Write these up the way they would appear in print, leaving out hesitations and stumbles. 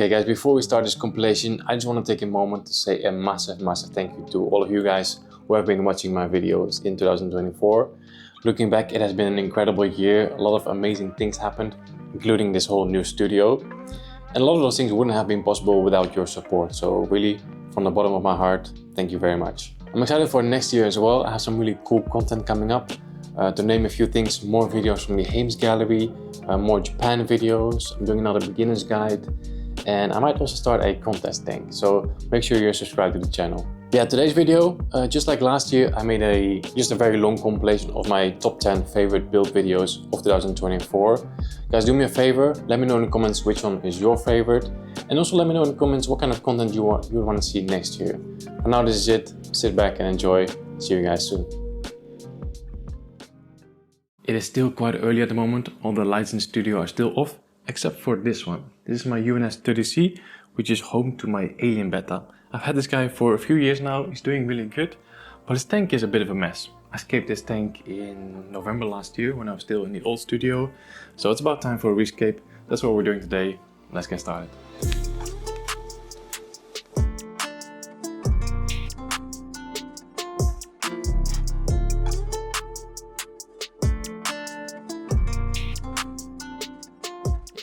Okay guys, before we start this compilation, I just want to take a moment to say a massive thank you to all of you guys who have been watching my videos in 2024. Looking back, it has been an incredible year. A lot of amazing things happened, including this whole new studio. And a lot of those things wouldn't have been possible without your support. So really, from the bottom of my heart, thank you very much. I'm excited for next year as well. I have some really cool content coming up. To name a few things, more videos from the Hames Gallery, more Japan videos. I'm doing another beginner's guide. And I might also start a contest tank, so make sure you're subscribed to the channel. Yeah, today's video, just like last year, I made just a very long compilation of my top 10 favorite build videos of 2024. Guys, do me a favor, let me know in the comments which one is your favorite, and also let me know in the comments what kind of content you want to see next year. And now this is it. Sit back and enjoy. See you guys soon. It is still quite early at the moment. All the lights in the studio are still off, except for this one. This is my UNS30C, which is home to my alien Betta. I've had this guy for a few years now. He's doing really good, but his tank is a bit of a mess. I scaped this tank in November last year when I was still in the old studio. So it's about time for a rescape. That's what we're doing today. Let's get started.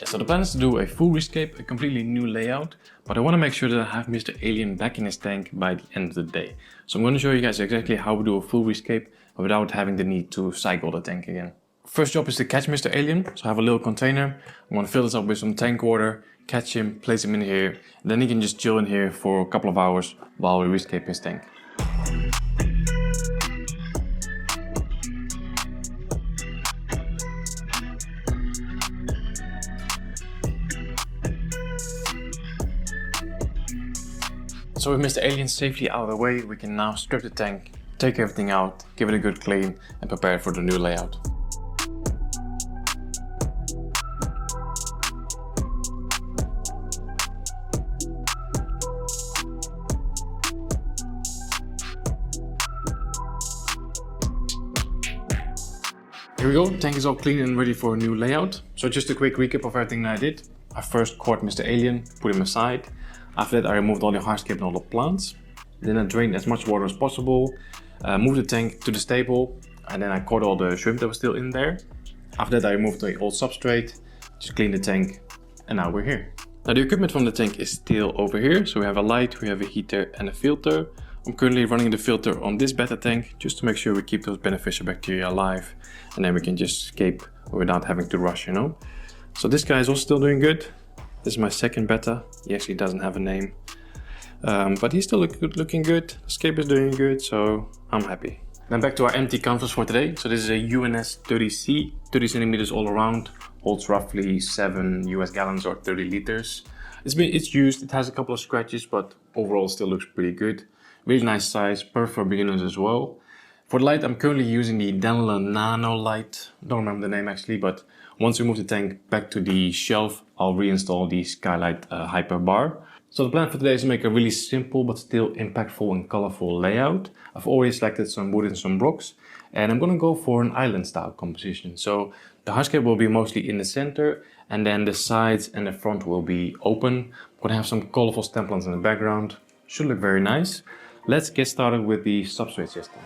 So the plan is to do a full rescape, a completely new layout, but I want to make sure that I have Mr. Alien back in his tank by the end of the day. So I'm going to show you guys exactly how we do a full rescape without having the need to cycle the tank again. First job is to catch Mr. Alien. So I have a little container. I'm going to fill this up with some tank water, catch him, place him in here, and then he can just chill in here for a couple of hours while we rescape his tank. So with Mr. Alien safely out of the way, we can now strip the tank, take everything out, give it a good clean, and prepare it for the new layout. Here we go, the tank is all clean and ready for a new layout. So just a quick recap of everything that I did. I first caught Mr. Alien, put him aside. After that I removed all the hardscape and all the plants. Then I drained as much water as possible, moved the tank to the stable, and then I caught all the shrimp that was still in there. After that I removed the old substrate, just cleaned the tank, and now we're here. Now the equipment from the tank is still over here, so we have a light, we have a heater and a filter. I'm currently running the filter on this Betta tank, just to make sure we keep those beneficial bacteria alive, and then we can just escape without having to rush, you know. So this guy is also still doing good. This is my second Betta. He actually doesn't have a name, but he's still looking good. Escape is doing good, so I'm happy. Then back to our empty canvas for today. So this is a UNS30C, 30 centimeters all around, holds roughly 7 US gallons or 30 liters. It's used, it has a couple of scratches, but overall still looks pretty good. Really nice size, perfect for beginners as well. For the light, I'm currently using the nano light. Don't remember the name actually, but once we move the tank back to the shelf, I'll reinstall the Skylight Hyper Bar. So the plan for today is to make a really simple but still impactful and colorful layout. I've already selected some wood and some rocks, and I'm gonna go for an island style composition. So the hardscape will be mostly in the center, and then the sides and the front will be open. I'm gonna have some colorful stem plants in the background. Should look very nice. Let's get started with the substrate system.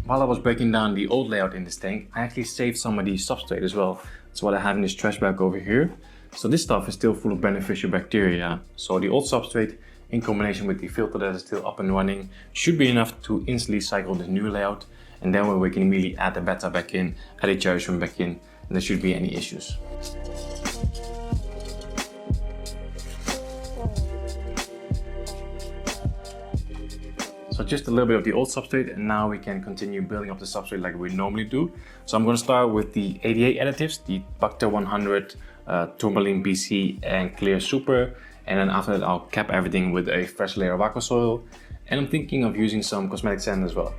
While I was breaking down the old layout in this tank, I actually saved some of the substrate as well. That's what I have in this trash bag over here. So this stuff is still full of beneficial bacteria. So the old substrate in combination with the filter that is still up and running should be enough to instantly cycle this new layout. And then we can immediately add the Betta back in, add the cherry shrimp back in, and there shouldn't be any issues. So just a little bit of the old substrate, and now we can continue building up the substrate like we normally do. So I'm going to start with the 88 additives, the Bacta 100, Tourmaline BC and Clear Super. And then after that I'll cap everything with a fresh layer of aqua soil. And I'm thinking of using some cosmetic sand as well.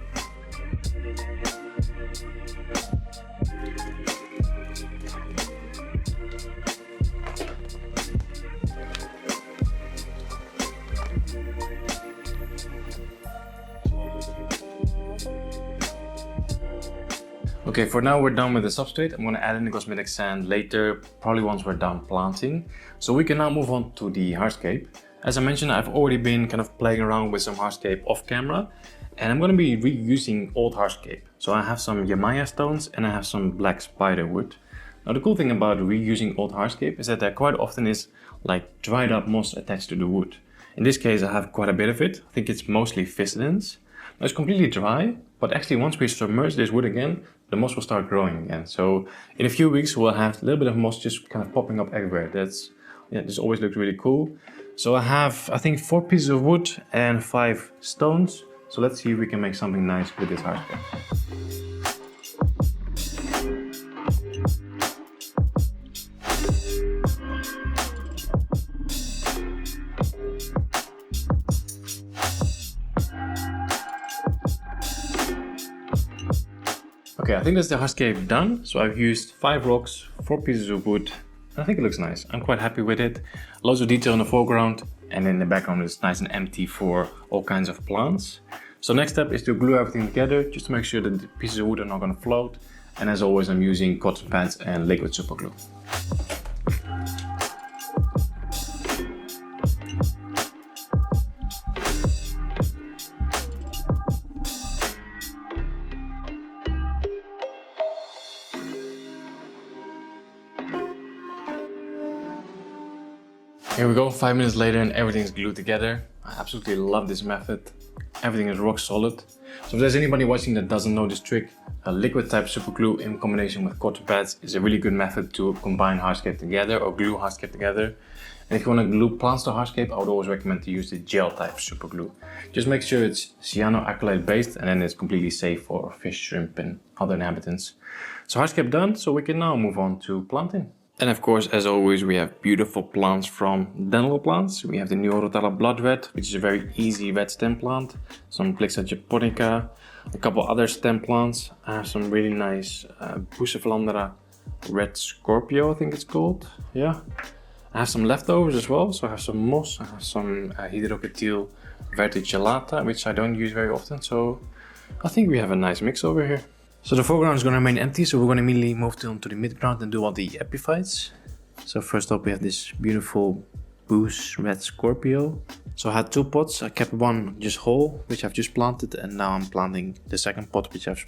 Okay, for now we're done with the substrate. I'm gonna add in the cosmetic sand later, probably once we're done planting. So we can now move on to the hardscape. As I mentioned, I've already been kind of playing around with some hardscape off camera, and I'm gonna be reusing old hardscape. So I have some Yamaya stones and I have some black spider wood. Now the cool thing about reusing old hardscape is that there quite often is like dried up moss attached to the wood. In this case I have quite a bit of it. I think it's mostly physidins. Now it's completely dry, but actually once we submerge this wood again, the moss will start growing again. So in a few weeks we'll have a little bit of moss just kind of popping up everywhere. This always looks really cool. So I have, I think, 4 pieces of wood and 5 stones. So let's see if we can make something nice with this hardscape. Okay, I think that's the hardscape done. So I've used 5 rocks, 4 pieces of wood. I think it looks nice. I'm quite happy with it. Loads of detail in the foreground, and in the background it's nice and empty for all kinds of plants. So next step is to glue everything together, just to make sure that the pieces of wood are not going to float. And as always, I'm using cotton pads and liquid super glue. Here we go, 5 minutes later and everything's glued together. I absolutely love this method. Everything is rock solid. So if there's anybody watching that doesn't know this trick, a liquid type super glue in combination with cotton pads is a really good method to combine hardscape together or glue hardscape together. And if you want to glue plants to hardscape, I would always recommend to use the gel type super glue. Just make sure it's cyanoacrylate based, and then it's completely safe for fish, shrimp and other inhabitants. So hardscape done, so we can now move on to planting. And of course, as always, we have beautiful plants from Dental Plants. We have the new Rotella Blood Red, which is a very easy red stem plant. Some Blixa japonica, a couple other stem plants. I have some really nice Bucephalandra Red Scorpio, I think it's called. Yeah. I have some leftovers as well. So I have some moss, I have some Hydrocatyl verticillata, which I don't use very often. So I think we have a nice mix over here. So the foreground is going to remain empty, so we're going to immediately move on to the midground and do all the epiphytes. So first up we have this beautiful Boost Red Scorpio. So I had 2 pots, I kept one just whole, which I've just planted, and now I'm planting the second pot, which I've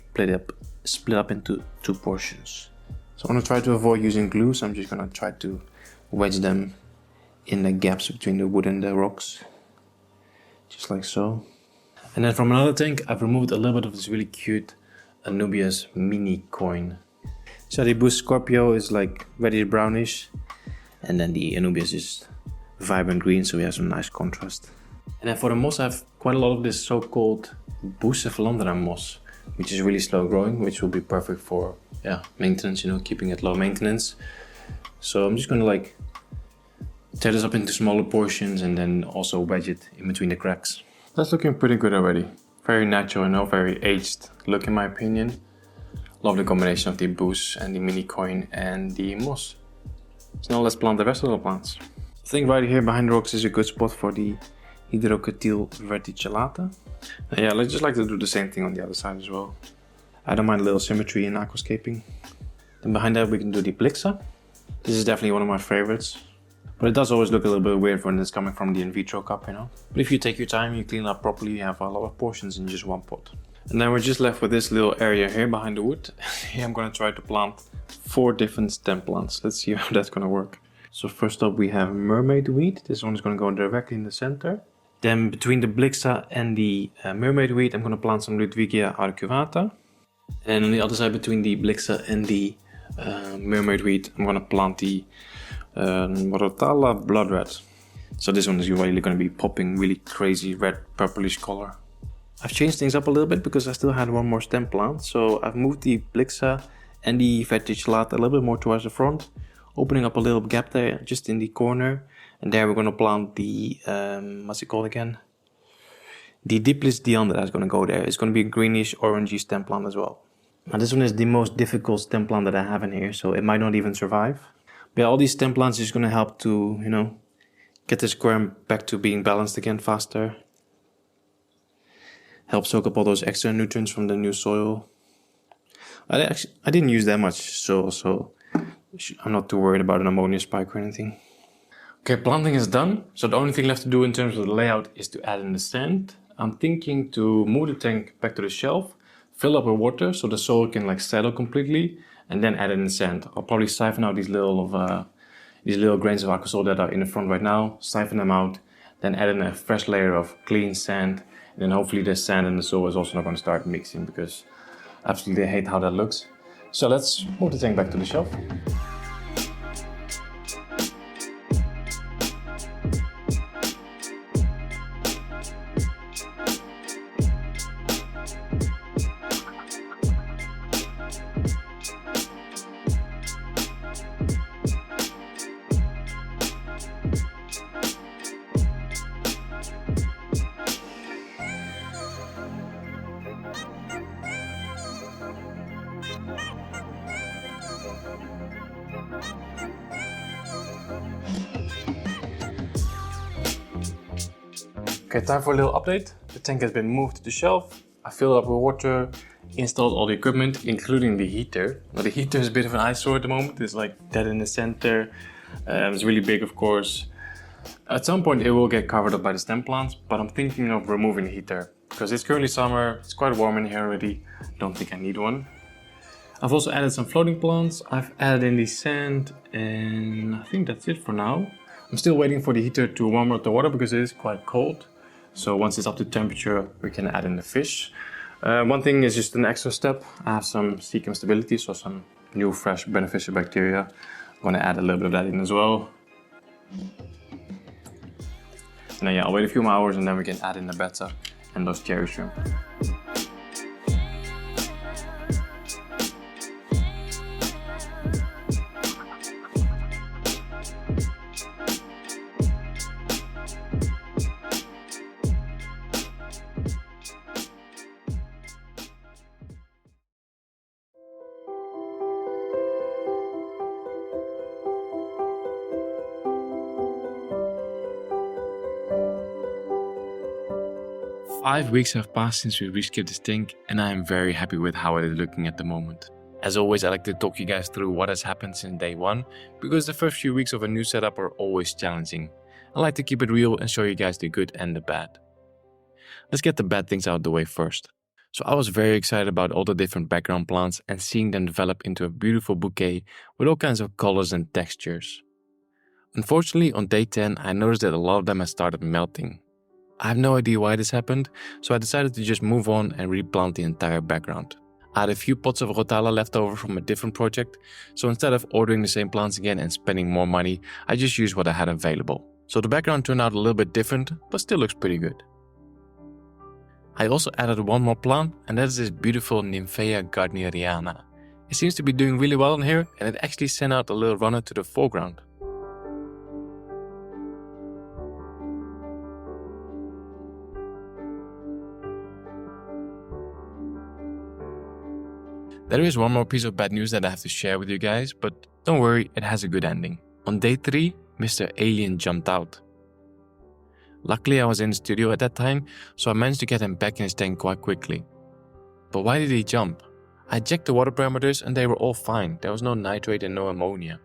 split up into 2 portions. So I'm going to try to avoid using glue, so I'm just going to try to wedge them in the gaps between the wood and the rocks. Just like so. And then from another tank I've removed a little bit of this really cute Anubias mini coin. So the Boost Scorpio is like reddish brownish, and then the Anubias is vibrant green, so we have some nice contrast. And then for the moss I have quite a lot of this so-called Bucephalandra moss, which is really slow growing, which will be perfect for maintenance, keeping it low maintenance. So I'm just gonna like tear this up into smaller portions and then also wedge it in between the cracks. That's looking pretty good already. Very natural, very aged look in my opinion. Love the combination of the boost and the mini coin and the moss. So now let's plant the rest of the plants. I think right here behind the rocks is a good spot for the Hydrocatyl verticillata. Yeah, let's just like to do the same thing on the other side as well. I don't mind a little symmetry in aquascaping. Then behind that we can do the Blixa. This is definitely one of my favorites. But it does always look a little bit weird when it's coming from the in vitro cup, But if you take your time, you clean up properly, you have a lot of portions in just one pot. And then we're just left with this little area here behind the wood. Here I'm gonna try to plant 4 different stem plants. Let's see how that's gonna work. So first up we have mermaid weed. This one is gonna go directly in the center. Then between the Blixa and the mermaid weed, I'm gonna plant some Ludwigia arcuata. And on the other side between the Blixa and the mermaid weed, I'm gonna plant the Rotella Blood Red. So this one is really going to be popping really crazy red purplish color. I've changed things up a little bit because I still had one more stem plant. So I've moved the Blixa and the verticillata a little bit more towards the front, opening up a little gap there just in the corner. And there we're going to plant the, what's it called again? The Diplis Deandra is going to go there. It's going to be a greenish orangey stem plant as well. Now this one is the most difficult stem plant that I have in here, so it might not even survive. But all these stem plants is going to help to, get the square back to being balanced again faster. Help soak up all those extra nutrients from the new soil. I didn't use that much, so I'm not too worried about an ammonia spike or anything. Okay, planting is done. So the only thing left to do in terms of the layout is to add in the sand. I'm thinking to move the tank back to the shelf, fill up with water so the soil can like settle completely, and then add in the sand. I'll probably siphon out these little grains of aqua that are in the front right now, siphon them out, then add in a fresh layer of clean sand, and then hopefully the sand and the soil is also not going to start mixing because I absolutely hate how that looks. So let's move the tank back to the shelf. Okay, time for a little update. The tank has been moved to the shelf. I filled it up with water, installed all the equipment, including the heater. Now the heater is a bit of an eyesore at the moment. It's like dead in the center. It's really big, of course. At some point it will get covered up by the stem plants, but I'm thinking of removing the heater because it's currently summer. It's quite warm in here already. Don't think I need one. I've also added some floating plants. I've added in the sand, and I think that's it for now. I'm still waiting for the heater to warm up the water because it is quite cold. So once it's up to temperature, we can add in the fish. One thing is just an extra step. I have some cecum stability, so some new fresh beneficial bacteria. I'm going to add a little bit of that in as well. And then I'll wait a few more hours and then we can add in the betta and those cherry shrimp. Five weeks have passed since we rescaped this tank, and I am very happy with how it is looking at the moment. As always, I like to talk you guys through what has happened since day one, because the first few weeks of a new setup are always challenging. I like to keep it real and show you guys the good and the bad. Let's get the bad things out of the way first. So I was very excited about all the different background plants and seeing them develop into a beautiful bouquet with all kinds of colors and textures. Unfortunately, on day 10, I noticed that a lot of them had started melting. I have no idea why this happened, so I decided to just move on and replant the entire background. I had a few pots of rotala left over from a different project, so instead of ordering the same plants again and spending more money, I just used what I had available. So the background turned out a little bit different, but still looks pretty good. I also added one more plant, and that is this beautiful Nymphea gardneriana. It seems to be doing really well in here, and it actually sent out a little runner to the foreground. There is one more piece of bad news that I have to share with you guys, but don't worry, it has a good ending. On day 3, Mr. Alien jumped out. Luckily I was in the studio at that time, so I managed to get him back in his tank quite quickly. But why did he jump? I checked the water parameters and they were all fine. There was no nitrate and no ammonia.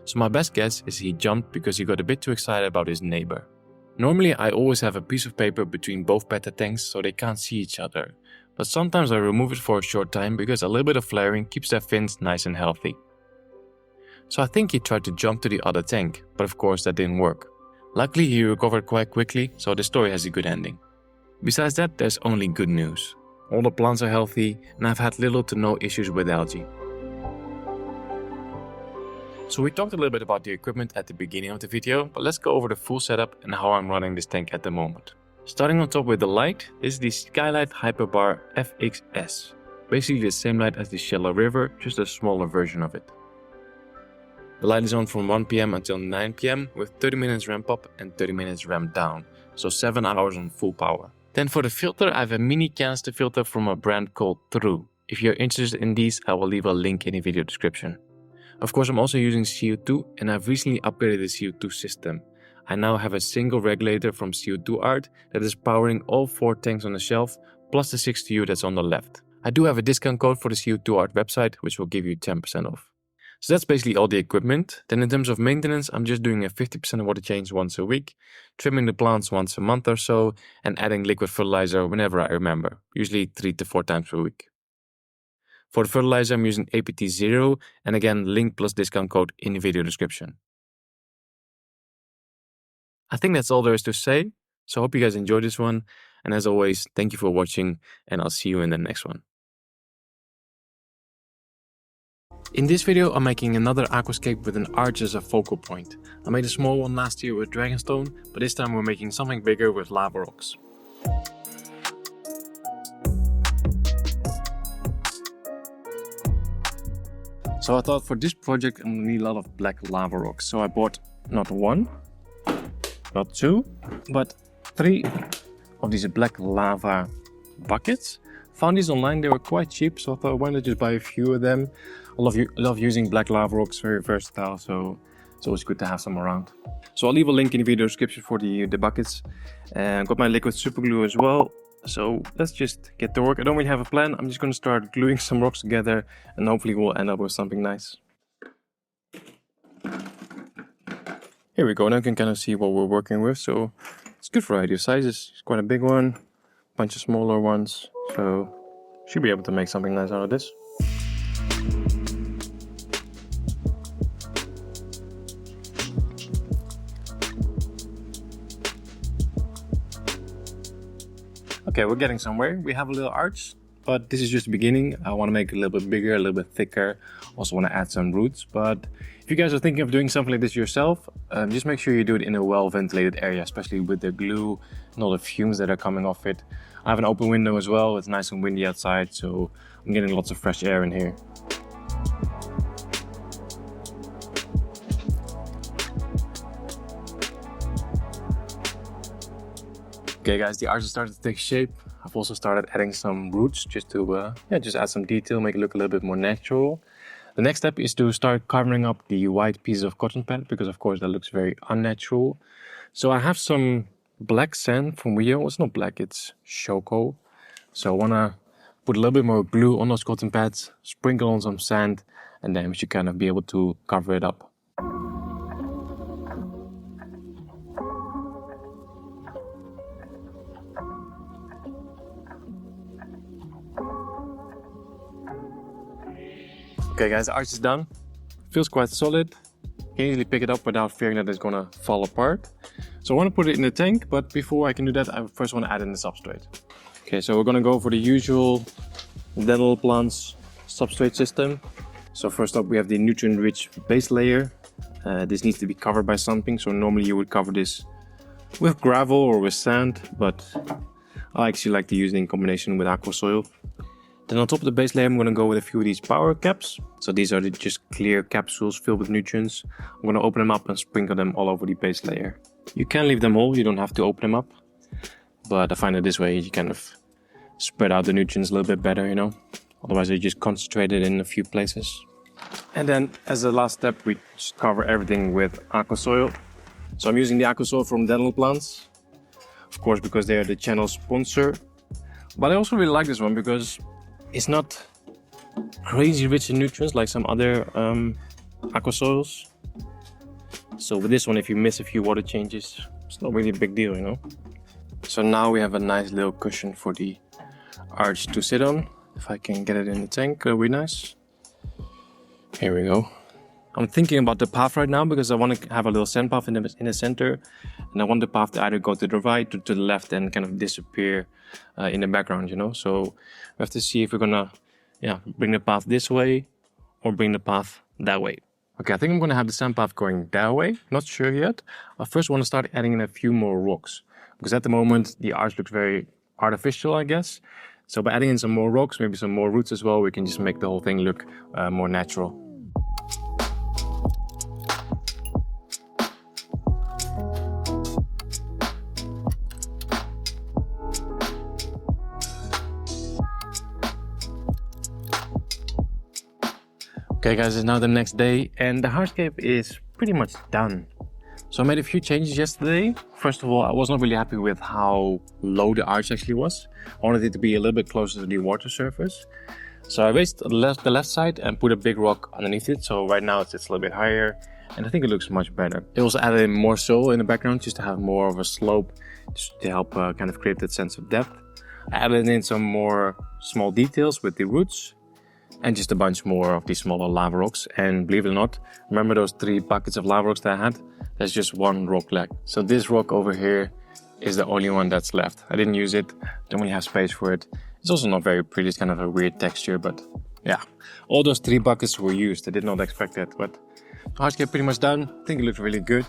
So my best guess is he jumped because he got a bit too excited about his neighbor. Normally I always have a piece of paper between both betta tanks so they can't see each other. But sometimes I remove it for a short time because a little bit of flaring keeps their fins nice and healthy. So I think he tried to jump to the other tank, but of course that didn't work. Luckily he recovered quite quickly, so the story has a good ending. Besides that, there's only good news. All the plants are healthy and I've had little to no issues with algae. So we talked a little bit about the equipment at the beginning of the video, but let's go over the full setup and how I'm running this tank at the moment. Starting on top with the light, this is the Skylight Hyperbar FXS. Basically the same light as the Shallow River, just a smaller version of it. The light is on from 1 PM until 9 PM with 30 minutes ramp up and 30 minutes ramp down, so 7 hours on full power. Then for the filter, I have a mini canister filter from a brand called True. If you're interested in these, I will leave a link in the video description. Of course, I'm also using CO2 and I've recently upgraded the CO2 system. I now have a single regulator from CO2 Art that is powering all 4 tanks on the shelf, plus the 6TU that's on the left. I do have a discount code for the CO2 art website, which will give you 10% off. So that's basically all the equipment. Then in terms of maintenance, I'm just doing a 50% water change once a week, trimming the plants once a month or so, and adding liquid fertilizer whenever I remember, usually 3 to 4 times per week. For the fertilizer, I'm using APT0, and again, link plus discount code in the video description. I think that's all there is to say, so I hope you guys enjoyed this one, and as always, thank you for watching, and I'll see you in the next one. In this video, I'm making another aquascape with an arch as a focal point. I made a small one last year with dragonstone, but this time we're making something bigger with lava rocks. So I thought for this project I'm gonna need a lot of black lava rocks. So I bought not 1, not 2, but 3 of these black lava buckets. Found these online, they were quite cheap, so I thought why not just buy a few of them. I love using black lava rocks, very versatile, so it's always good to have some around. So I'll leave a link in the video description for the buckets. And I've got my liquid super glue as well. So let's just get to work. I don't really have a plan. I'm just going to start gluing some rocks together and hopefully we'll end up with something nice. Here we go. Now you can kind of see what we're working with. So it's a good variety of sizes. It's quite a big one, a bunch of smaller ones. So should be able to make something nice out of this. Okay, we're getting somewhere. We have a little arch, but this is just the beginning. I want to make it a little bit bigger, a little bit thicker. Also want to add some roots, but if you guys are thinking of doing something like this yourself, just make sure you do it in a well-ventilated area, especially with the glue and all the fumes that are coming off it. I have an open window as well. It's nice and windy outside, so I'm getting lots of fresh air in here. Okay guys, the arch has started to take shape. I've also started adding some roots just to just add some detail, make it look a little bit more natural. The next step is to start covering up the white pieces of cotton pad, because of course that looks very unnatural. So I have some black sand from Rio. It's not black, it's Shoko. So I want to put a little bit more glue on those cotton pads, sprinkle on some sand, and then we should kind of be able to cover it up. Okay guys, the arch is done. Feels quite solid. Can easily pick it up without fearing that it's gonna fall apart. So I want to put it in the tank, but before I can do that, I first want to add in the substrate. Okay, so we're gonna go for the usual dental plants substrate system. So first up we have the nutrient-rich base layer. This needs to be covered by something, so normally you would cover this with gravel or with sand, but I actually like to use it in combination with aqua soil. Then on top of the base layer I'm going to go with a few of these power caps. So these are just clear capsules filled with nutrients. I'm going to open them up and sprinkle them all over the base layer. You can leave them whole, you don't have to open them up. But I find that this way you kind of spread out the nutrients a little bit better, you know. Otherwise you just concentrate it in a few places. And then as a last step we just cover everything with aqua soil. So I'm using the aqua soil from Dental Plants. Of course because they are the channel sponsor. But I also really like this one because it's not crazy rich in nutrients like some other aqua soils. So with this one, if you miss a few water changes, it's not really a big deal, you know. So now we have a nice little cushion for the arch to sit on. If I can get it in the tank, it'll be nice. Here we go. I'm thinking about the path right now because I want to have a little sand path in the center, and I want the path to either go to the right or to the left and kind of disappear in the background, you know. So we have to see if we're gonna bring the path this way or bring the path that way. Okay, I think I'm gonna have the sand path going that way. Not sure yet. I first want to start adding in a few more rocks because at the moment the arch looks very artificial, I guess. So by adding in some more rocks, maybe some more roots as well, we can just make the whole thing look more natural. Okay guys, it's now the next day and the hardscape is pretty much done. So I made a few changes yesterday. First of all, I was not really happy with how low the arch actually was. I wanted it to be a little bit closer to the water surface. So I raised the left side and put a big rock underneath it. So right now it's a little bit higher and I think it looks much better. I also added in more soil in the background just to have more of a slope, just to help kind of create that sense of depth. I added in some more small details with the roots and just a bunch more of these smaller lava rocks. And believe it or not, remember those 3 buckets of lava rocks that I had? There's just 1 rock left. So this rock over here is the only one that's left. I didn't use it, don't really have space for it. It's also not very pretty, it's kind of a weird texture, but yeah. All those 3 buckets were used, I did not expect that, but the hardscape pretty much done. I think it looks really good.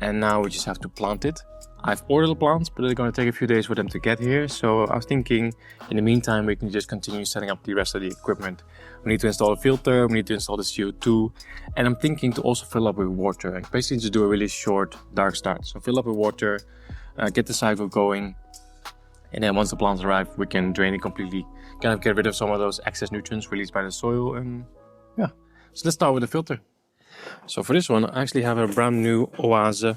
And now we just have to plant it. I've ordered the plants, but it's going to take a few days for them to get here. So I was thinking, in the meantime, we can just continue setting up the rest of the equipment. We need to install a filter, we need to install the CO2. And I'm thinking to also fill up with water. And basically just do a really short, dark start. So fill up with water, get the cycle going. And then once the plants arrive, we can drain it completely. Kind of get rid of some of those excess nutrients released by the soil. And yeah, so let's start with the filter. So for this one, I actually have a brand new Oase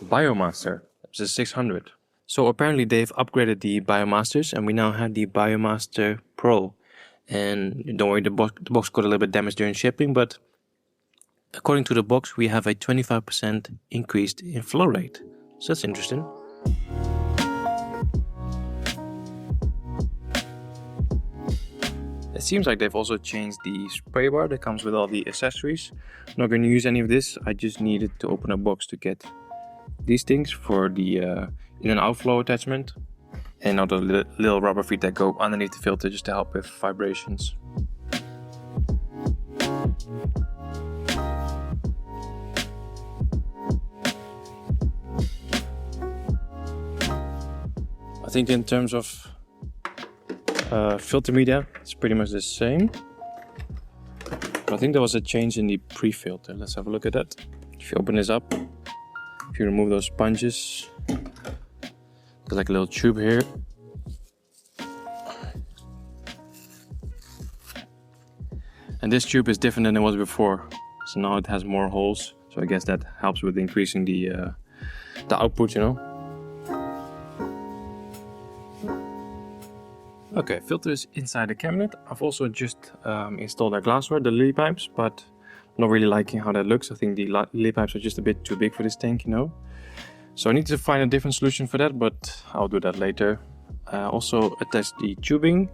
Biomaster. It's a 600. So apparently they've upgraded the Biomasters and we now have the Biomaster Pro. And don't worry, the box got a little bit damaged during shipping, but according to the box, we have a 25% increase in flow rate. So that's interesting. It seems like they've also changed the spray bar that comes with all the accessories. I'm not going to use any of this. I just needed to open a box to get these things for the in and outflow attachment. And now the little rubber feet that go underneath the filter just to help with vibrations. I think in terms of filter media, it's pretty much the same. But I think there was a change in the pre-filter. Let's have a look at that. If you open this up, if you remove those sponges, there's like a little tube here. And this tube is different than it was before. So now it has more holes. So I guess that helps with increasing the output, you know. Okay, filter is inside the cabinet. I've also just installed a glassware, the lily pipes, but not really liking how that looks. I think the lily pipes are just a bit too big for this tank, you know. So I need to find a different solution for that, but I'll do that later. Also attach the tubing,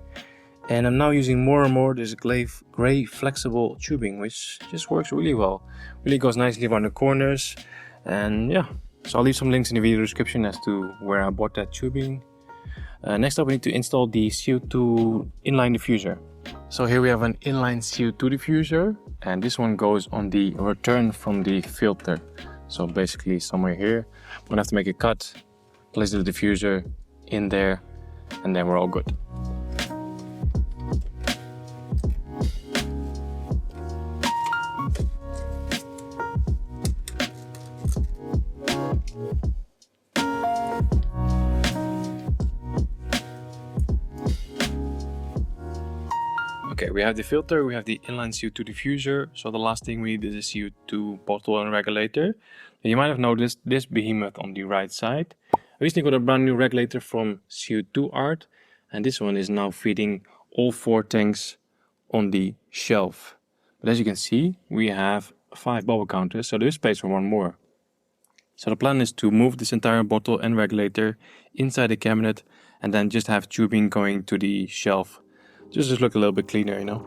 and I'm now using more and more this gray flexible tubing, which just works really well. Really goes nicely around the corners, and yeah. So I'll leave some links in the video description as to where I bought that tubing. Next up, we need to install the CO2 inline diffuser. So here we have an inline CO2 diffuser, and this one goes on the return from the filter. So basically somewhere here, I'm gonna have to make a cut, place the diffuser in there, and then we're all good. Okay, we have the filter, we have the inline CO2 diffuser. So the last thing we need is a CO2 bottle and regulator. And you might have noticed this behemoth on the right side. I recently got a brand new regulator from CO2 Art, and this one is now feeding all 4 tanks on the shelf. But as you can see, we have 5 bubble counters, so there's space for 1 more. So the plan is to move this entire bottle and regulator inside the cabinet and then just have tubing going to the shelf. Just to look a little bit cleaner, you know.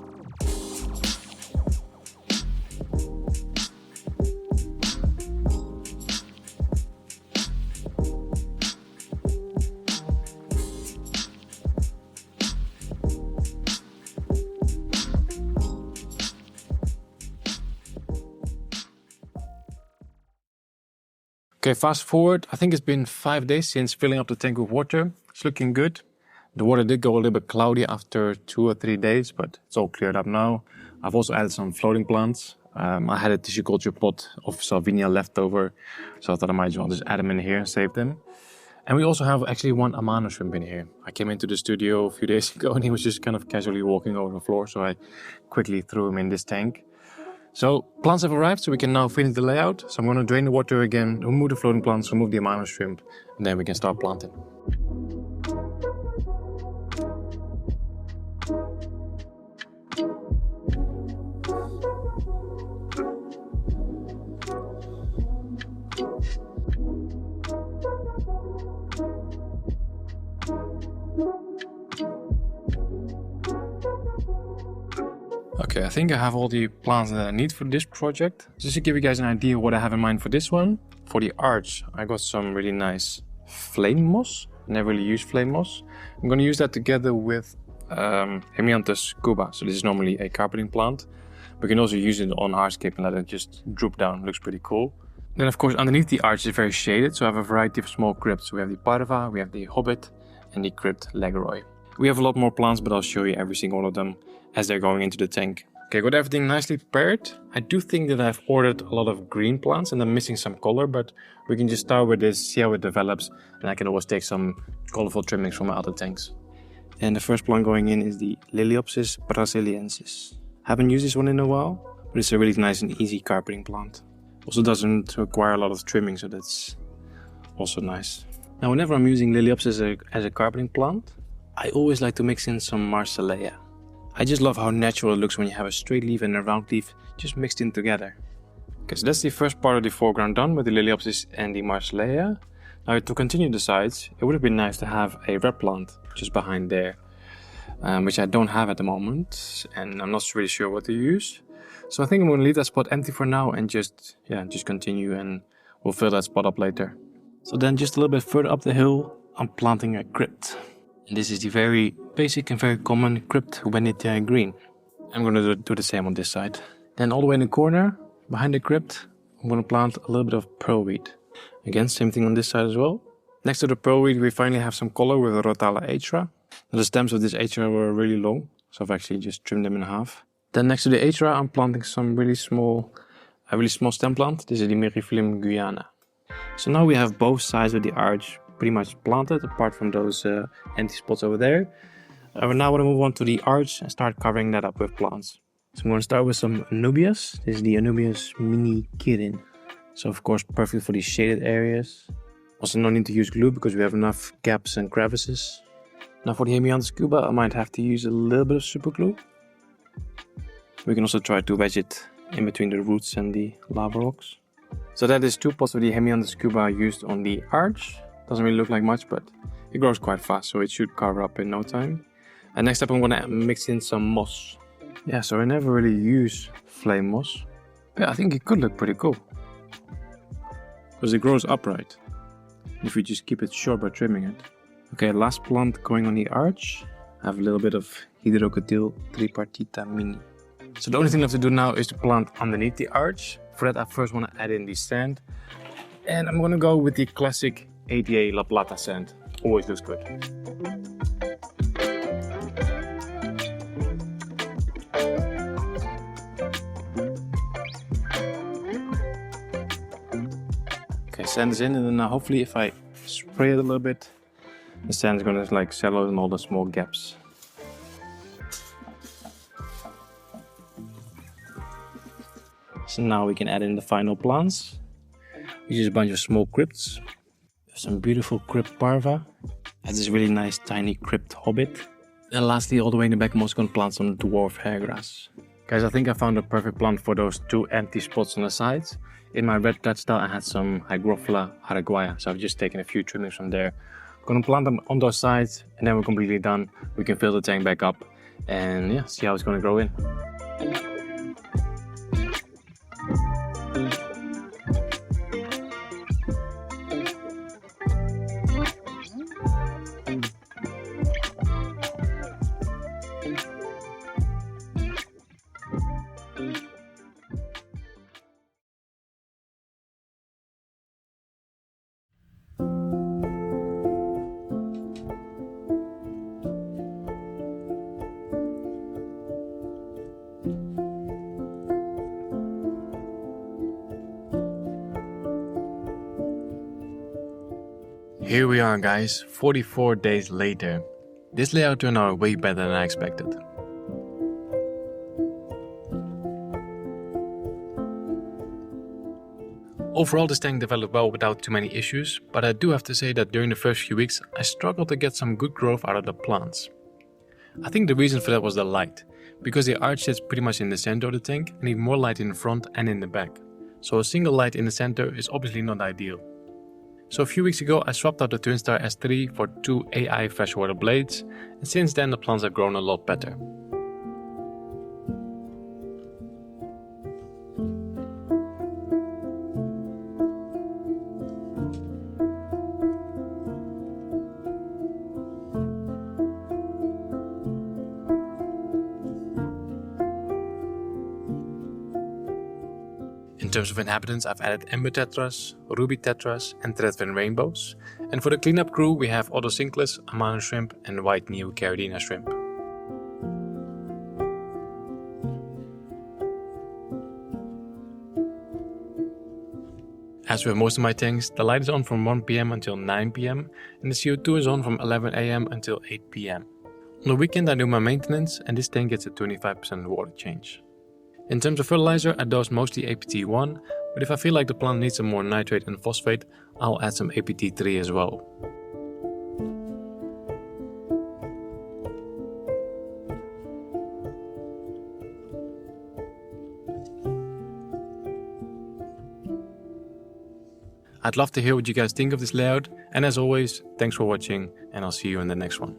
Okay, fast forward. I think it's been 5 days since filling up the tank with water. It's looking good. The water did go a little bit cloudy after 2 or 3 days, but it's all cleared up now. I've also added some floating plants. I had a tissue culture pot of Salvinia left over, so I thought I might as well just add them in here and save them. And we also have actually 1 Amano shrimp in here. I came into the studio a few days ago and he was just kind of casually walking over the floor, so I quickly threw him in this tank. So plants have arrived, so we can now finish the layout. So I'm going to drain the water again, remove the floating plants, remove the amount of shrimp, and then we can start planting. Okay, I think I have all the plants that I need for this project. Just to give you guys an idea what I have in mind for this one. For the arch, I got some really nice flame moss. Never really used flame moss. I'm going to use that together with Hemianthus cuba. So this is normally a carpeting plant. We can also use it on hardscape and let it just droop down. Looks pretty cool. Then of course underneath the arch is very shaded, so I have a variety of small crypts. We have the Parva, we have the Hobbit, and the Crypt Legroy. We have a lot more plants, but I'll show you every single one of them as they're going into the tank. Okay, got everything nicely prepared. I do think that I've ordered a lot of green plants and I'm missing some color, but we can just start with this, see how it develops, and I can always take some colorful trimmings from my other tanks. And the first plant going in is the Liliopsis brasiliensis. Haven't used this one in a while, but it's a really nice and easy carpeting plant. Also doesn't require a lot of trimming, so that's also nice. Now whenever I'm using Liliopsis as a carpeting plant, I always like to mix in some Marsilea. I just love how natural it looks when you have a straight leaf and a round leaf just mixed in together. Okay, so that's the first part of the foreground done with the Liliopsis and the Marsilea. Now to continue the sides, it would have been nice to have a red plant just behind there, which I don't have at the moment, and I'm not really sure what to use. So I think I'm going to leave that spot empty for now and just continue, and we'll fill that spot up later. So then just a little bit further up the hill, I'm planting a crypt. And this is the very basic and very common Crypt Venetian green. I'm going to do the same on this side. Then all the way in the corner, behind the crypt, I'm going to plant a little bit of pearlweed. Again, same thing on this side as well. Next to the pearlweed, we finally have some color with a Rotala Atra. Now, the stems of this Atra were really long, so I've actually just trimmed them in half. Then next to the Atra, I'm planting some really small stem plant. This is the Merifilum Guyana. So now we have both sides of the arch pretty much planted, apart from those empty spots over there. I now want to move on to the arch and start covering that up with plants. So I'm going to start with some Anubias. This is the Anubias Mini Kirin. So of course perfect for these shaded areas. Also no need to use glue because we have enough gaps and crevices. Now for the Hemianthus cuba, I might have to use a little bit of super glue. We can also try to wedge it in between the roots and the lava rocks. So that is 2 pots of the Hemianthus cuba used on the arch. Doesn't really look like much, but it grows quite fast, so it should cover up in no time. And next up I'm going to mix in some moss. Yeah, so I never really use flame moss. Yeah, I think it could look pretty cool. Because it grows upright, if you just keep it short by trimming it. Okay, last plant going on the arch. I have a little bit of Hydrocotyl tripartita mini. So the only thing I have to do now is to plant underneath the arch. For that I first want to add in the sand. And I'm going to go with the classic ATA La Plata sand. Always looks good. Okay, sand is in, and then now hopefully if I spray it a little bit, the sand is going to like settle in all the small gaps. So now we can add in the final plants. Which is a bunch of small crypts. Some beautiful crypt parva. And this really nice tiny crypt hobbit. And lastly, all the way in the back, I'm also going to plant some dwarf hairgrass. Guys, I think I found a perfect plant for those 2 empty spots on the sides. In my red dot style, I had some Hygrophila araguaia, so I've just taken a few trimmings from there. I'm going to plant them on those sides, and then we're completely done. We can fill the tank back up and yeah, see how it's going to grow in. Here we are guys, 44 days later. This layout turned out way better than I expected. Overall, this tank developed well without too many issues, but I do have to say that during the first few weeks I struggled to get some good growth out of the plants. I think the reason for that was the light, because the arch sits pretty much in the center of the tank and need more light in the front and in the back. So a single light in the center is obviously not ideal. So a few weeks ago I swapped out the Twin Star S3 for 2 AI freshwater blades, and since then the plants have grown a lot better. In terms of inhabitants, I've added Ember Tetras, Ruby Tetras and Threadfin Rainbows. And for the cleanup crew we have Otocinclus, Amano Shrimp and White Neocaridina Shrimp. As with most of my tanks, the light is on from 1 PM until 9 PM and the CO2 is on from 11 AM until 8 PM. On the weekend I do my maintenance and this tank gets a 25% water change. In terms of fertilizer, I dose mostly APT1, but if I feel like the plant needs some more nitrate and phosphate, I'll add some APT3 as well. I'd love to hear what you guys think of this layout, and as always, thanks for watching, and I'll see you in the next one.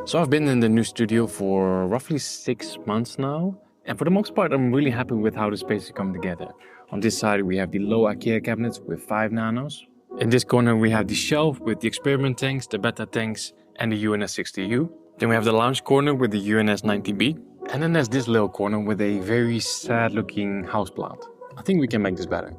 So I've been in the new studio for roughly 6 months now, and for the most part I'm really happy with how the space has come together. On this side we have the low IKEA cabinets with 5 nanos. In this corner we have the shelf with the experiment tanks, the beta tanks and the UNS60U. Then we have the lounge corner with the UNS90B. And then there's this little corner with a very sad looking houseplant. I think we can make this better.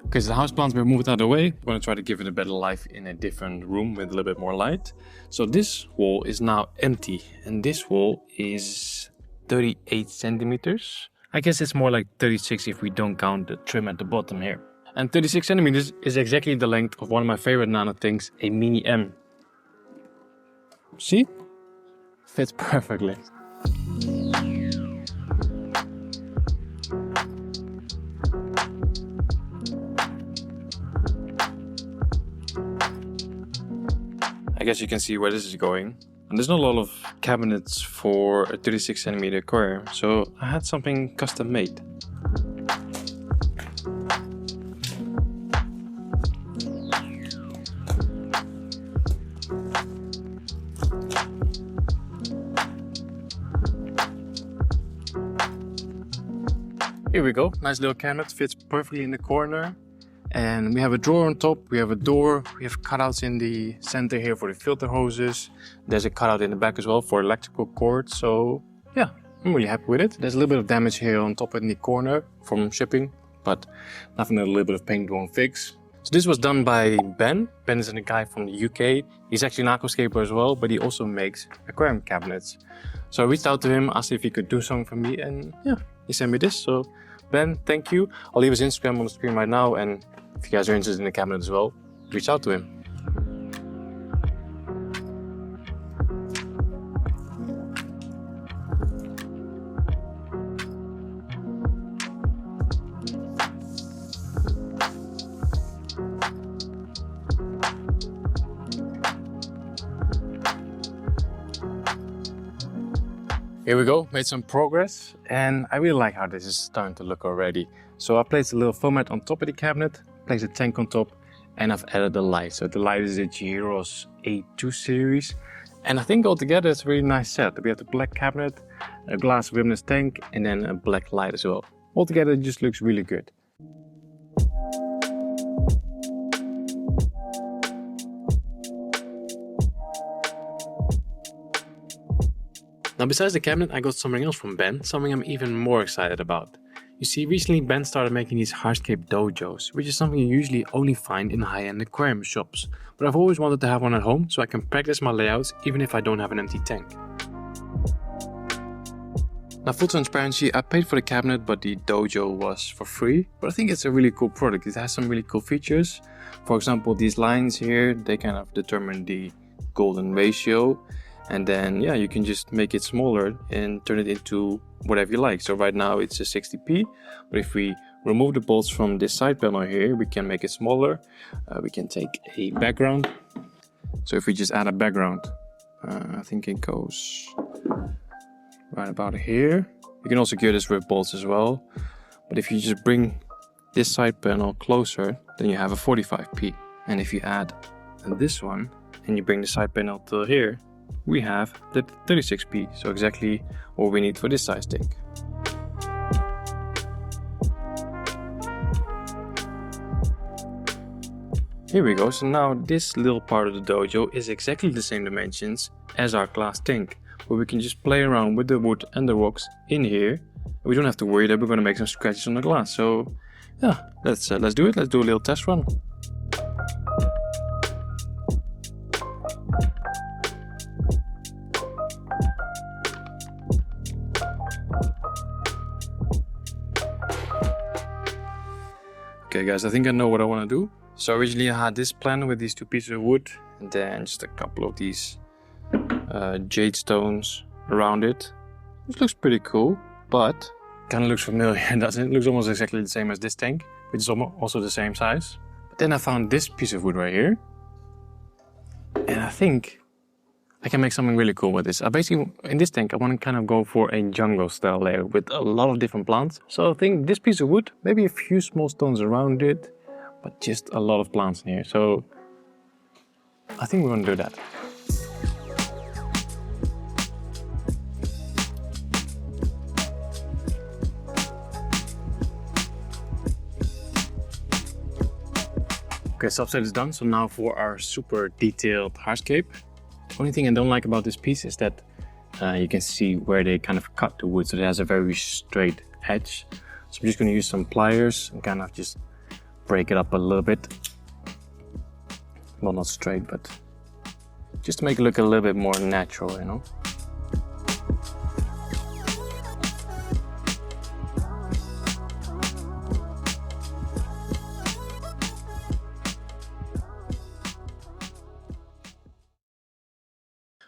Okay, so the houseplant's been moved out of the way. I'm going to try to give it a better life in a different room with a little bit more light. So this wall is now empty, and this wall is 38 centimeters. I guess it's more like 36 if we don't count the trim at the bottom here. And 36 centimeters is exactly the length of one of my favorite nano things, a Mini M. See? Fits perfectly. I guess you can see where this is going. And there's not a lot of cabinets for a 36 centimeter aquarium, so I had something custom made. Here we go, nice little cabinet, fits perfectly in the corner. And we have a drawer on top, we have a door, we have cutouts in the center here for the filter hoses. There's a cutout in the back as well for electrical cords, so yeah, I'm really happy with it. There's a little bit of damage here on top in the corner from shipping, but nothing that a little bit of paint won't fix. So this was done by Ben. Ben is a guy from the UK. He's actually an aquascaper as well, but he also makes aquarium cabinets. So I reached out to him, asked if he could do something for me, and yeah, he sent me this. So Ben, thank you. I'll leave his Instagram on the screen right now, and if you guys are interested in the cabinet as well, reach out to him. Here we go, made some progress, and I really like how this is starting to look already. So I placed a little foam mat on top of the cabinet, placed a tank on top, and I've added the light. So the light is a Giros A2 series, and I think altogether it's a really nice set. We have the black cabinet, a glass rimless tank, and then a black light as well. Altogether it just looks really good. Now besides the cabinet, I got something else from Ben, something I'm even more excited about. You see, recently Ben started making these hardscape dojos, which is something you usually only find in high-end aquarium shops. But I've always wanted to have one at home so I can practice my layouts even if I don't have an empty tank. Now full transparency, I paid for the cabinet but the dojo was for free. But I think it's a really cool product. It has some really cool features. For example, these lines here, they kind of determine the golden ratio. And then, yeah, you can just make it smaller and turn it into whatever you like. So right now it's a 60p, but if we remove the bolts from this side panel here, we can make it smaller. We can take a background. So if we just add a background, I think it goes right about here. You can also gear this with bolts as well. But if you just bring this side panel closer, then you have a 45p. And if you add this one and you bring the side panel to here, we have the 36p, so exactly what we need for this size tank. Here we go, so now this little part of the dojo is exactly the same dimensions as our glass tank, where we can just play around with the wood and the rocks in here. We don't have to worry that we're going to make some scratches on the glass, so yeah, let's do it. Let's do a little test run. Okay guys, I think I know what I want to do. So originally I had this plan with these two pieces of wood and then just a couple of these jade stones around it. Which looks pretty cool, but kind of looks familiar, doesn't it? It looks almost exactly the same as this tank, which is also the same size. But then I found this piece of wood right here. And I think I can make something really cool with this. I basically, in this tank, I want to kind of go for a jungle style layer with a lot of different plants. So I think this piece of wood, maybe a few small stones around it, but just a lot of plants in here. So I think we're going to do that. Okay, subset is done. So now for our super detailed hardscape. Only thing I don't like about this piece is that you can see where they kind of cut the wood, so it has a very straight edge. So I'm just going to use some pliers and kind of just break it up a little bit. Well, not straight, but just to make it look a little bit more natural, you know.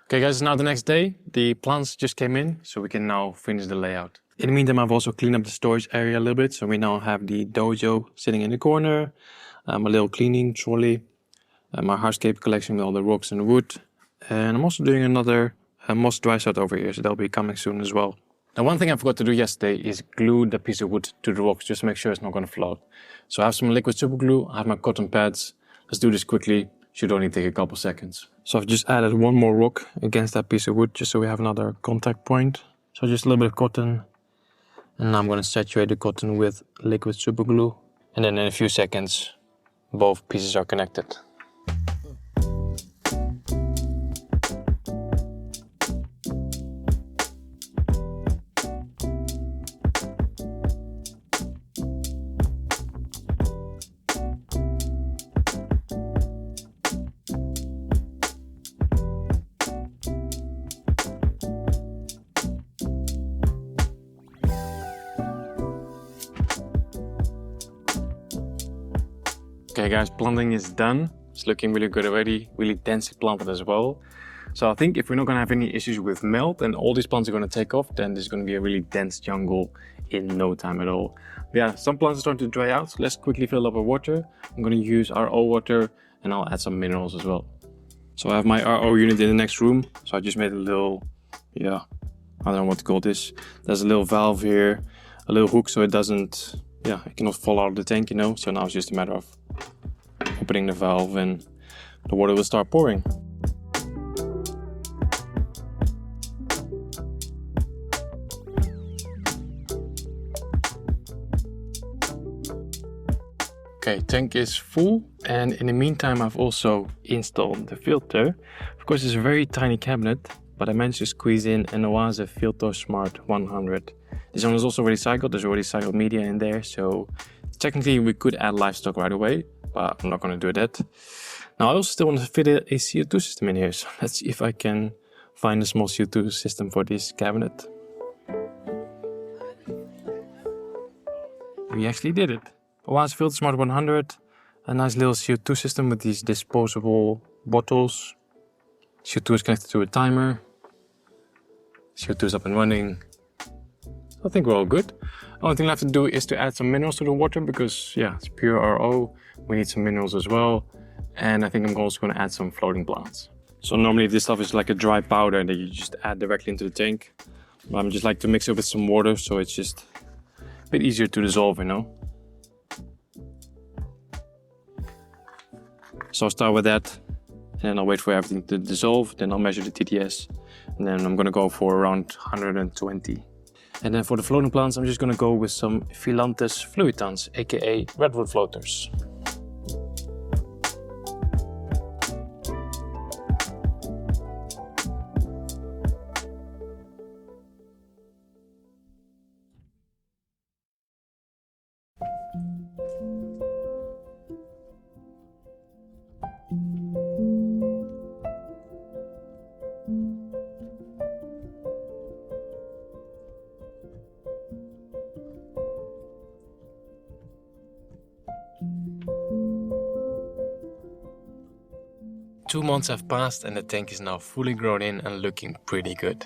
Okay guys, now the next day, the plants just came in, so we can now finish the layout. In the meantime, I've also cleaned up the storage area a little bit, so we now have the dojo sitting in the corner, my little cleaning trolley, my hardscape collection with all the rocks and wood, and I'm also doing another moss dry set over here, so that'll be coming soon as well. Now one thing I forgot to do yesterday is glue the piece of wood to the rocks, just to make sure it's not going to float. So I have some liquid super glue, I have my cotton pads. Let's do this quickly. Should only take a couple seconds. So I've just added one more rock against that piece of wood just so we have another contact point. So just a little bit of cotton. And now I'm going to saturate the cotton with liquid super glue. And then in a few seconds, both pieces are connected. Okay guys, planting is done. It's looking really good already, really densely planted as well. So I think if we're not gonna have any issues with melt and all these plants are gonna take off, then there's gonna be a really dense jungle in no time at all. But yeah, some plants are starting to dry out, so let's quickly fill up with water. I'm gonna use RO water and I'll add some minerals as well. So I have my RO unit in the next room. So I just made a little, yeah, I don't know what to call this. There's a little valve here, a little hook so it doesn't, yeah, it cannot fall out of the tank, you know. So now it's just a matter of opening the valve and the water will start pouring. Okay, tank is full, and in the meantime I've also installed the filter. Of course it's a very tiny cabinet, but I managed to squeeze in an AQUASCAPE Filter Smart 100. This one is also already cycled, there's already cycled media in there, so technically we could add livestock right away, but I'm not going to do that. Now I also still want to fit a CO2 system in here, so let's see if I can find a small CO2 system for this cabinet. We actually did it. AQUASCAPE Filter Smart 100, a nice little CO2 system with these disposable bottles. CO2 is connected to a timer. CO2 is up and running. I think we're all good. The only thing I have to do is to add some minerals to the water because, yeah, it's pure RO. We need some minerals as well. And I think I'm also going to add some floating plants. So normally this stuff is like a dry powder that you just add directly into the tank. But I just like to mix it with some water so it's just a bit easier to dissolve, you know. So I'll start with that, and then I'll wait for everything to dissolve, then I'll measure the TDS, and then I'm gonna go for around 120. And then for the floating plants, I'm just gonna go with some Philanthus fluitans, aka redwood floaters. Two months have passed and the tank is now fully grown in and looking pretty good.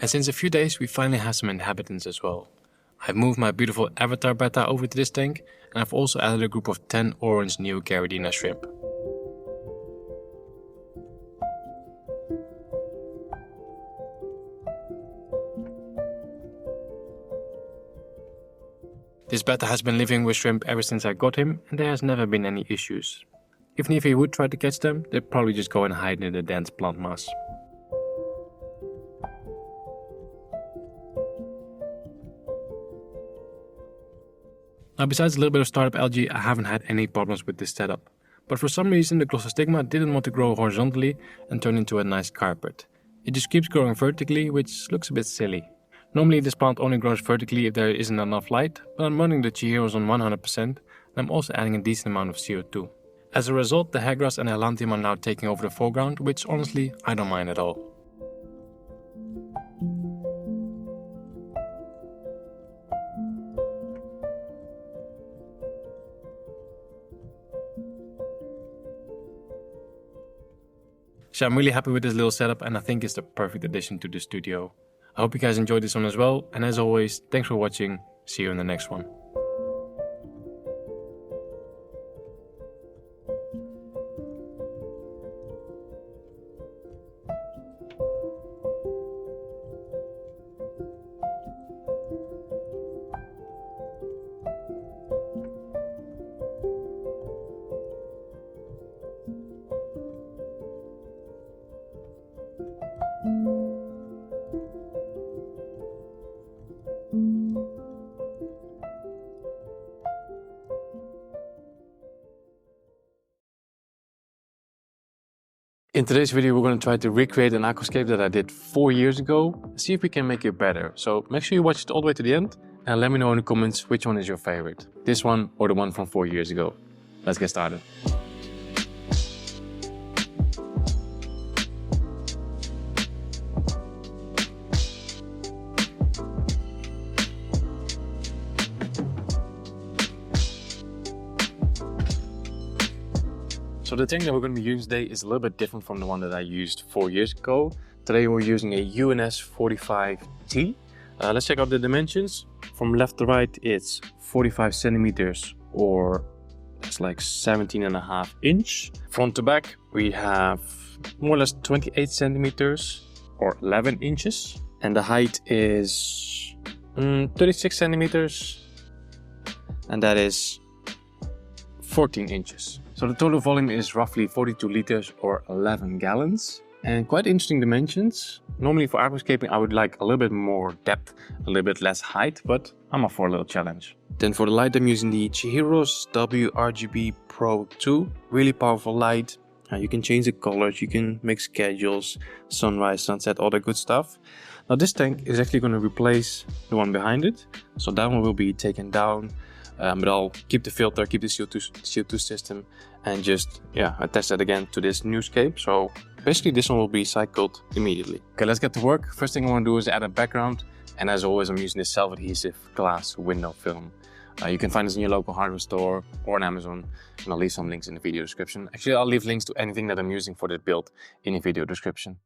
And since a few days we finally have some inhabitants as well. I've moved my beautiful avatar Betta over to this tank, and I've also added a group of 10 orange Neo Caridina shrimp. This Betta has been living with shrimp ever since I got him, and there has never been any issues. Even if he would try to catch them, they'd probably just go and hide in the dense plant mass. Now besides a little bit of startup algae, I haven't had any problems with this setup. But for some reason the Glossostigma didn't want to grow horizontally and turn into a nice carpet. It just keeps growing vertically, which looks a bit silly. Normally this plant only grows vertically if there isn't enough light, but I'm running the Chihiros on 100% and I'm also adding a decent amount of CO2. As a result, the hairgrass and Elantium are now taking over the foreground, which honestly I don't mind at all. So I'm really happy with this little setup and I think it's the perfect addition to the studio. I hope you guys enjoyed this one as well, and as always, thanks for watching, see you in the next one. In today's video, we're going to try to recreate an aquascape that I did 4 years ago. See if we can make it better. So make sure you watch it all the way to the end and let me know in the comments which one is your favorite. This one or the one from 4 years ago. Let's get started. So the tank that we're going to be using today is a little bit different from the one that I used 4 years ago. Today we're using a UNS 45T. Let's check out the dimensions. From left to right, it's 45 centimeters, or that's like 17.5 inch. Front to back, we have more or less 28 centimeters or 11 inches. And the height is 36 centimeters. And that is 14 inches. So the total volume is roughly 42 liters or 11 gallons. And quite interesting dimensions. Normally for aquascaping I would like a little bit more depth, a little bit less height, but I'm up for a little challenge. Then for the light I'm using the Chihiro's WRGB Pro 2. Really powerful light. You can change the colors, you can make schedules, sunrise, sunset, all that good stuff. Now this tank is actually going to replace the one behind it. So that one will be taken down. But I'll keep the filter, keep the CO2 system, and just attach that again to this new scape. So basically this one will be cycled immediately. Okay, let's get to work. First thing I want to do is add a background, and as always I'm using this self-adhesive glass window film. You can find this in your local hardware store or on Amazon, and I'll leave some links in the video description. Actually, I'll leave links to anything that I'm using for this build in the video description.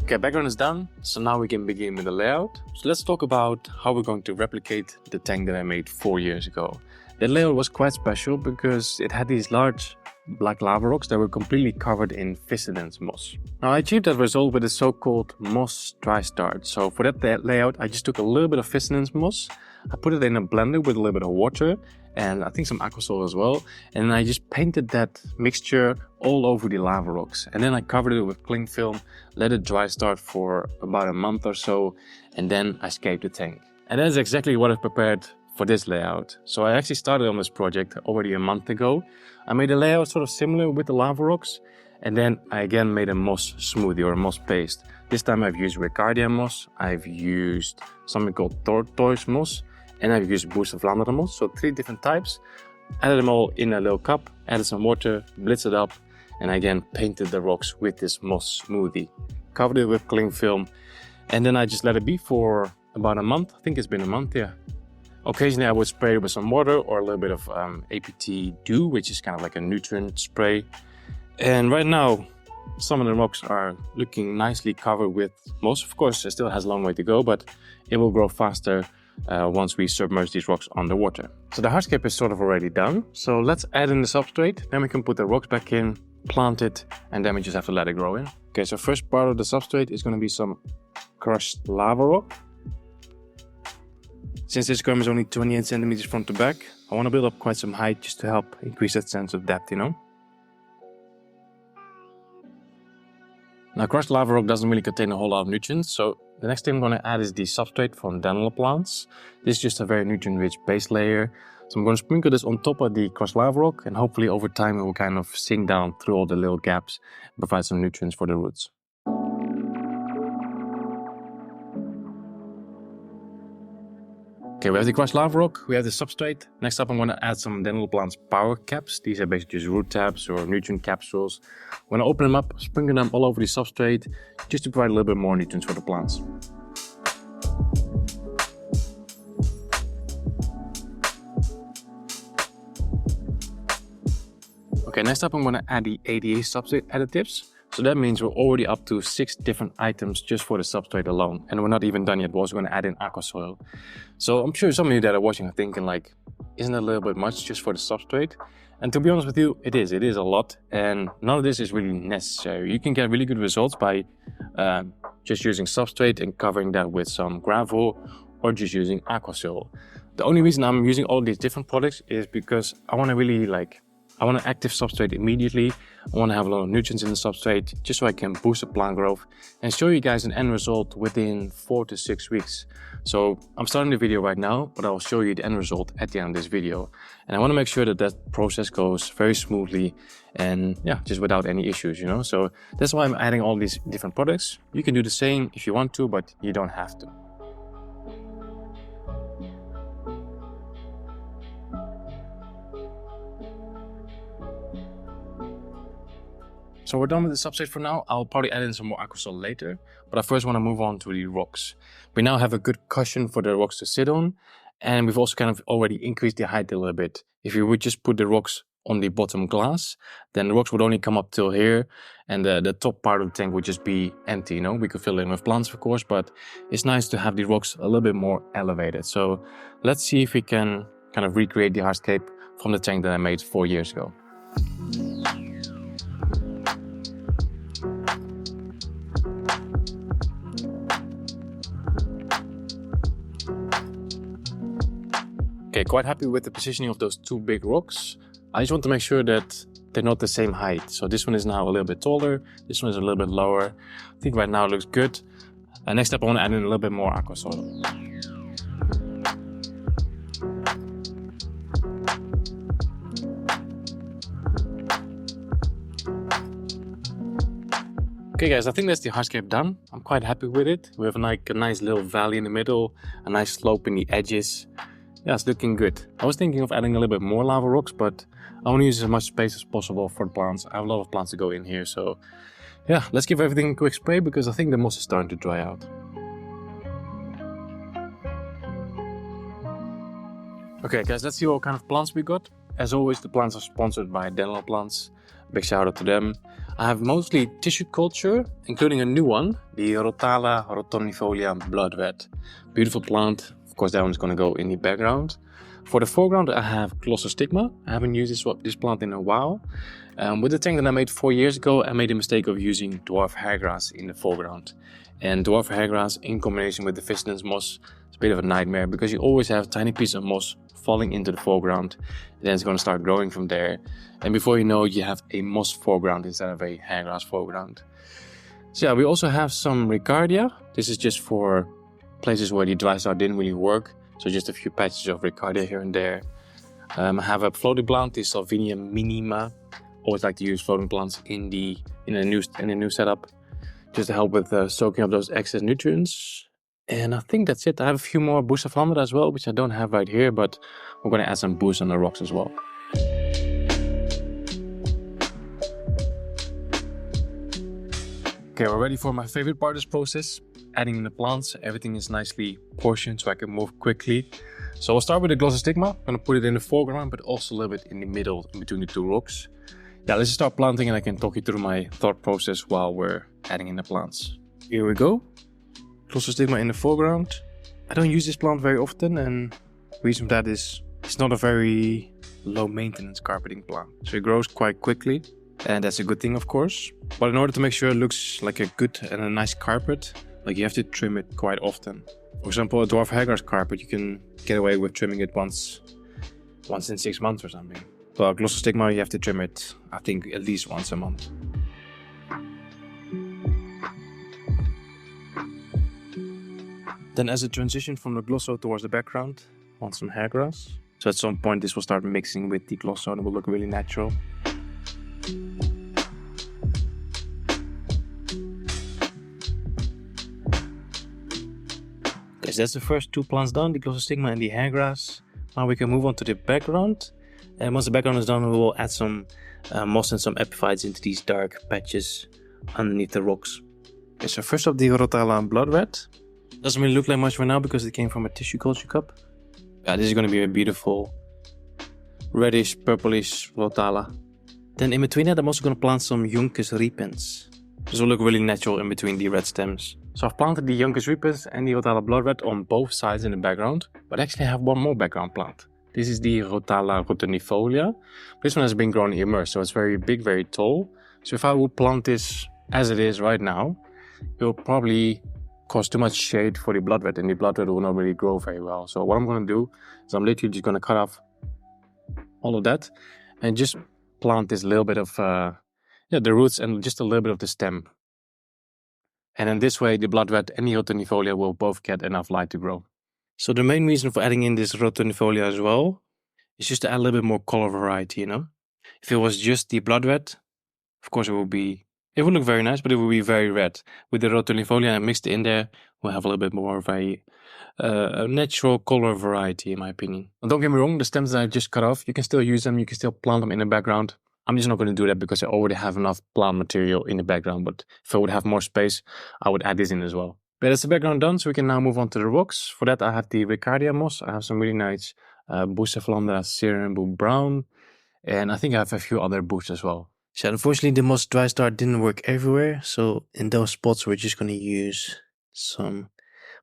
Okay, background is done, so now we can begin with the layout. So let's talk about how we're going to replicate the tank that I made 4 years ago. That layout was quite special because it had these large black lava rocks that were completely covered in Fissidens moss. Now I achieved that result with a so-called moss dry start. So for that layout I just took a little bit of Fissidens moss, I put it in a blender with a little bit of water and I think some aquasol as well, and I just painted that mixture all over the lava rocks, and then I covered it with cling film, let it dry start for about a month or so, and then I scaped the tank. And that's exactly what I've prepared for this layout. So I actually started on this project already a month ago. I made a layout sort of similar with the lava rocks, and then I again made a moss smoothie or a moss paste. This time I've used Ricardia moss, I've used something called tortoise moss, and I've used Boost of Vlaanderen moss, so 3 different types. Added them all in a little cup, added some water, blitzed it up, and again painted the rocks with this moss smoothie. Covered it with cling film, and then I just let it be for about a month. I think it's been a month, yeah. Occasionally I would spray it with some water or a little bit of APT Dew, which is kind of like a nutrient spray. And right now, some of the rocks are looking nicely covered with moss. Of course, it still has a long way to go, but it will grow faster once we submerge these rocks underwater. So the hardscape is sort of already done. So let's add in the substrate, then we can put the rocks back in, plant it, and then we just have to let it grow in. Okay, so first part of the substrate is going to be some crushed lava rock. Since this gram is only 28 centimeters front to back, I want to build up quite some height just to help increase that sense of depth, you know? Now crushed lava rock doesn't really contain a whole lot of nutrients, so the next thing I'm going to add is the substrate from Danilo plants. This is just a very nutrient-rich base layer. So I'm going to sprinkle this on top of the crushed lava rock, and hopefully over time it will kind of sink down through all the little gaps and provide some nutrients for the roots. Okay, we have the crushed lava rock, we have the substrate. Next up I'm going to add some Danilo plants power caps. These are basically just root tabs or nutrient capsules. I'm going to open them up, sprinkle them all over the substrate, just to provide a little bit more nutrients for the plants. Okay, next up I'm going to add the ADA substrate additives. So that means we're already up to 6 different items just for the substrate alone. And we're not even done yet, we're also going to add in aqua soil. So I'm sure some of you that are watching are thinking like, isn't that a little bit much just for the substrate? And to be honest with you, it is a lot. And none of this is really necessary. You can get really good results by just using substrate and covering that with some gravel or just using aqua soil. The only reason I'm using all these different products is because I want to really I want an active substrate immediately. I want to have a lot of nutrients in the substrate just so I can boost the plant growth and show you guys an end result within 4 to 6 weeks. So I'm starting the video right now, but I'll show you the end result at the end of this video. And I want to make sure that that process goes very smoothly and yeah, just without any issues, you know. So that's why I'm adding all these different products. You can do the same if you want to, but you don't have to. So we're done with the substrate for now. I'll probably add in some more aquasol later, but I first want to move on to the rocks. We now have a good cushion for the rocks to sit on, and we've also kind of already increased the height a little bit. If you would just put the rocks on the bottom glass, then the rocks would only come up till here, and the top part of the tank would just be empty, you know. We could fill it in with plants, of course, but it's nice to have the rocks a little bit more elevated. So let's see if we can kind of recreate the hardscape from the tank that I made 4 years ago. Okay, quite happy with the positioning of those two big rocks. I just want to make sure that they're not the same height. So this one is now a little bit taller, this one is a little bit lower. I think right now it looks good. Next up I want to add in a little bit more aquasol. Okay guys, I think that's the hardscape done. I'm quite happy with it. We have like a nice little valley in the middle, a nice slope in the edges. Yeah, it's looking good. I was thinking of adding a little bit more lava rocks, but I want to use as much space as possible for the plants. I have a lot of plants to go in here, so yeah, let's give everything a quick spray because I think the moss is starting to dry out. Okay guys, let's see what kind of plants we got. As always, the plants are sponsored by Dental Plants. Big shout out to them. I have mostly tissue culture, including a new one, the Rotala rotonifolia bloodred. Beautiful plant. Of course, that one's going to go in the background. For the foreground, I have Glossostigma. I haven't used this plant in a while. With the tank that I made 4 years ago, I made the mistake of using dwarf hairgrass in the foreground. And dwarf hairgrass in combination with the Fiston's moss is a bit of a nightmare because you always have tiny pieces of moss falling into the foreground. And then it's going to start growing from there. And before you know it, you have a moss foreground instead of a hairgrass foreground. So yeah, we also have some Ricardia. This is just for places where the dry start didn't really work, so just a few patches of Ricardia here and there. I have a floating plant, the Salvinia minima. Always like to use floating plants in the new setup, just to help with soaking up those excess nutrients. And I think that's it. I have a few more Bucephalandra as well, which I don't have right here, but we're going to add some boost on the rocks as well. Okay, we're ready for my favorite part of this process. Adding in the plants. Everything is nicely portioned so I can move quickly. So I'll start with the Glossostigma. I'm going to put it in the foreground, but also a little bit in the middle, in between the two rocks. Yeah, let's just start planting and I can talk you through my thought process while we're adding in the plants. Here we go. Glossostigma in the foreground. I don't use this plant very often, and the reason for that is it's not a very low maintenance carpeting plant. So it grows quite quickly, and that's a good thing of course. But in order to make sure it looks like a good and a nice carpet, like you have to trim it quite often. For example, a dwarf hairgrass carpet, you can get away with trimming it once in 6 months or something. But Glossostigma, you have to trim it, I think, at least once a month. Then as a transition from the Glosso towards the background, I want some hairgrass. So at some point this will start mixing with the Glosso and it will look really natural. Okay, so that's the first two plants done, the Glossostigma and the hairgrass. Now we can move on to the background. And once the background is done, we will add some moss and some epiphytes into these dark patches underneath the rocks. Okay, so first up the Rotala bloodred. Doesn't really look like much right now because it came from a tissue culture cup. Yeah, this is going to be a beautiful reddish, purplish Rotala. Then in between that, I'm also going to plant some Juncus repens. This will look really natural in between the red stems. So I've planted the Juncus repens and the Rotala bloodred on both sides in the background, but actually I have one more background plant. This is the Rotala rotonifolia. This one has been grown immersed, so it's very big, very tall. So if I would plant this as it is right now, it will probably cause too much shade for the bloodred, and the bloodred will not really grow very well. So what I'm going to do is I'm literally just going to cut off all of that and just plant is a little bit of the roots and just a little bit of the stem. And in this way, the bloodred and the rotunifolia will both get enough light to grow. So the main reason for adding in this rotunifolia as well is just to add a little bit more color variety, you know. If it was just the bloodred, of course it would look very nice, but it would be very red. With the rotunifolia mixed in there, we'll have a little bit more of a natural color variety, in my opinion. And don't get me wrong, the stems that I just cut off, you can still use them, you can still plant them in the background. I'm just not going to do that because I already have enough plant material in the background, but if I would have more space, I would add this in as well. But that's the background done, so we can now move on to the rocks. For that, I have the Ricardia moss. I have some really nice Bucephalandra Serum Blue Brown, and I think I have a few other boosts as well. So unfortunately, the moss dry start didn't work everywhere, so in those spots, we're just going to use some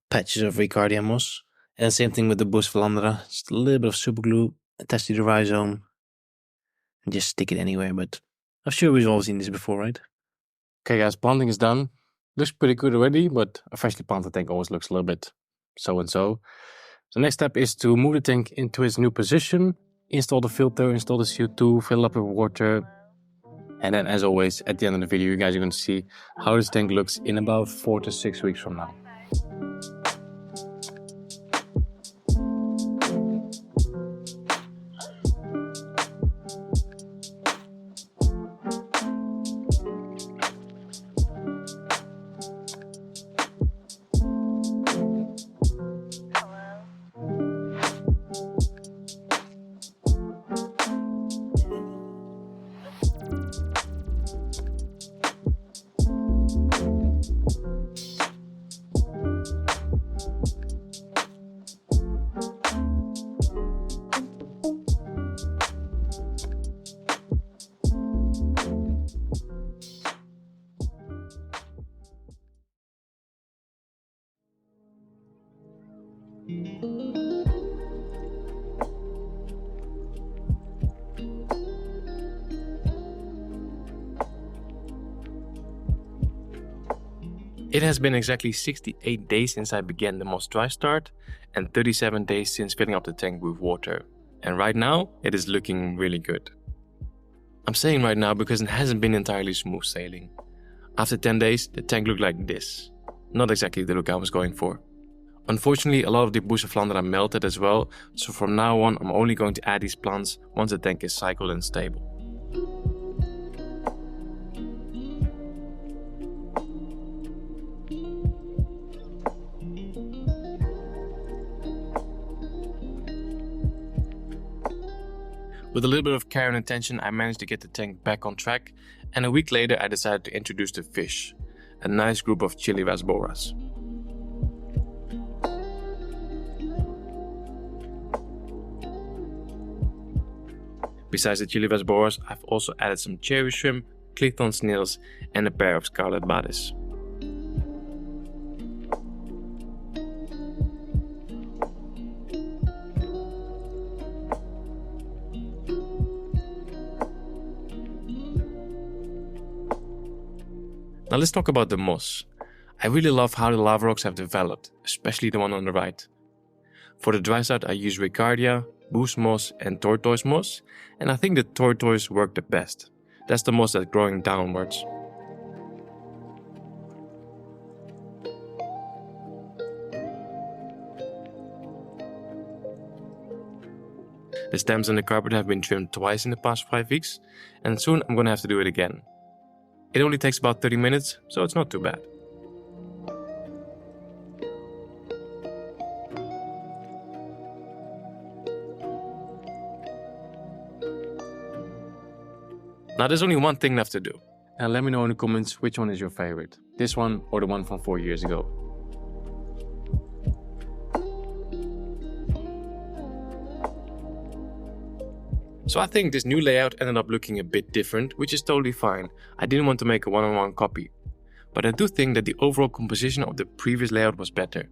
patches of Ricardia moss. And same thing with the Bucephalandra, just a little bit of super glue attached to the rhizome. And just stick it anywhere, but I'm sure we've all seen this before, right? Okay guys, planting is done. Looks pretty good already, but a freshly planted tank always looks a little bit so and so. So next step is to move the tank into its new position, install the filter, install the CO2, fill up with water. And then as always, at the end of the video, you guys are going to see how this tank looks in about 4 to 6 weeks from now. It has been exactly 68 days since I began the moss dry start and 37 days since filling up the tank with water. And right now, it is looking really good. I'm saying right now because it hasn't been entirely smooth sailing. After 10 days, the tank looked like this. Not exactly the look I was going for. Unfortunately, a lot of the Bucephalandra melted as well, so from now on I'm only going to add these plants once the tank is cycled and stable. With a little bit of care and attention, I managed to get the tank back on track, and a week later I decided to introduce the fish, a nice group of Chili Vasboras. Besides the Chili Vasboras, I've also added some cherry shrimp, Clithon snails and a pair of scarlet bades. Now let's talk about the moss. I really love how the lava rocks have developed, especially the one on the right. For the dry start I use Ricardia, Boost moss and tortoise moss, and I think the tortoise worked the best. That's the moss that's growing downwards. The stems and the carpet have been trimmed twice in the past 5 weeks, and soon I'm gonna have to do it again. It only takes about 30 minutes, so it's not too bad. Now there's only one thing left to do. And let me know in the comments which one is your favorite. This one or the one from 4 years ago. So I think this new layout ended up looking a bit different, which is totally fine. I didn't want to make a one-on-one copy. But I do think that the overall composition of the previous layout was better.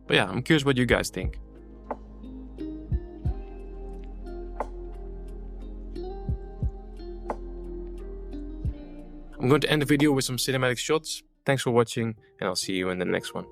But yeah, I'm curious what you guys think. I'm going to end the video with some cinematic shots. Thanks for watching, and I'll see you in the next one.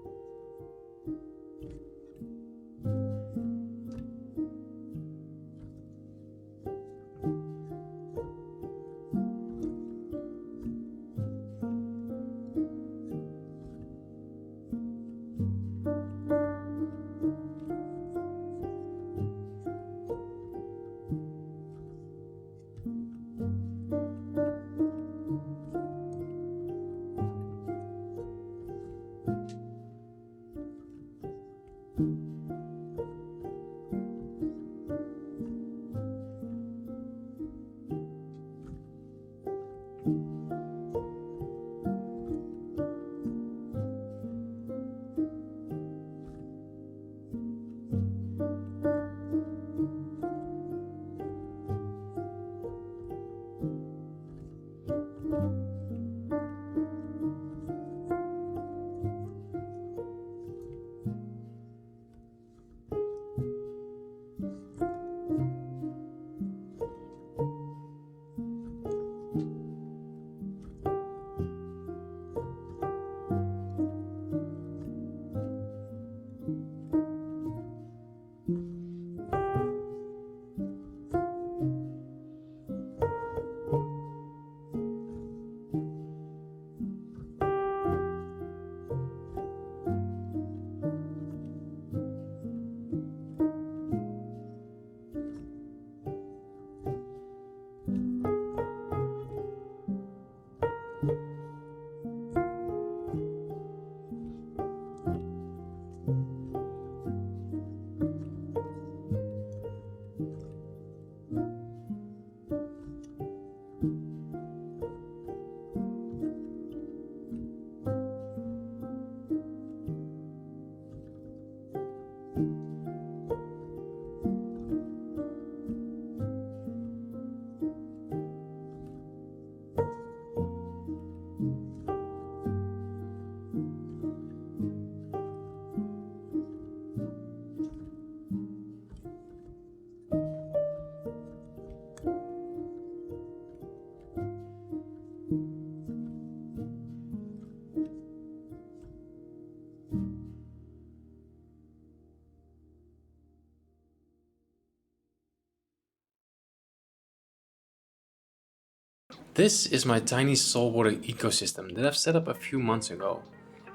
This is my tiny saltwater ecosystem that I've set up a few months ago.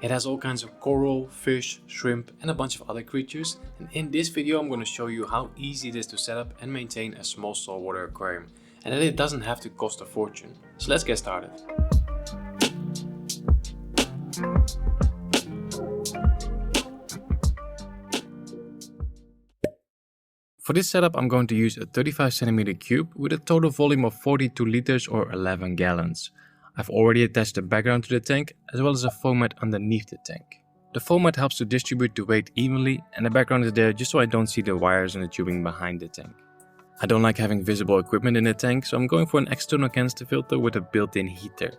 It has all kinds of coral, fish, shrimp and a bunch of other creatures, and in this video I'm going to show you how easy it is to set up and maintain a small saltwater aquarium, and that it doesn't have to cost a fortune. So let's get started. For this setup I'm going to use a 35cm cube with a total volume of 42 liters or 11 gallons. I've already attached a background to the tank as well as a foam mat underneath the tank. The foam mat helps to distribute the weight evenly, and the background is there just so I don't see the wires and the tubing behind the tank. I don't like having visible equipment in the tank, so I'm going for an external canister filter with a built-in heater.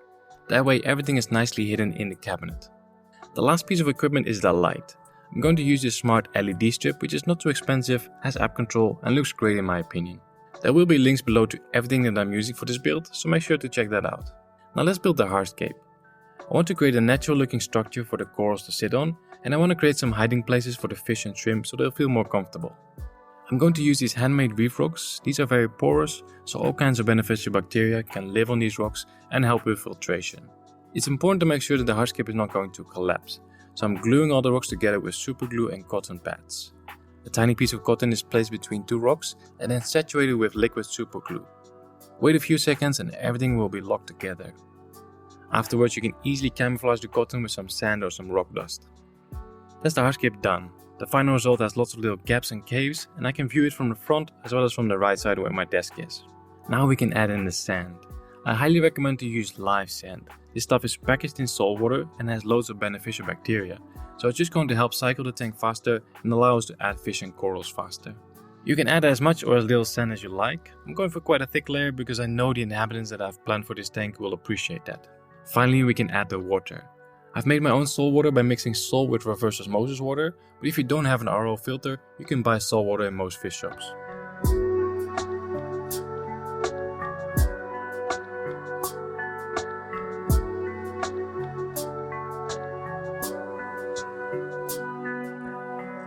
That way everything is nicely hidden in the cabinet. The last piece of equipment is the light. I'm going to use this smart LED strip, which is not too expensive, has app control and looks great in my opinion. There will be links below to everything that I'm using for this build, so make sure to check that out. Now let's build the hardscape. I want to create a natural looking structure for the corals to sit on, and I want to create some hiding places for the fish and shrimp so they'll feel more comfortable. I'm going to use these handmade reef rocks. These are very porous, so all kinds of beneficial bacteria can live on these rocks and help with filtration. It's important to make sure that the hardscape is not going to collapse. So I'm gluing all the rocks together with super glue and cotton pads. A tiny piece of cotton is placed between two rocks and then saturated with liquid super glue. Wait a few seconds and everything will be locked together. Afterwards you can easily camouflage the cotton with some sand or some rock dust. That's the hardscape done. The final result has lots of little gaps and caves, and I can view it from the front as well as from the right side where my desk is. Now we can add in the sand. I highly recommend to use live sand. This stuff is packaged in salt water and has loads of beneficial bacteria, so it's just going to help cycle the tank faster and allow us to add fish and corals faster. You can add as much or as little sand as you like. I'm going for quite a thick layer because I know the inhabitants that I've planned for this tank will appreciate that. Finally we can add the water. I've made my own salt water by mixing salt with reverse osmosis water, but if you don't have an RO filter, you can buy salt water in most fish shops.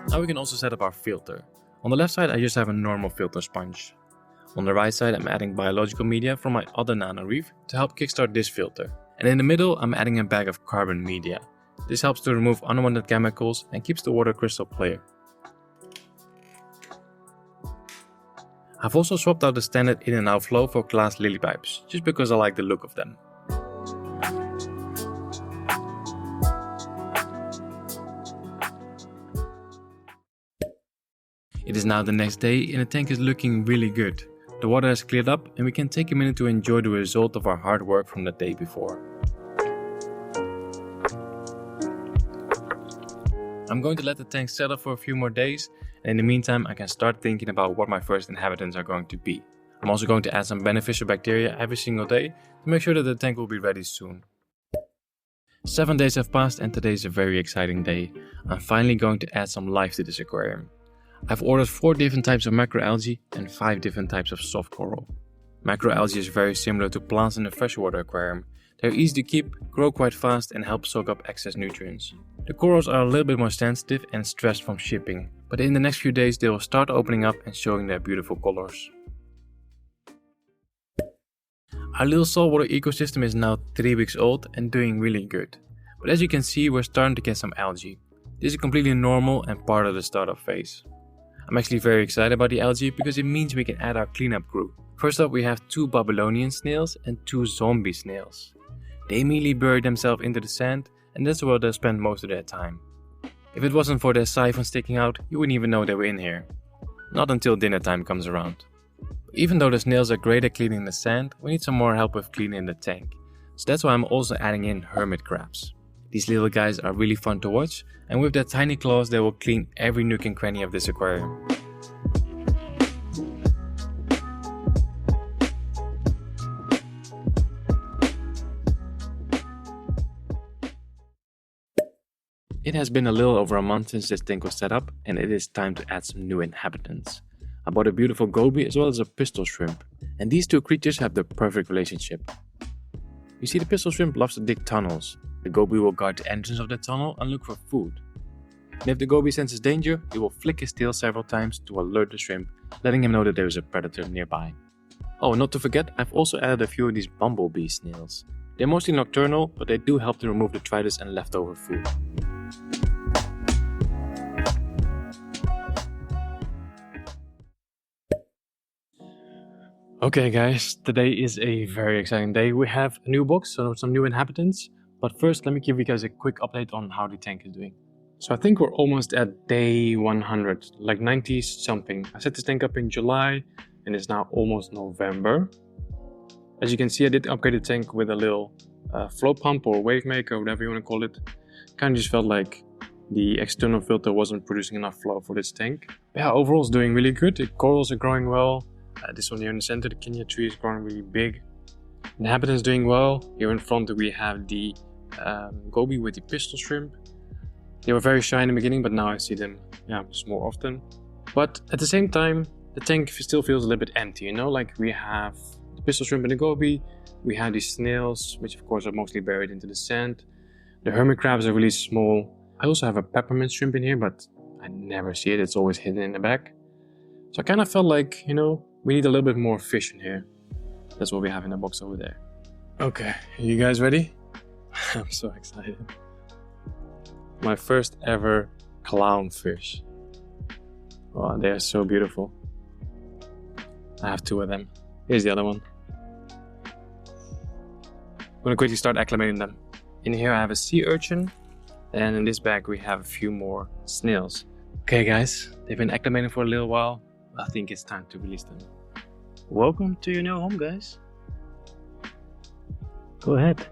Now we can also set up our filter. On the left side I just have a normal filter sponge. On the right side I'm adding biological media from my other nano reef to help kickstart this filter. And in the middle I'm adding a bag of carbon media. This helps to remove unwanted chemicals and keeps the water crystal clear. I've also swapped out the standard in and out flow for glass lily pipes, just because I like the look of them. It is now the next day and the tank is looking really good. The water has cleared up and we can take a minute to enjoy the result of our hard work from the day before. I'm going to let the tank settle for a few more days, and in the meantime I can start thinking about what my first inhabitants are going to be. I'm also going to add some beneficial bacteria every single day to make sure that the tank will be ready soon. 7 days have passed and today is a very exciting day. I'm finally going to add some life to this aquarium. I've ordered 4 different types of macroalgae and 5 different types of soft coral. Macroalgae is very similar to plants in a freshwater aquarium. They're easy to keep, grow quite fast and help soak up excess nutrients. The corals are a little bit more sensitive and stressed from shipping, but in the next few days they will start opening up and showing their beautiful colors. Our little saltwater ecosystem is now 3 weeks old and doing really good. But as you can see, we're starting to get some algae. This is completely normal and part of the startup phase. I'm actually very excited about the algae because it means we can add our cleanup crew. First up we have 2 Babylonian snails and 2 zombie snails. They immediately bury themselves into the sand and that's where they'll spend most of their time. If it wasn't for their siphon sticking out, you wouldn't even know they were in here. Not until dinner time comes around. Even though the snails are great at cleaning the sand, we need some more help with cleaning the tank. So that's why I'm also adding in hermit crabs. These little guys are really fun to watch, and with their tiny claws they will clean every nook and cranny of this aquarium. It has been a little over a month since this tank was set up, and it is time to add some new inhabitants. I bought a beautiful goby as well as a pistol shrimp, and these 2 creatures have the perfect relationship. You see, the pistol shrimp loves to dig tunnels. The goby will guard the entrance of the tunnel and look for food. And if the goby senses danger, he will flick his tail several times to alert the shrimp, letting him know that there is a predator nearby. Oh, not to forget, I've also added a few of these bumblebee snails. They're mostly nocturnal, but they do help to remove detritus and leftover food. Okay guys, today is a very exciting day. We have a new box, so some new inhabitants. But first, let me give you guys a quick update on how the tank is doing. So I think we're almost at day 100, like 90 something. I set this tank up in July and it's now almost November. As you can see, I did upgrade the tank with a little flow pump or wave maker, whatever you want to call it. Kind of just felt like the external filter wasn't producing enough flow for this tank. But yeah, overall it's doing really good. The corals are growing well. This one here in the center, the Kenya tree, is growing really big. The inhabitants doing well. Here in front we have the goby with the pistol shrimp. They were very shy in the beginning, but now I see them just more often. But at the same time, the tank still feels a little bit empty, you know? Like we have the pistol shrimp and the goby, we have these snails, which of course are mostly buried into the sand. The hermit crabs are really small. I also have a peppermint shrimp in here, but I never see it, it's always hidden in the back. So I kind of felt like, you know, we need a little bit more fish in here. That's what we have in the box over there. Okay, are you guys ready? I'm so excited. My first ever clownfish. Oh, they are so beautiful. I have 2 of them. Here's the other one. I'm gonna quickly start acclimating them. In here I have a sea urchin, and in this bag we have a few more snails. Okay guys, they've been acclimating for a little while. I think it's time to release them. Welcome to your new home, guys. Go ahead.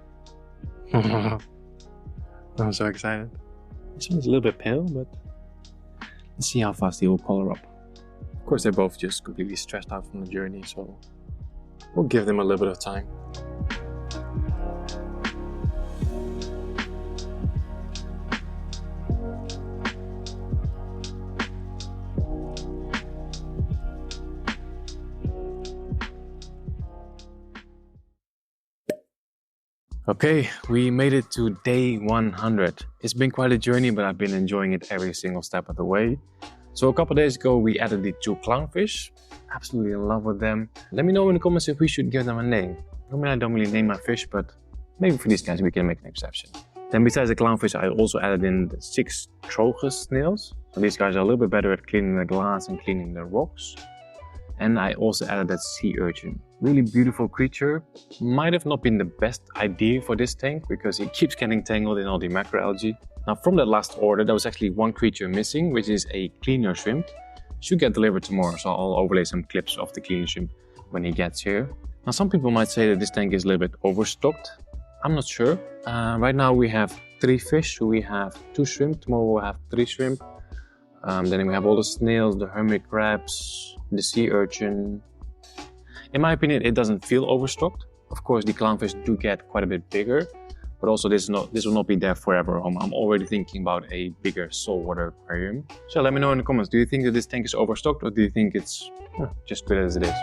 I'm so excited. This one's a little bit pale, but let's see how fast he will color up. Of course, they're both just completely stressed out from the journey, so we'll give them a little bit of time. Okay, we made it to day 100. It's been quite a journey, but I've been enjoying it every single step of the way. So a couple days ago, we added the 2 clownfish. Absolutely in love with them. Let me know in the comments if we should give them a name. I mean, I don't really name my fish, but maybe for these guys we can make an exception. Then besides the clownfish, I also added in the 6 trochus snails. So these guys are a little bit better at cleaning the glass and cleaning the rocks. And I also added that sea urchin. Really beautiful creature. Might have not been the best idea for this tank because he keeps getting tangled in all the macroalgae. Now from that last order, there was actually one creature missing, which is a cleaner shrimp. Should get delivered tomorrow, so I'll overlay some clips of the cleaning shrimp when he gets here. Now some people might say that this tank is a little bit overstocked. I'm not sure. Right now we have 3 fish, so we have 2 shrimp, tomorrow we'll have 3 shrimp. Then we have all the snails, the hermit crabs, the sea urchin. In my opinion, it doesn't feel overstocked. Of course, the clownfish do get quite a bit bigger, but also this will not be there forever. I'm already thinking about a bigger saltwater aquarium. So let me know in the comments, do you think that this tank is overstocked, or do you think it's just good as it is?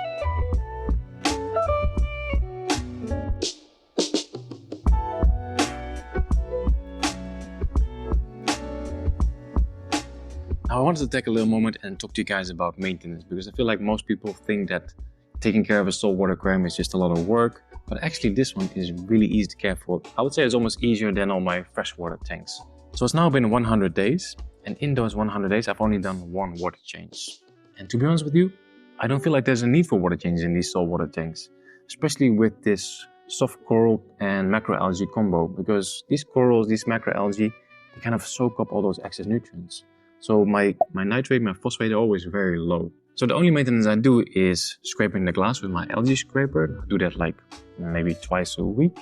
Now I wanted to take a little moment and talk to you guys about maintenance, because I feel like most people think that taking care of a saltwater aquarium is just a lot of work, but actually this one is really easy to care for. I would say it's almost easier than all my freshwater tanks. So it's now been 100 days, and in those 100 days I've only done 1 water change. And to be honest with you, I don't feel like there's a need for water changes in these saltwater tanks, especially with this soft coral and macroalgae combo, because these corals, these macroalgae, they kind of soak up all those excess nutrients. So my nitrate, my phosphate are always very low. So the only maintenance I do is scraping the glass with my algae scraper. I do that like maybe twice a week.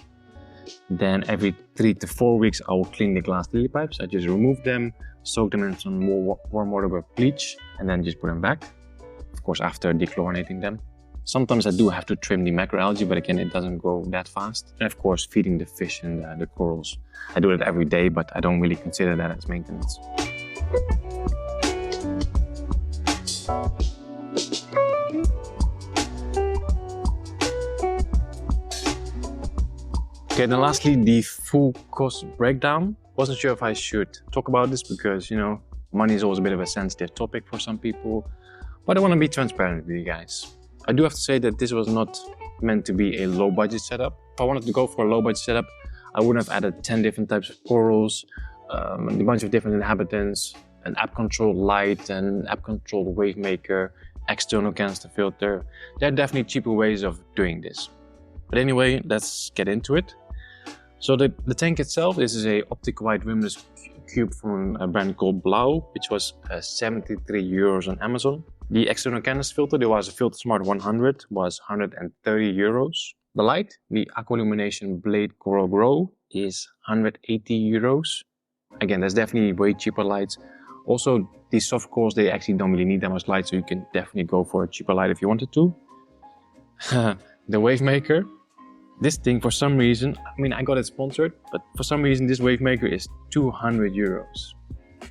Then every 3 to 4 weeks I will clean the glass lily pipes. I just remove them, soak them in some more warm water with bleach, and then just put them back. Of course, after dechlorinating them. Sometimes I do have to trim the macroalgae, but again, it doesn't grow that fast. And of course, feeding the fish and the corals. I do it every day, but I don't really consider that as maintenance. Okay, then lastly, the full cost breakdown. Wasn't sure if I should talk about this because, you know, money is always a bit of a sensitive topic for some people, but I want to be transparent with you guys. I do have to say that this was not meant to be a low budget setup. If I wanted to go for a low budget setup, I wouldn't have added 10 different types of corals, a bunch of different inhabitants, an app controlled light, and app controlled wave maker, external canister filter. There are definitely cheaper ways of doing this. But anyway, let's get into it. So the tank itself, this is a optic white rimless cube from a brand called Blau, which was 73 euros on Amazon. The external canister filter, there was a Filter Smart 100, was 130 euros. The light, the Aqualumination Blade Coral Grow, is 180 euros. Again, that's definitely way cheaper lights. Also, these soft corals, they actually don't really need that much light, so you can definitely go for a cheaper light if you wanted to. The wave maker. This thing, for some reason, I mean, I got it sponsored, but for some reason this wave maker is 200 euros.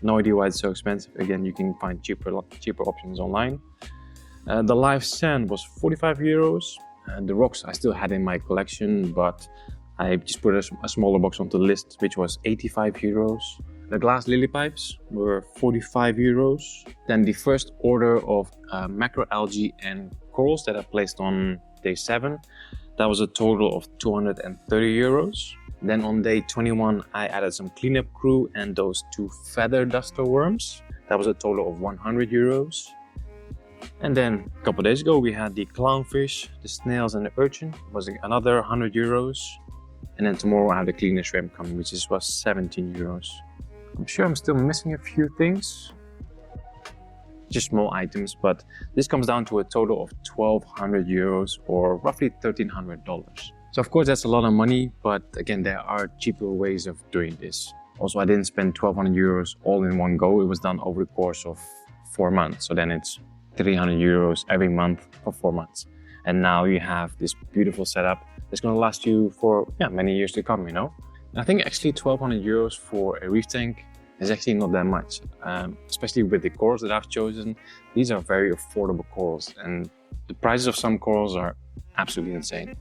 No idea why it's so expensive. Again, you can find cheaper options online. The live sand was 45 euros. The rocks I still had in my collection, but I just put a smaller box onto the list, which was 85 euros. The glass lily pipes were 45 euros. Then the first order of macroalgae and corals that I placed on day 7, that was a total of 230 euros. Then on day 21, I added some cleanup crew and those 2 feather duster worms. That was a total of 100 euros. And then a couple of days ago, we had the clownfish, the snails and the urchin. It was another 100 euros. And then tomorrow I have the cleaner shrimp coming, which was 17 euros. I'm sure I'm still missing a few things. Just small items, but this comes down to a total of 1,200 euros or roughly $1,300. So of course that's a lot of money, but again, there are cheaper ways of doing this. Also, I didn't spend 1,200 euros all in one go. It was done over the course of 4 months. So then it's 300 euros every month for 4 months. And now you have this beautiful setup that's going to last you for many years to come, you know. And I think actually 1,200 euros for a reef tank is actually not that much, especially with the corals that I've chosen. These are very affordable corals, and the prices of some corals are absolutely insane.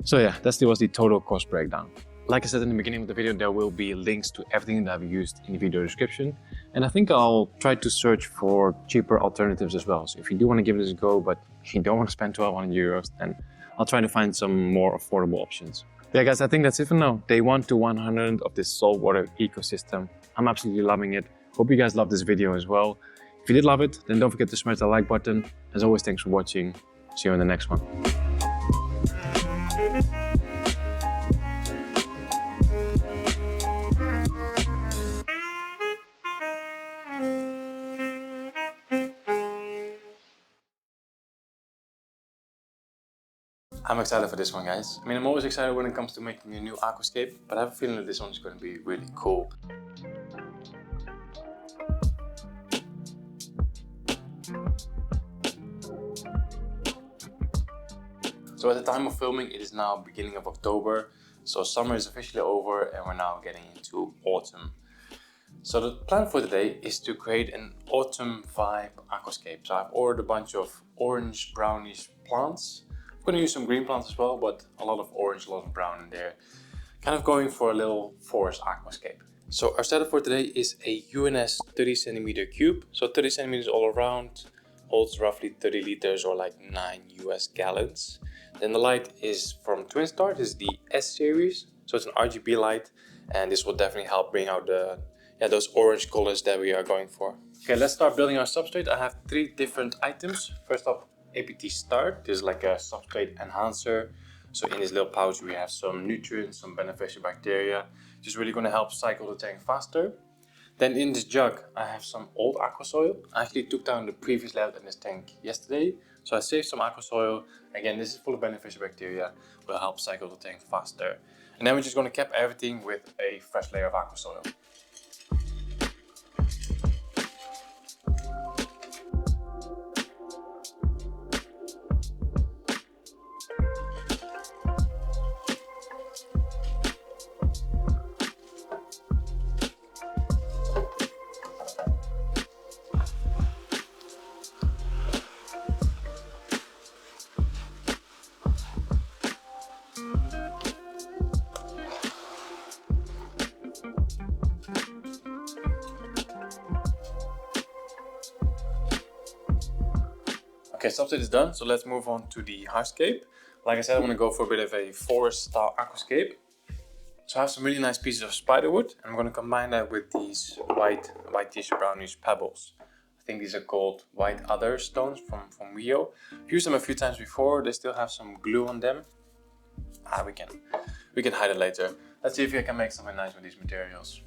So yeah, that was the total cost breakdown. Like I said in the beginning of the video, there will be links to everything that I've used in the video description. And I think I'll try to search for cheaper alternatives as well. So if you do want to give this a go, but if you don't want to spend 1,200 euros, then I'll try to find some more affordable options. Yeah guys, I think that's it for now. Day 1 to 100 of this saltwater ecosystem. I'm absolutely loving it. Hope you guys loved this video as well. If you did love it, then don't forget to smash the like button. As always, thanks for watching. See you in the next one. I'm excited for this one, guys. I mean, I'm always excited when it comes to making a new aquascape, but I have a feeling that this one is going to be really cool. So at the time of filming, it is now beginning of October, so summer is officially over and we're now getting into autumn. So the plan for today is to create an autumn vibe aquascape. So I've ordered a bunch of orange brownish plants. I'm going to use some green plants as well, but a lot of orange, a lot of brown in there. Kind of going for a little forest aquascape. So our setup for today is a UNS 30 centimeter cube. So 30 centimeters all around, holds roughly 30 liters or like 9 US gallons. Then the light is from Twinstar. This is the S series. So it's an RGB light, and this will definitely help bring out those orange colors that we are going for. Okay, let's start building our substrate. I have 3 different items. First up, APT Start. This is like a substrate enhancer. So in this little pouch we have some nutrients, some beneficial bacteria, just really going to help cycle the tank faster. Then in this jug I have some old aqua soil. I actually took down the previous layout in this tank yesterday, so I saved some aqua soil. Again, this is full of beneficial bacteria, will help cycle the tank faster. And then we're just going to cap everything with a fresh layer of aqua soil. Okay, substrate is done, so let's move on to the hardscape. Like I said, I want to go for a bit of a forest style aquascape. So I have some really nice pieces of spiderwood, and I'm going to combine that with these whitish brownish pebbles. I think these are called white other stones from Rio. I've used them a few times before. They still have some glue on them. We can hide it later. Let's see if I can make something nice with these materials.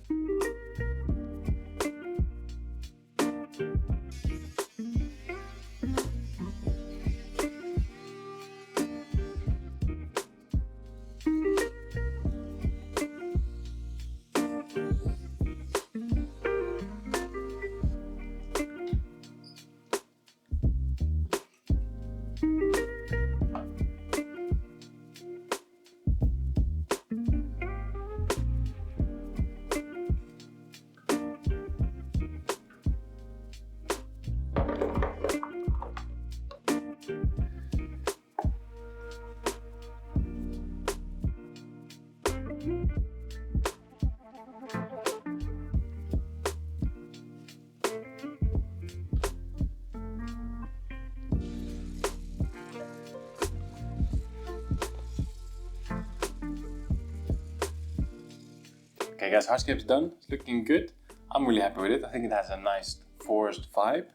Okay guys, hardscape's done. It's looking good. I'm really happy with it. I think it has a nice forest vibe.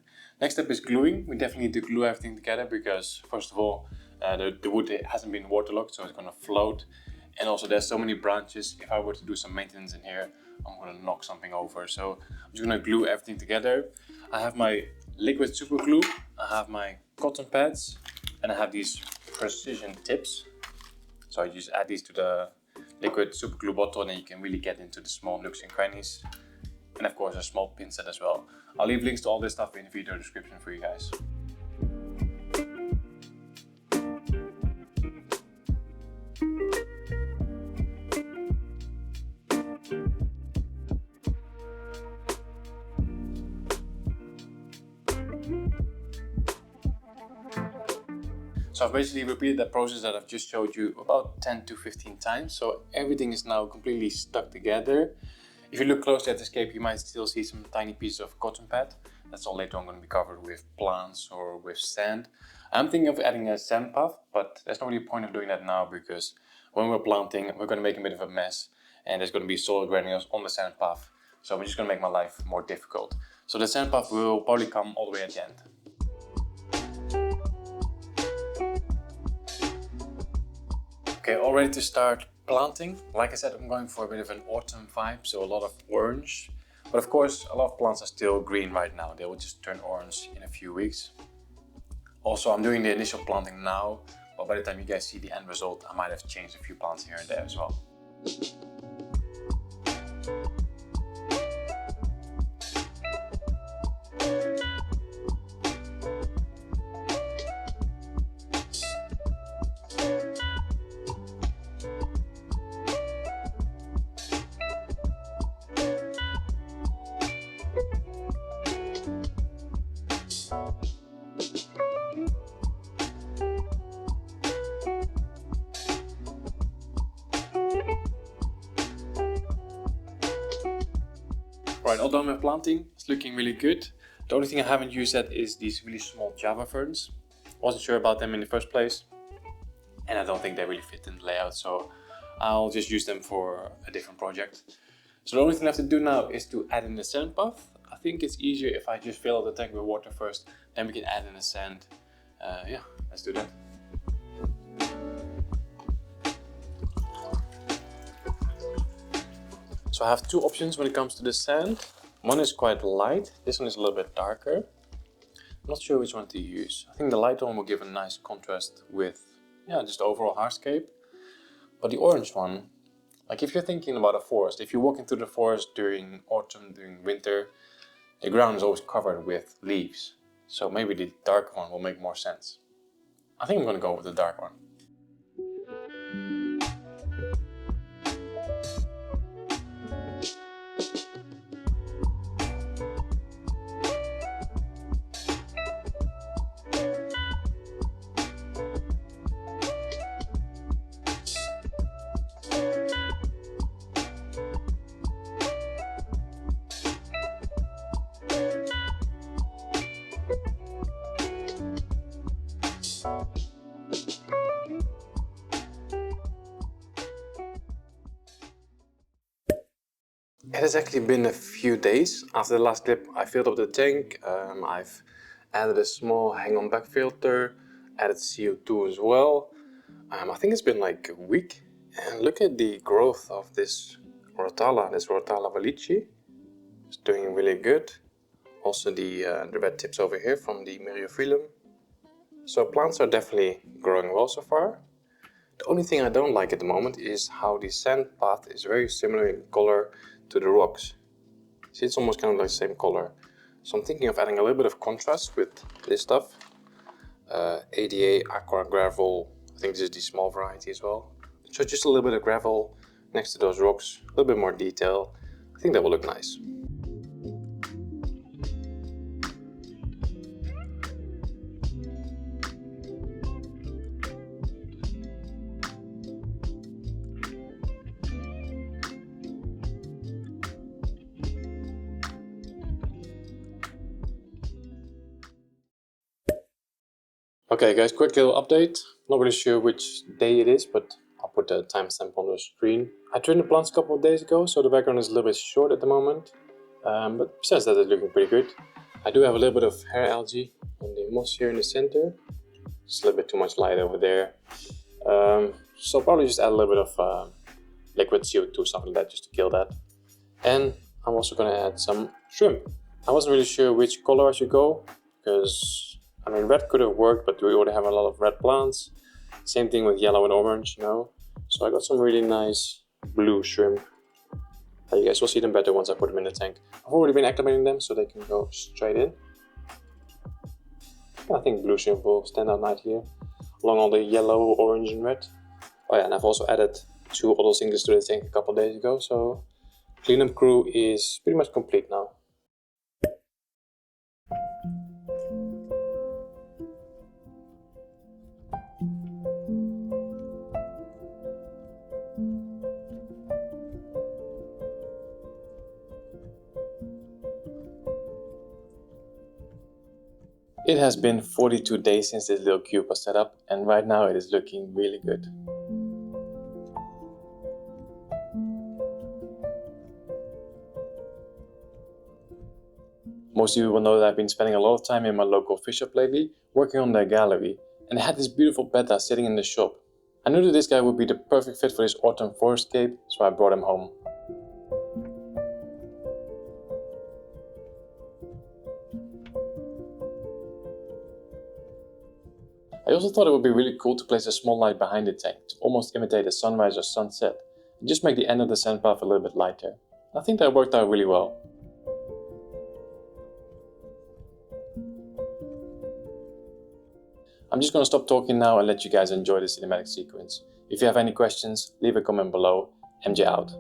Next step is gluing. We definitely need to glue everything together because first of all, the wood hasn't been waterlogged, so it's going to float. And also there's so many branches. If I were to do some maintenance in here, I'm going to knock something over. So I'm just going to glue everything together. I have my liquid super glue, I have my cotton pads, and I have these precision tips. So I just add these to the liquid super glue bottle, and then you can really get into the small nooks and crannies. And of course a small pin set as well. I'll leave links to all this stuff in the video description for you guys. So I've basically repeated that process that I've just showed you about 10 to 15 times. So everything is now completely stuck together. If you look closely at the scape, you might still see some tiny pieces of cotton pad. That's all later on going to be covered with plants or with sand. I'm thinking of adding a sand path, but there's no really point of doing that now because when we're planting, we're going to make a bit of a mess and there's going to be soil granules on the sand path. So we're just going to make my life more difficult. So the sand path will probably come all the way at the end. Okay, all ready to start planting. Like I said, I'm going for a bit of an autumn vibe, so a lot of orange. But of course, a lot of plants are still green right now. They will just turn orange in a few weeks. Also, I'm doing the initial planting now but by the time you guys see the end result, I might have changed a few plants here and there as well. Right, all done with planting. It's looking really good. The only thing I haven't used yet is these really small Java ferns. Wasn't sure about them in the first place, and I don't think they really fit in the layout, so I'll just use them for a different project. So the only thing I have to do now is to add in the sand path. I think it's easier if I just fill up the tank with water first, then we can add in the sand. Yeah, let's do that. So I have two options when it comes to the sand. One is quite light, this one is a little bit darker. I'm not sure which one to use. I think the light one will give a nice contrast with, yeah, just the overall hardscape. But the orange one, like if you're thinking about a forest, if you're walking through the forest during autumn, during winter, the ground is always covered with leaves. So maybe the dark one will make more sense. I think I'm going to go with the dark one. It has actually been a few days after the last clip. I filled up the tank, I've added a small hang-on back filter, added CO2 as well. I think it's been like a week, and look at the growth of this Rotala valici. It's doing really good. Also the red tips over here from the Myriophyllum. So plants are definitely growing well so far. The only thing I don't like at the moment is how the sand path is very similar in color to the rocks. See, it's almost kind of like the same color. So I'm thinking of adding a little bit of contrast with this stuff. ADA Aqua Gravel, I think this is the small variety as well. So just a little bit of gravel next to those rocks, a little bit more detail. I think that will look nice. Okay guys, quick little update. Not really sure which day it is, but I'll put the timestamp on the screen. I trimmed the plants a couple of days ago, so the background is a little bit short at the moment. But besides that, it's looking pretty good. I do have a little bit of hair algae on the moss here in the center. Just a little bit too much light over there. So I'll probably just add a little bit of liquid CO2, something like that, just to kill that. And I'm also going to add some shrimp. I wasn't really sure which color I should go, because I mean, red could have worked, but we already have a lot of red plants. Same thing with yellow and orange, you know. So I got some really nice blue shrimp. You guys will see them better once I put them in the tank. I've already been acclimating them so they can go straight in. I think blue shrimp will stand out nice here, along all the yellow, orange and red. Oh yeah, and I've also added 2 other singles to the tank a couple of days ago, so cleanup crew is pretty much complete now. It has been 42 days since this little cube was set up, and right now it is looking really good. Most of you will know that I've been spending a lot of time in my local fish shop lately, working on their gallery, and I had this beautiful Betta sitting in the shop. I knew that this guy would be the perfect fit for this autumn forestcape, so I brought him home. I also thought it would be really cool to place a small light behind the tank to almost imitate a sunrise or sunset and just make the end of the sand path a little bit lighter. I think that worked out really well. I'm just going to stop talking now and let you guys enjoy the cinematic sequence. If you have any questions, leave a comment below. MJ out.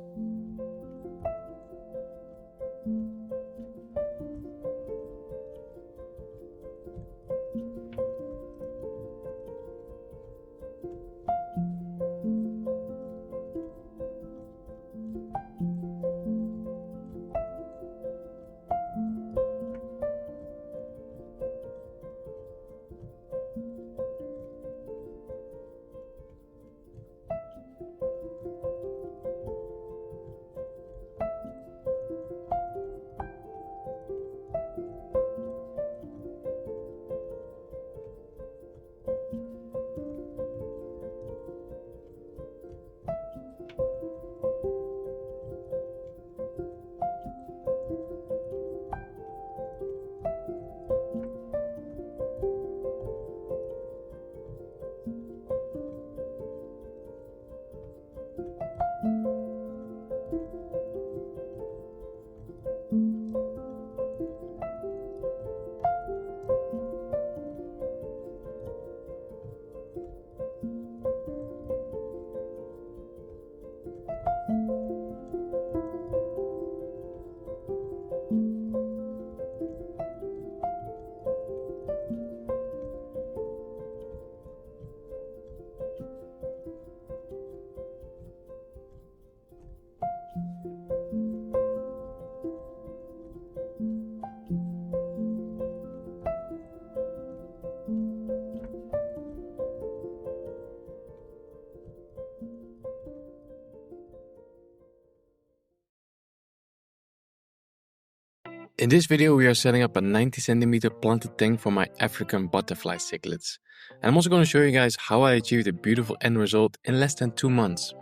In this video we are setting up a 90 cm planted tank for my African butterfly cichlids. And I'm also going to show you guys how I achieved a beautiful end result in less than 2 months.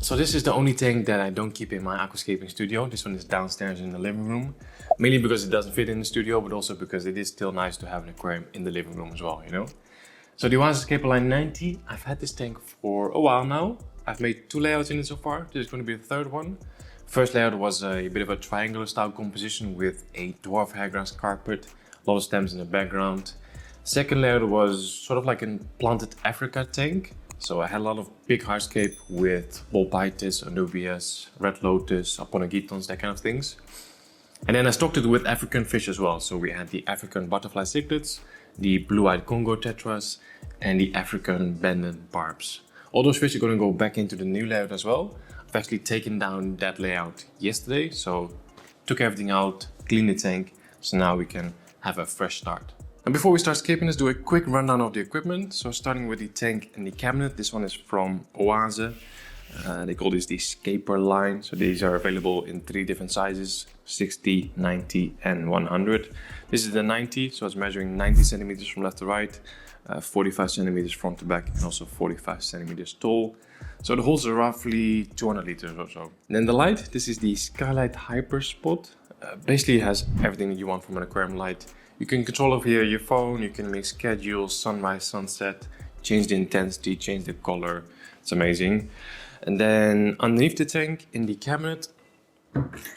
So this is the only tank that I don't keep in my aquascaping studio. This one is downstairs in the living room. Mainly because it doesn't fit in the studio, but also because it is still nice to have an aquarium in the living room as well, you know. So the ScaperLine 90, I've had this tank for a while now. I've made 2 layouts in it so far. This is going to be the 3rd one. First layout was a bit of a triangular style composition with a dwarf hairgrass carpet, a lot of stems in the background. Second layout was sort of like a planted Africa tank. So I had a lot of big hardscape with Bolpitis, Anubias, Red Lotus, Aponagitons, that kind of things. And then I stocked it with African fish as well. So we had the African butterfly cichlids, the blue-eyed Congo tetras, and the African banded barbs. All those fish are going to go back into the new layout as well. I've actually taken down that layout yesterday, so took everything out, cleaned the tank, so now we can have a fresh start. And before we start scaping, let's do a quick rundown of the equipment. So starting with the tank and the cabinet, this one is from Oase. They call this the ScaperLine. So these are available in 3 different sizes, 60, 90 and 100. This is the 90, so it's measuring 90 centimeters from left to right, 45 centimeters front to back, and also 45 centimeters tall. So the holes are roughly 200 liters or so. And then the light, this is the Skylight Hyper Spot. Basically it has everything that you want from an aquarium light. You can control over here your phone, you can make schedules, sunrise, sunset, change the intensity, change the color. It's amazing. And then underneath the tank in the cabinet,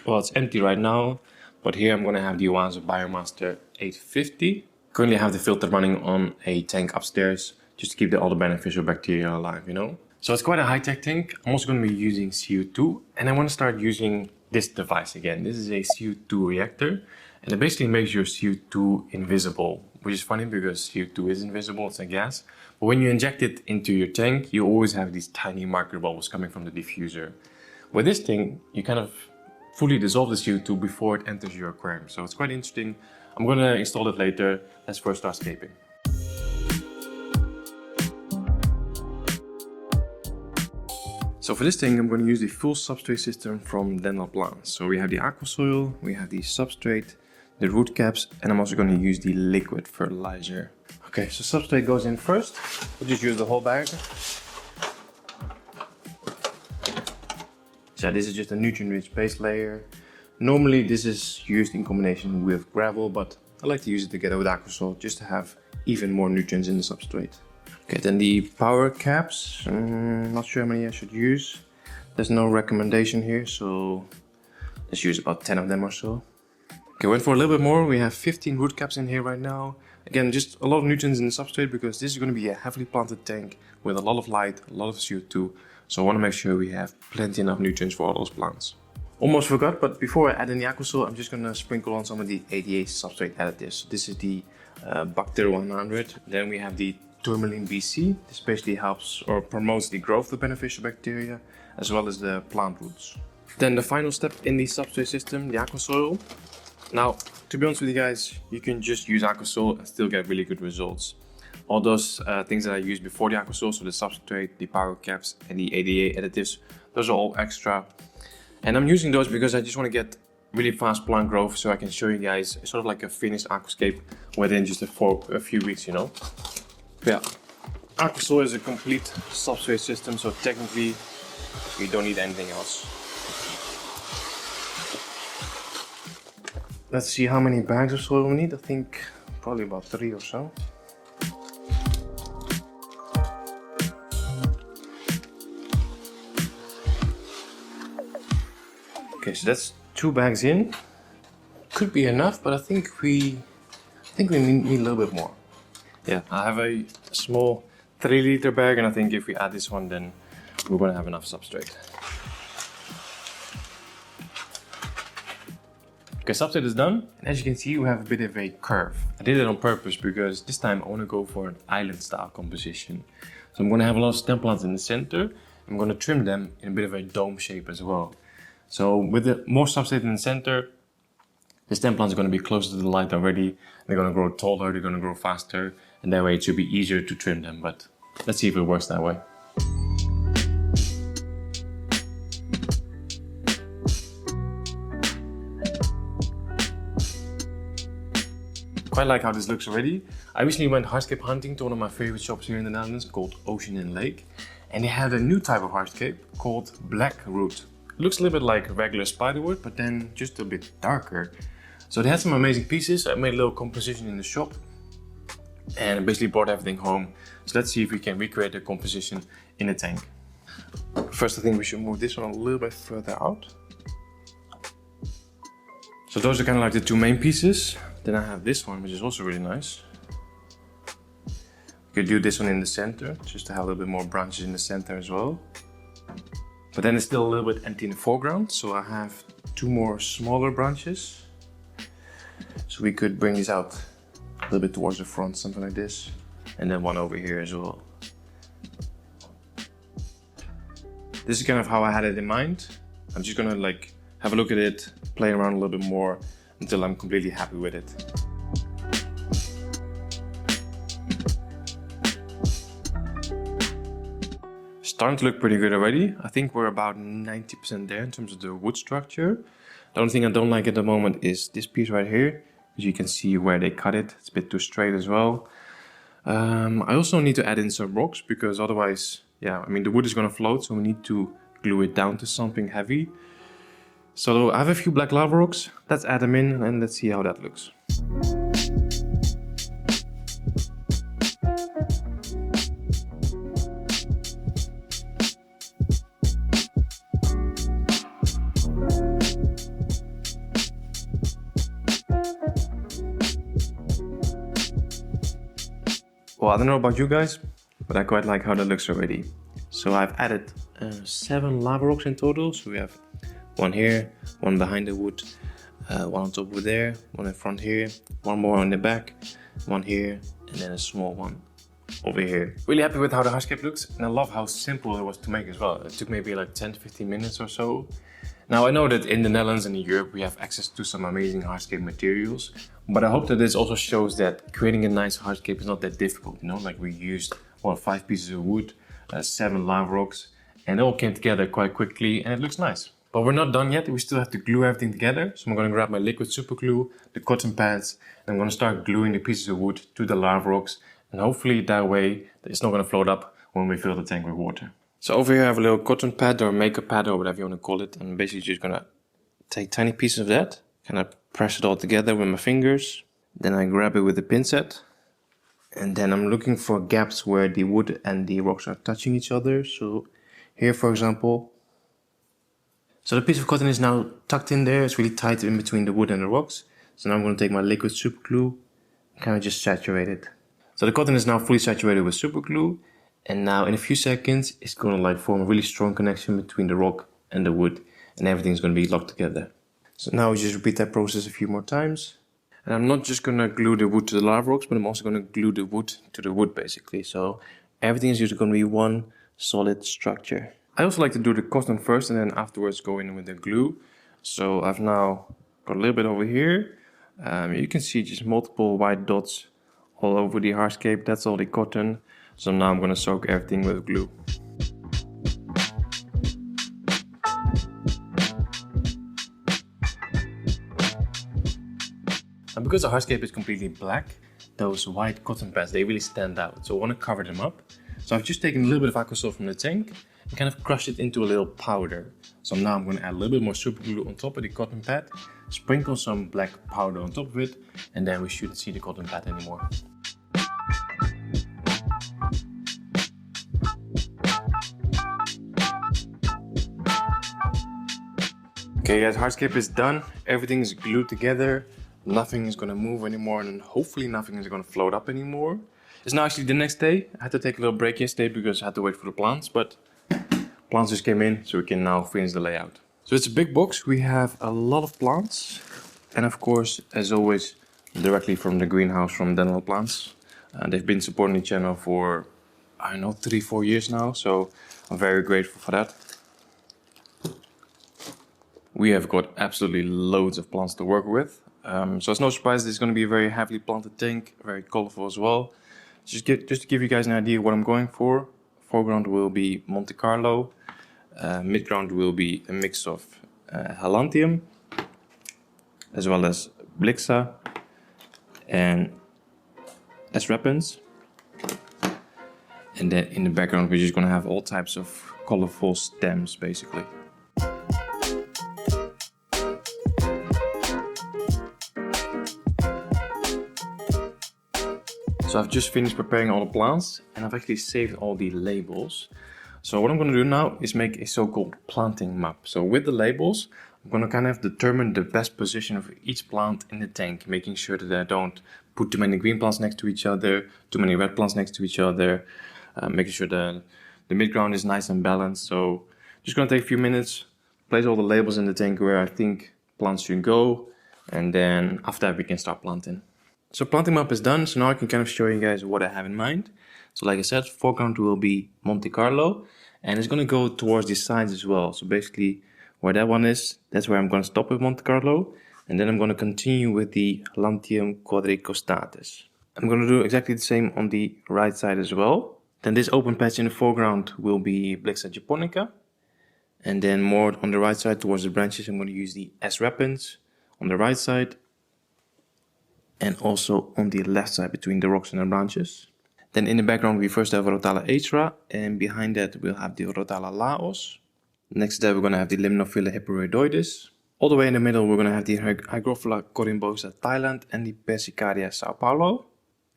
well, it's empty right now, but here I'm going to have the Oase Biomaster 850. Currently I have the filter running on a tank upstairs just to keep all the beneficial bacteria alive, you know. So it's quite a high-tech tank. I'm also going to be using CO2, and I want to start using this device again. This is a CO2 reactor, and it basically makes your CO2 invisible, which is funny because CO2 is invisible, it's a gas. But when you inject it into your tank, you always have these tiny micro bubbles coming from the diffuser. With this thing, you kind of fully dissolve the CO2 before it enters your aquarium. So it's quite interesting. I'm going to install it later. Let's first start scaping. So for this thing, I'm going to use the full substrate system from Dental Plants. So we have the aqua soil, we have the substrate, the root caps, and I'm also going to use the liquid fertilizer. Okay, so substrate goes in first. We'll just use the whole bag. So this is just a nutrient-rich base layer. Normally this is used in combination with gravel, but I like to use it together with aquasoil just to have even more nutrients in the substrate. Okay, then the power caps, not sure how many I should use. There's no recommendation here, so let's use about 10 of them or so. Okay, went for a little bit more. We have 15 root caps in here right now. Again, just a lot of nutrients in the substrate because this is going to be a heavily planted tank with a lot of light, a lot of CO2. So I want to make sure we have plenty enough nutrients for all those plants. Almost forgot, but before I add in the aquasoil, I'm just going to sprinkle on some of the ADA substrate additives. This is the Bacter 100. Then we have the Tourmaline BC. This basically helps or promotes the growth of beneficial bacteria as well as the plant roots. Then the final step in the substrate system, the aquasoil. Now, to be honest with you guys, you can just use aquasoil and still get really good results. All those things that I used before the aquasoil, so the substrate, the power caps and the ADA additives, those are all extra. And I'm using those because I just want to get really fast plant growth so I can show you guys sort of like a finished aquascape within just a few weeks, you know. But yeah, aquasoil is a complete substrate system, so technically we don't need anything else. Let's see how many bags of soil we need. I think probably about 3 or so. Okay, so that's 2 bags in. Could be enough, but I think we need a little bit more. Yeah, I have a small 3-liter bag, and I think if we add this one, then we're gonna have enough substrate. Okay, substrate is done, and as you can see, we have a bit of a curve. I did it on purpose because this time I want to go for an island style composition. So I'm going to have a lot of stem plants in the center. I'm going to trim them in a bit of a dome shape as well. So with the more substrate in the center, the stem plants are going to be closer to the light already. They're going to grow taller, they're going to grow faster, and that way it should be easier to trim them. But let's see if it works that way. Quite like how this looks already. I recently went hardscape hunting to one of my favorite shops here in the Netherlands called Ocean and Lake. And they had a new type of hardscape called Black Root. It looks a little bit like regular spiderwood, but then just a bit darker. So they had some amazing pieces. I made a little composition in the shop and I basically brought everything home. So let's see if we can recreate the composition in the tank. First, I think we should move this one a little bit further out. So those are kind of like the 2 main pieces. Then I have this one, which is also really nice. You could do this one in the center, just to have a little bit more branches in the center as well. But then it's still a little bit empty in the foreground, so I have 2 more smaller branches. So we could bring these out a little bit towards the front, something like this. And then one over here as well. This is kind of how I had it in mind. I'm just gonna like have a look at it, play around a little bit more until I'm completely happy with it. Starting to look pretty good already. I think we're about 90% there in terms of the wood structure. The only thing I don't like at the moment is this piece right here. As you can see where they cut it, it's a bit too straight as well. I also need to add in some rocks because otherwise, yeah, I mean the wood is gonna float, so we need to glue it down to something heavy. So I have a few black lava rocks. Let's add them in and let's see how that looks. Well, I don't know about you guys, but I quite like how that looks already. So I've added 7 lava rocks in total. So we have 1 here, 1 behind the wood, 1 on top over there, 1 in front here, 1 more on the back, 1 here, and then a small one over here. Really happy with how the hardscape looks, and I love how simple it was to make as well. It took maybe like 10 to 15 minutes or so. Now I know that in the Netherlands and in Europe we have access to some amazing hardscape materials, but I hope that this also shows that creating a nice hardscape is not that difficult, you know, like we used 5 pieces of wood, 7 lava rocks, and it all came together quite quickly and it looks nice. But we're not done yet, we still have to glue everything together. So I'm going to grab my liquid super glue, the cotton pads, and I'm going to start gluing the pieces of wood to the lava rocks. And hopefully that way it's not going to float up when we fill the tank with water. So over here I have a little cotton pad or makeup pad or whatever you want to call it. I'm basically just going to take tiny pieces of that, kind of press it all together with my fingers. Then I grab it with a pincet. And then I'm looking for gaps where the wood and the rocks are touching each other. So here, for example. So the piece of cotton is now tucked in there. It's really tight in between the wood and the rocks. So now I'm going to take my liquid super glue and kind of just saturate it. So the cotton is now fully saturated with super glue. And now in a few seconds, it's going to like form a really strong connection between the rock and the wood. And everything's going to be locked together. So now we just repeat that process a few more times. And I'm not just going to glue the wood to the lava rocks, but I'm also going to glue the wood to the wood basically. So everything is just going to be one solid structure. I also like to do the cotton first and then afterwards go in with the glue. So I've now got a little bit over here. You can see just multiple white dots all over the hardscape. That's all the cotton. So now I'm going to soak everything with glue. And because the hardscape is completely black, those white cotton pads, they really stand out. So I want to cover them up. So I've just taken a little bit of aquascape from the tank and kind of crushed it into a little powder. So now I'm going to add a little bit more super glue on top of the cotton pad, sprinkle some black powder on top of it, and then we shouldn't see the cotton pad anymore. Okay guys, hardscape is done. Everything is glued together. Nothing is going to move anymore, and hopefully nothing is going to float up anymore. It's now actually the next day. I had to take a little break yesterday because I had to wait for the plants, but plants just came in, so we can now finish the layout. So it's a big box. We have a lot of plants, and of course, as always, directly from the greenhouse from Dental Plants. They've been supporting the channel for, I don't know, 3-4 years now, so I'm very grateful for that. We have got absolutely loads of plants to work with. So it's no surprise this is going to be a very heavily planted tank, very colorful as well. Just to give you guys an idea what I'm going for. Foreground will be Monte Carlo. Midground will be a mix of Halantium, as well as Blixa and S. repens. And then in the background we're just going to have all types of colorful stems basically. So I've just finished preparing all the plants and I've actually saved all the labels. So what I'm going to do now is make a so-called planting map. So with the labels, I'm going to kind of determine the best position of each plant in the tank, making sure that I don't put too many green plants next to each other, too many red plants next to each other, making sure the midground is nice and balanced. So just going to take a few minutes, place all the labels in the tank where I think plants should go, and then after that we can start planting. So planting map is done, so now I can kind of show you guys what I have in mind. So like I said, foreground will be Monte Carlo, and it's going to go towards the sides as well. So basically where that one is, that's where I'm going to stop with Monte Carlo, and then I'm going to continue with the Halantium quadricostatus. I'm going to do exactly the same on the right side as well. Then this open patch in the foreground will be Blixa japonica, and then more on the right side towards the branches I'm going to use the S. repens on the right side, and also on the left side between the rocks and the branches. Then in the background we first have Rotala aitra, and behind that we'll have the Rotala laos. Next to that we're going to have the Limnophila hyperoidoides. All the way in the middle we're going to have the Hygrophila corymbosa Thailand and the Persicaria Sao Paulo.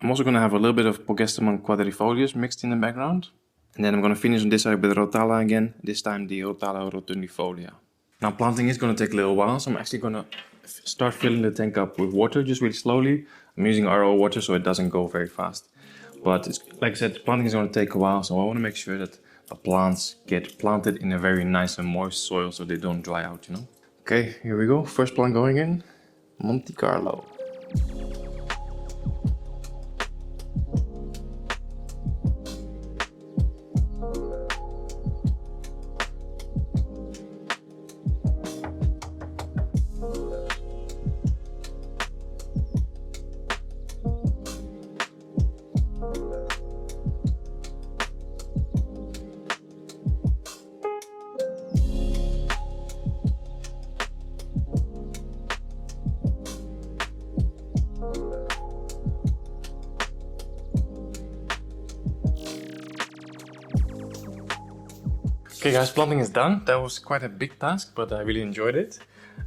I'm also going to have a little bit of Pogestemon quadrifolius mixed in the background. And then I'm going to finish on this side with Rotala again, this time the Rotala rotundifolia. Now planting is going to take a little while, so I'm actually going to start filling the tank up with water just really slowly. I'm using RO water so it doesn't go very fast. But it's, like I said, planting is going to take a while, so I want to make sure that the plants get planted in a very nice and moist soil so they don't dry out, you know. Okay, here we go. First plant going in, Monte Carlo. Okay guys, planting is done. That was quite a big task, but I really enjoyed it.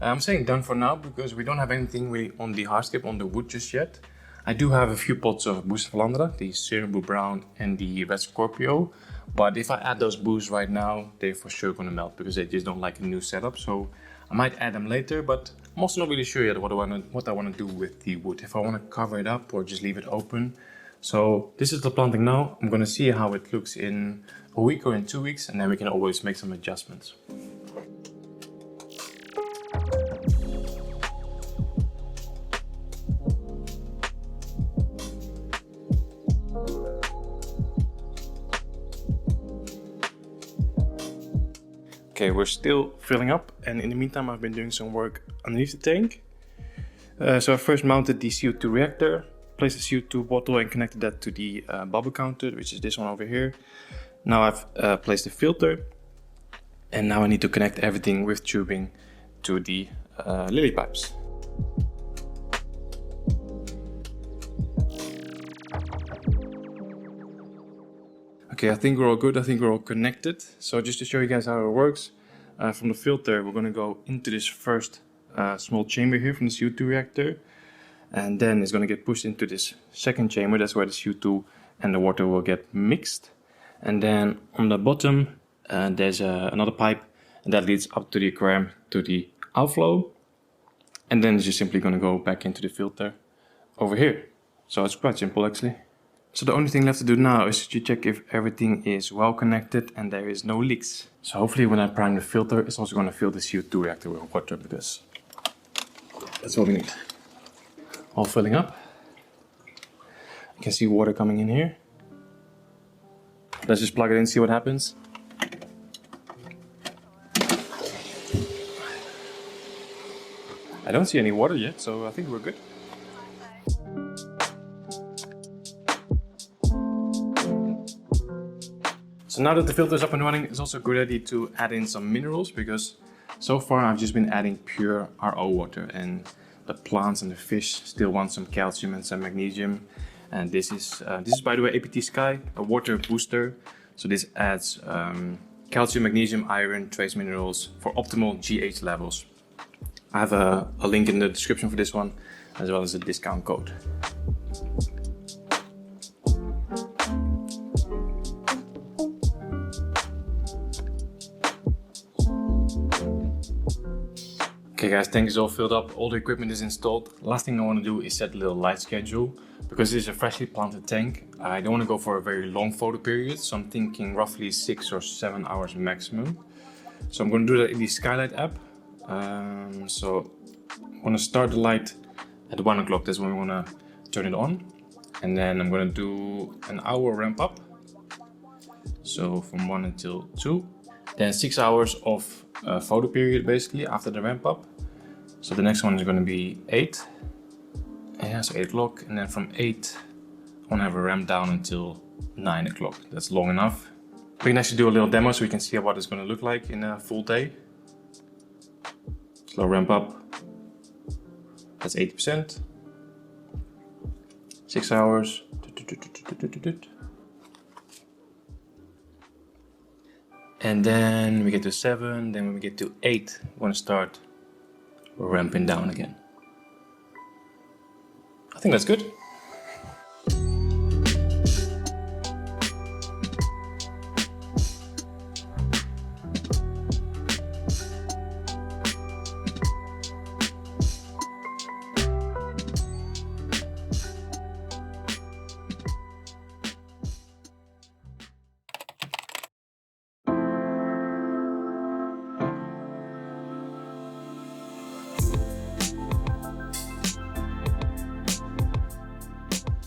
I'm saying done for now because we don't have anything really on the hardscape, on the wood just yet. I do have a few pots of Boost Valandra, the Serum Blue Brown and the Red Scorpio. But if I add those boosts right now, they're for sure gonna melt because they just don't like a new setup. So I might add them later, but I'm also not really sure yet what I wanna do with the wood. If I wanna cover it up or just leave it open. So this is the planting now. I'm gonna see how it looks in a week or in 2 weeks, and then we can always make some adjustments. Okay, we're still filling up, and in the meantime I've been doing some work underneath the tank. So I first mounted the CO2 reactor, placed the CO2 bottle and connected that to the bubble counter, which is this one over here. Now I've placed the filter, and now I need to connect everything with tubing to the lily pipes. Okay, I think we're all good. I think we're all connected. So just to show you guys how it works, from the filter, we're going to go into this first small chamber here from the CO2 reactor. And then it's going to get pushed into this second chamber. That's where the CO2 and the water will get mixed. And then on the bottom, there's another pipe, and that leads up to the aquarium to the outflow. And then it's just simply going to go back into the filter over here. So it's quite simple actually. So the only thing left to do now is to check if everything is well connected and there is no leaks. So hopefully when I prime the filter, it's also going to fill the CO2 reactor with water, because that's what we need. All filling up. You can see water coming in here. Let's just plug it in and see what happens. I don't see any water yet, so I think we're good. So now that the filter is up and running, it's also a good idea to add in some minerals, because so far I've just been adding pure RO water, and the plants and the fish still want some calcium and some magnesium. And this is by the way APT Sky, a water booster. So this adds calcium, magnesium, iron, trace minerals for optimal GH levels. I have a link in the description for this one, as well as a discount code. Okay guys, tank is all filled up, all the equipment is installed. Last thing I want to do is set a little light schedule. Because this is a freshly planted tank, I don't want to go for a very long photo period, so I'm thinking roughly 6 or 7 hours maximum. So I'm going to do that in the Skylight app. So I'm going to start the light at 1 o'clock, that's when we want to turn it on. And then I'm going to do an hour ramp up. So from 1 until 2. Then 6 hours of photo period basically after the ramp up. So the next one is going to be 8. Yeah, so 8 o'clock, and then from 8 I want to have a ramp down until 9 o'clock. That's long enough. We can actually do a little demo so we can see what it's going to look like in a full day. Slow ramp up. That's 80%. 6 hours. And then we get to 7, then when we get to 8, we want to start ramping down again. I think that's good.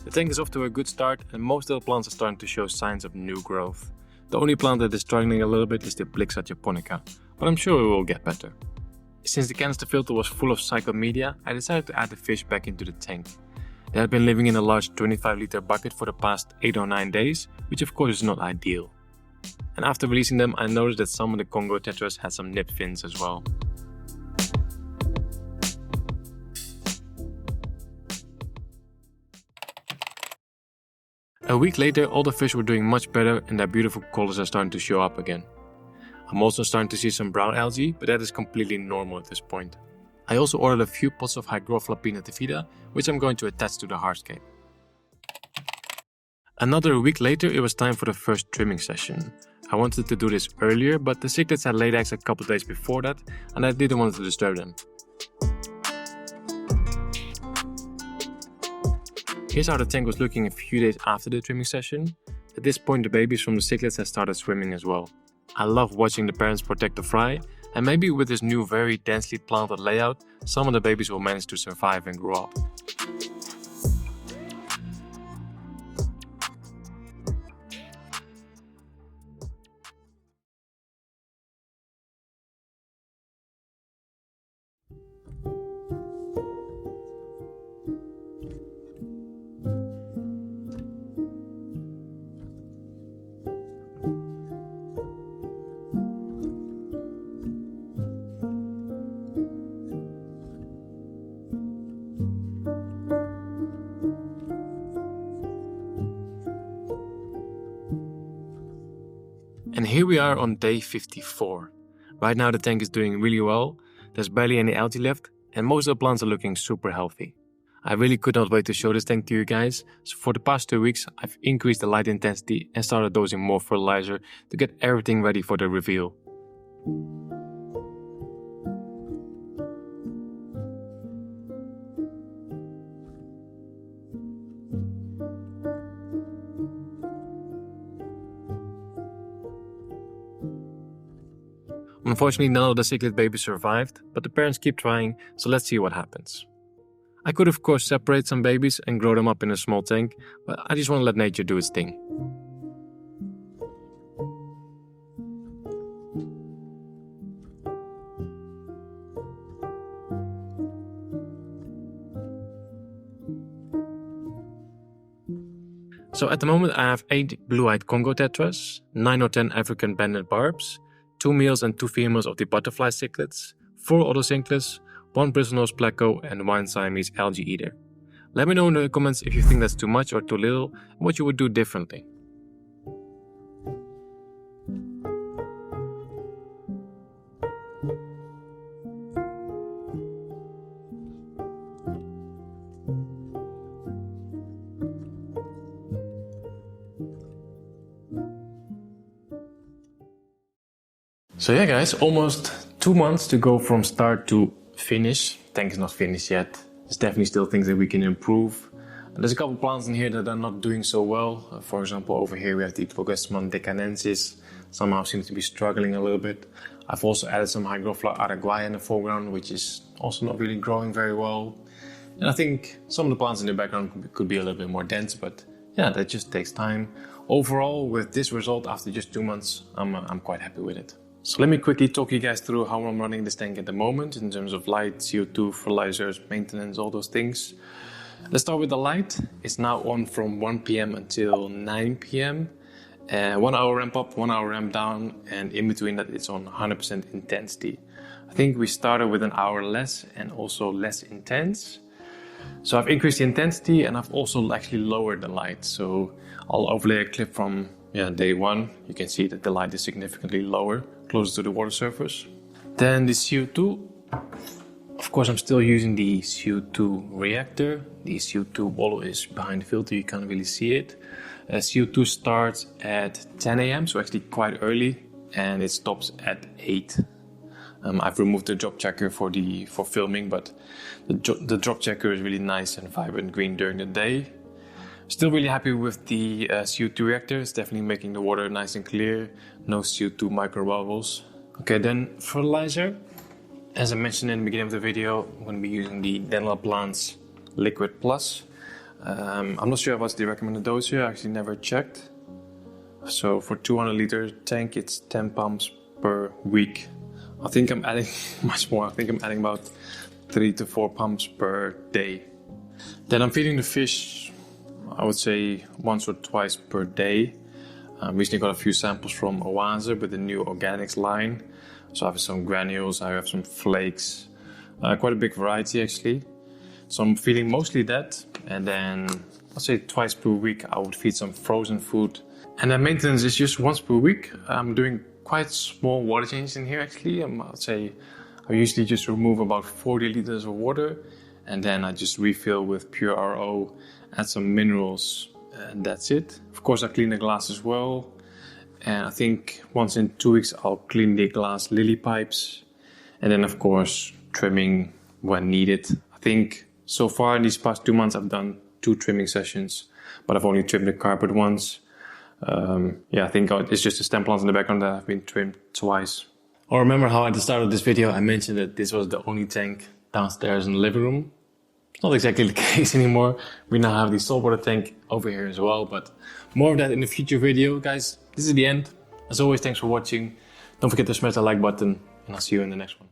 The tank is off to a good start, and most of the plants are starting to show signs of new growth. The only plant that is struggling a little bit is the Blixia japonica, but I'm sure it will get better. Since the canister filter was full of cycled media, I decided to add the fish back into the tank. They had been living in a large 25-liter bucket for the past 8 or 9 days, which of course is not ideal. And after releasing them, I noticed that some of the Congo tetras had some nip fins as well. A week later, all the fish were doing much better and their beautiful colors are starting to show up again. I'm also starting to see some brown algae, but that is completely normal at this point. I also ordered a few pots of Hygrophila pinnatifida, which I'm going to attach to the hardscape. Another week later, it was time for the first trimming session. I wanted to do this earlier, but the cichlids had laid eggs a couple days before that, and I didn't want to disturb them. Here's how the tank was looking a few days after the trimming session. At this point, the babies from the cichlids had started swimming as well. I love watching the parents protect the fry, and maybe with this new very densely planted layout, some of the babies will manage to survive and grow up. And here we are on day 54. Right now the tank is doing really well, there's barely any algae left, and most of the plants are looking super healthy. I really could not wait to show this tank to you guys, so for the past 2 weeks I've increased the light intensity and started dosing more fertilizer to get everything ready for the reveal. Unfortunately, none of the cichlid babies survived, but the parents keep trying, so let's see what happens. I could of course separate some babies and grow them up in a small tank, but I just want to let nature do its thing. So at the moment I have 8 blue-eyed Congo tetras, 9 or 10 African banded barbs, 2 males and 2 females of the butterfly cichlids, 4 otocinclus, 1 bristlenose pleco and 1 Siamese algae eater. Let me know in the comments if you think that's too much or too little and what you would do differently. So yeah guys, almost 2 months to go from start to finish. Tank is not finished yet. There's definitely still things that we can improve. There's a couple plants in here that are not doing so well. For example, over here we have the Hygrophila deccanensis. Somehow seems to be struggling a little bit. I've also added some Hygrophila araguaia in the foreground, which is also not really growing very well. And I think some of the plants in the background could be a little bit more dense, but yeah, that just takes time. Overall, with this result after just 2 months, I'm quite happy with it. So let me quickly talk you guys through how I'm running this tank at the moment in terms of light, CO2, fertilizers, maintenance, all those things. Let's start with the light. It's now on from 1 p.m. until 9 p.m. 1 hour ramp up, 1 hour ramp down, and in between that it's on 100% intensity. I think we started with an hour less and also less intense. So I've increased the intensity and I've also actually lowered the light. So I'll overlay a clip from day 1. You can see that the light is significantly lower, closer to the water surface. Then the CO2, of course I'm still using the CO2 reactor. The CO2 bottle is behind the filter, you can't really see it. CO2 starts at 10 a.m, so actually quite early, and it stops at 8. I've removed the drop checker for filming, but the drop checker is really nice and vibrant green during the day. Still really happy with the CO2 reactor. It's definitely making the water nice and clear. No CO2 micro bubbles. Okay, then fertilizer. As I mentioned in the beginning of the video, I'm going to be using the Dental Plants Liquid Plus. I'm not sure what's the recommended dose here. I actually never checked. So for 200 liter tank, it's 10 pumps per week. I think I'm adding much more. I think I'm adding about 3 to 4 pumps per day. Then I'm feeding the fish, I would say once or twice per day. Recently got a few samples from Oase with the new organics line. So I have some granules, I have some flakes, quite a big variety actually. So I'm feeding mostly that, and then I'd say twice per week I would feed some frozen food. And then maintenance is just once per week. I'm doing quite small water changes in here actually. I'd say I usually just remove about 40 liters of water and then I just refill with pure RO, add some minerals, and that's it. Of course, I clean the glass as well. And I think once in 2 weeks I'll clean the glass lily pipes. And then of course trimming when needed. I think so far in these past 2 months I've done 2 trimming sessions, but I've only trimmed the carpet once. I think it's just the stem plants in the background that have been trimmed twice. I remember how at the start of this video I mentioned that this was the only tank downstairs in the living room. It's not exactly the case anymore. We now have the saltwater tank over here as well, but more of that in the future video. Guys, this is the end. As always, thanks for watching. Don't forget to smash that like button and I'll see you in the next one.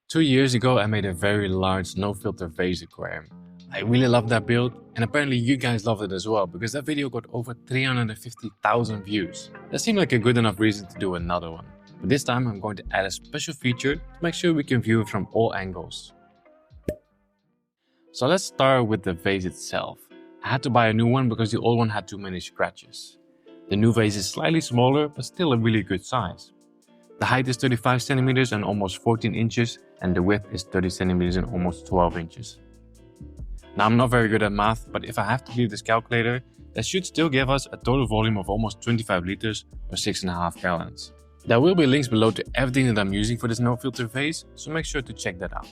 2 years ago I made a very large no filter vase aquarium. I really loved that build and apparently you guys loved it as well because that video got over 350,000 views. That seemed like a good enough reason to do another one. But this time I'm going to add a special feature to make sure we can view it from all angles. So let's start with the vase itself. I had to buy a new one because the old one had too many scratches. The new vase is slightly smaller but still a really good size. The height is 35 centimeters and almost 14 inches and the width is 30 centimeters and almost 12 inches. Now I'm not very good at math, but if I have to leave this calculator, that should still give us a total volume of almost 25 liters or 6.5 gallons. There will be links below to everything that I'm using for this no filter vase, so make sure to check that out.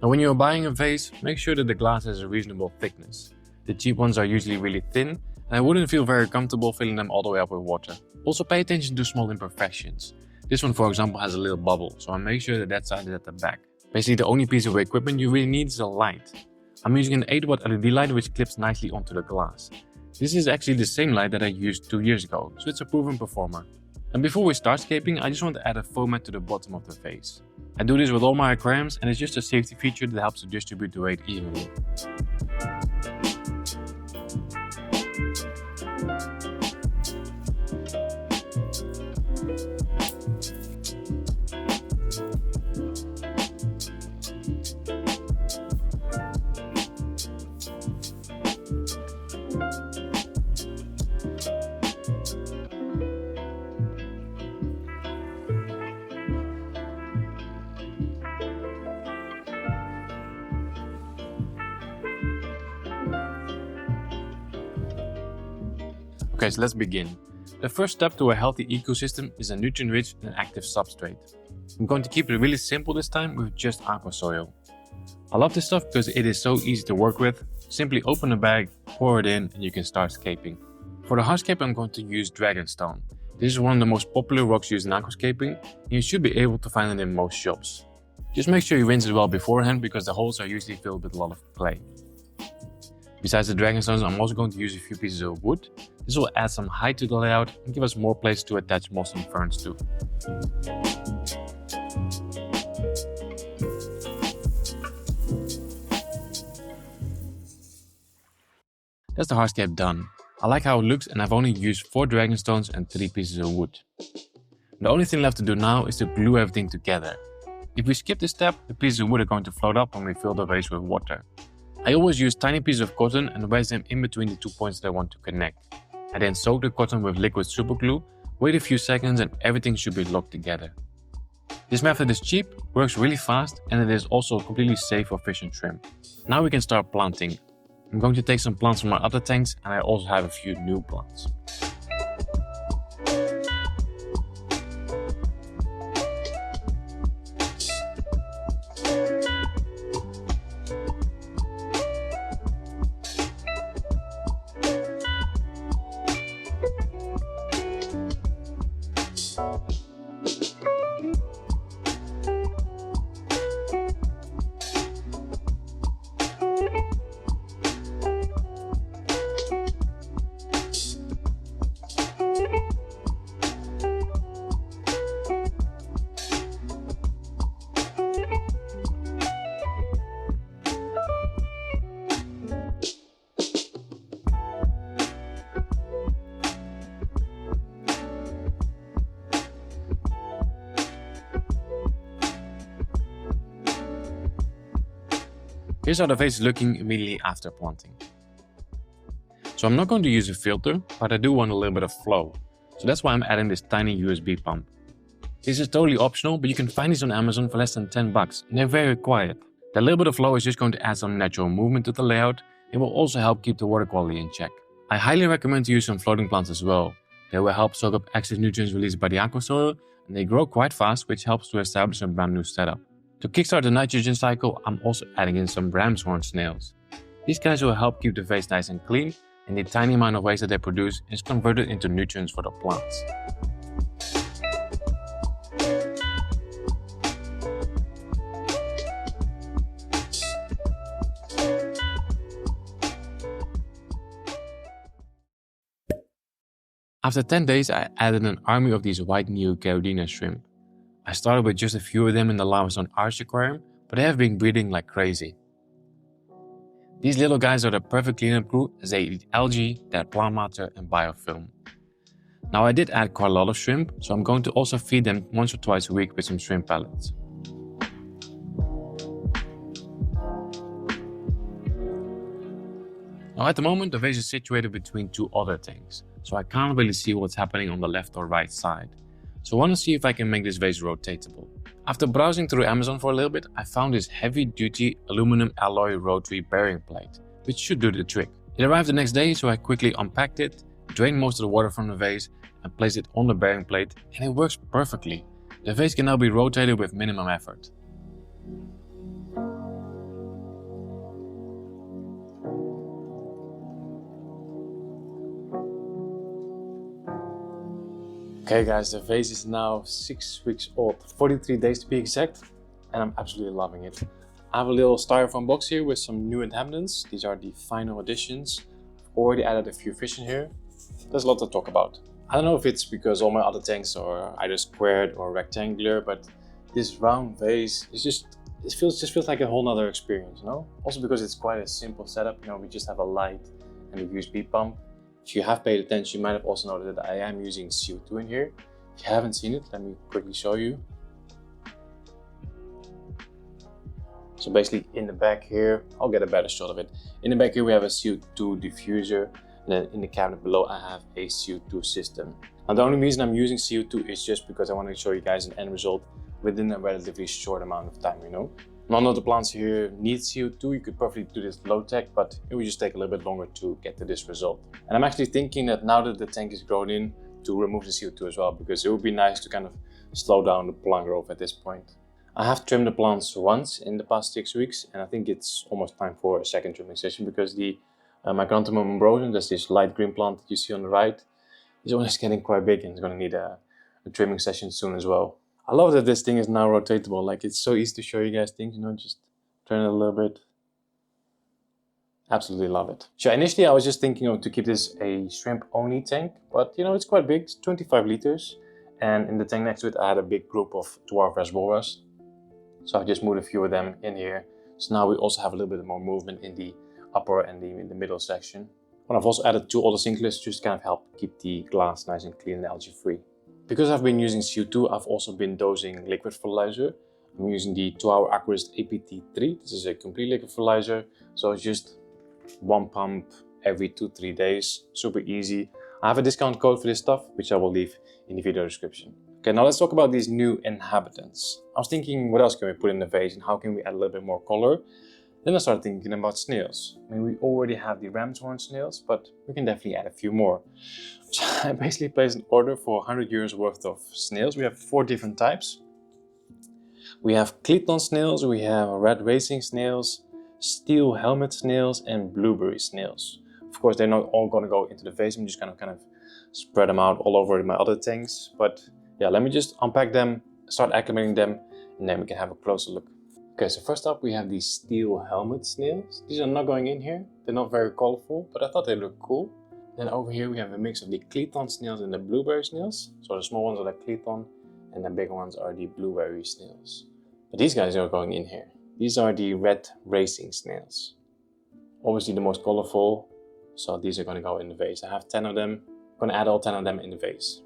Now when you're buying a vase, make sure that the glass has a reasonable thickness. The cheap ones are usually really thin, and I wouldn't feel very comfortable filling them all the way up with water. Also pay attention to small imperfections. This one for example has a little bubble, so I make sure that side is at the back. Basically the only piece of equipment you really need is a light. I'm using an 8-watt LED light which clips nicely onto the glass. This is actually the same light that I used 2 years ago, so it's a proven performer. And before we start scaping, I just want to add a foam mat to the bottom of the vase. I do this with all my aquariums and it's just a safety feature that helps to distribute the weight evenly. Okay, so let's begin. The first step to a healthy ecosystem is a nutrient-rich and active substrate. I'm going to keep it really simple this time with just aqua soil. I love this stuff because it is so easy to work with. Simply open a bag, pour it in, and you can start scaping. For the hardscape, I'm going to use dragonstone. This is one of the most popular rocks used in aquascaping, and you should be able to find it in most shops. Just make sure you rinse it well beforehand because the holes are usually filled with a lot of clay. Besides the dragonstones, I'm also going to use a few pieces of wood. This will add some height to the layout and give us more place to attach moss and ferns to. That's the hardscape done. I like how it looks and I've only used 4 dragonstones and 3 pieces of wood. The only thing left to do now is to glue everything together. If we skip this step, the pieces of wood are going to float up when we fill the vase with water. I always use tiny pieces of cotton and wedge them in between the 2 points that I want to connect. I then soak the cotton with liquid super glue, wait a few seconds and everything should be locked together. This method is cheap, works really fast and it is also completely safe for fish and shrimp. Now we can start planting. I'm going to take some plants from my other tanks and I also have a few new plants. Here's how the vase is looking immediately after planting. So I'm not going to use a filter, but I do want a little bit of flow. So that's why I'm adding this tiny USB pump. This is totally optional, but you can find these on Amazon for less than 10 bucks, and they're very quiet. That little bit of flow is just going to add some natural movement to the layout. It will also help keep the water quality in check. I highly recommend to use some floating plants as well. They will help soak up excess nutrients released by the aqua soil, and they grow quite fast, which helps to establish a brand new setup. To kickstart the nitrogen cycle, I'm also adding in some ram's horn snails. These guys will help keep the vase nice and clean, and the tiny amount of waste that they produce is converted into nutrients for the plants. After 10 days, I added an army of these white Neocaridina shrimp. I started with just a few of them in the Lavazone Arch aquarium, but they have been breeding like crazy. These little guys are the perfect cleanup crew as they eat algae, dead plant matter and biofilm. Now I did add quite a lot of shrimp, so I'm going to also feed them once or twice a week with some shrimp pellets. Now at the moment the vase is situated between two other tanks, so I can't really see what's happening on the left or right side. So I want to see if I can make this vase rotatable. After browsing through Amazon for a little bit, I found this heavy-duty aluminum alloy rotary bearing plate, which should do the trick. It arrived the next day, so I quickly unpacked it, drained most of the water from the vase and placed it on the bearing plate, and it works perfectly. The vase can now be rotated with minimum effort. Okay guys, the vase is now 6 weeks old, 43 days to be exact, and I'm absolutely loving it. I have a little styrofoam box here with some new inhabitants. These are the final additions. I've already added a few fish in here. There's a lot to talk about. I don't know if it's because all my other tanks are either squared or rectangular, but this round vase is just feels like a whole nother experience, you know? Also because it's quite a simple setup, you know, we just have a light and a USB pump. If you have paid attention, you might have also noted that I am using CO2 in here. If you haven't seen it, let me quickly show you. So basically in the back here, I'll get a better shot of it. In the back here we have a CO2 diffuser, and then in the cabinet below I have a CO2 system. Now the only reason I'm using CO2 is just because I want to show you guys an end result within a relatively short amount of time, you know. None of the plants here need CO2, you could probably do this low tech, but it would just take a little bit longer to get to this result. And I'm actually thinking that now that the tank is grown in, to remove the CO2 as well, because it would be nice to kind of slow down the plant growth at this point. I have trimmed the plants once in the past 6 weeks, and I think it's almost time for a second trimming session because the Micranthemum ambrosium, that's this light green plant that you see on the right, is almost getting quite big and it's going to need a trimming session soon as well. I love that this thing is now rotatable, like it's so easy to show you guys things, you know, just turn it a little bit. Absolutely love it. So initially I was just thinking to keep this a shrimp only tank, but you know, it's quite big, it's 25 liters. And in the tank next to it I had a big group of dwarf rasboras. So I just moved a few of them in here. So now we also have a little bit more movement in the upper and in the middle section. And I've also added 2 other sinklets just to kind of help keep the glass nice and clean and algae free. Because I've been using CO2, I've also been dosing liquid fertilizer. I'm using the 2-hour Aquarist APT3. This is a complete liquid fertilizer. So it's just 1 pump every 2-3 days. Super easy. I have a discount code for this stuff, which I will leave in the video description. Okay, now let's talk about these new inhabitants. I was thinking, what else can we put in the vase and how can we add a little bit more color? Then I started thinking about snails. I mean, we already have the ram's horn snails, but we can definitely add a few more. So I basically placed an order for 100 euros worth of snails. We have 4 different types. We have Cleaton snails, we have red racing snails, steel helmet snails, and blueberry snails. Of course, they're not all going to go into the vase. I'm just going to kind of spread them out all over my other tanks. But yeah, let me just unpack them, start acclimating them, and then we can have a closer look. Okay, so first up we have these steel helmet snails. These are not going in here. They're not very colorful, but I thought they looked cool. Then over here we have a mix of the Cleaton snails and the blueberry snails. So the small ones are the Cleaton and the big ones are the blueberry snails. But these guys are going in here. These are the red racing snails. Obviously the most colorful, so these are going to go in the vase. I have 10 of them. I'm going to add all 10 of them in the vase.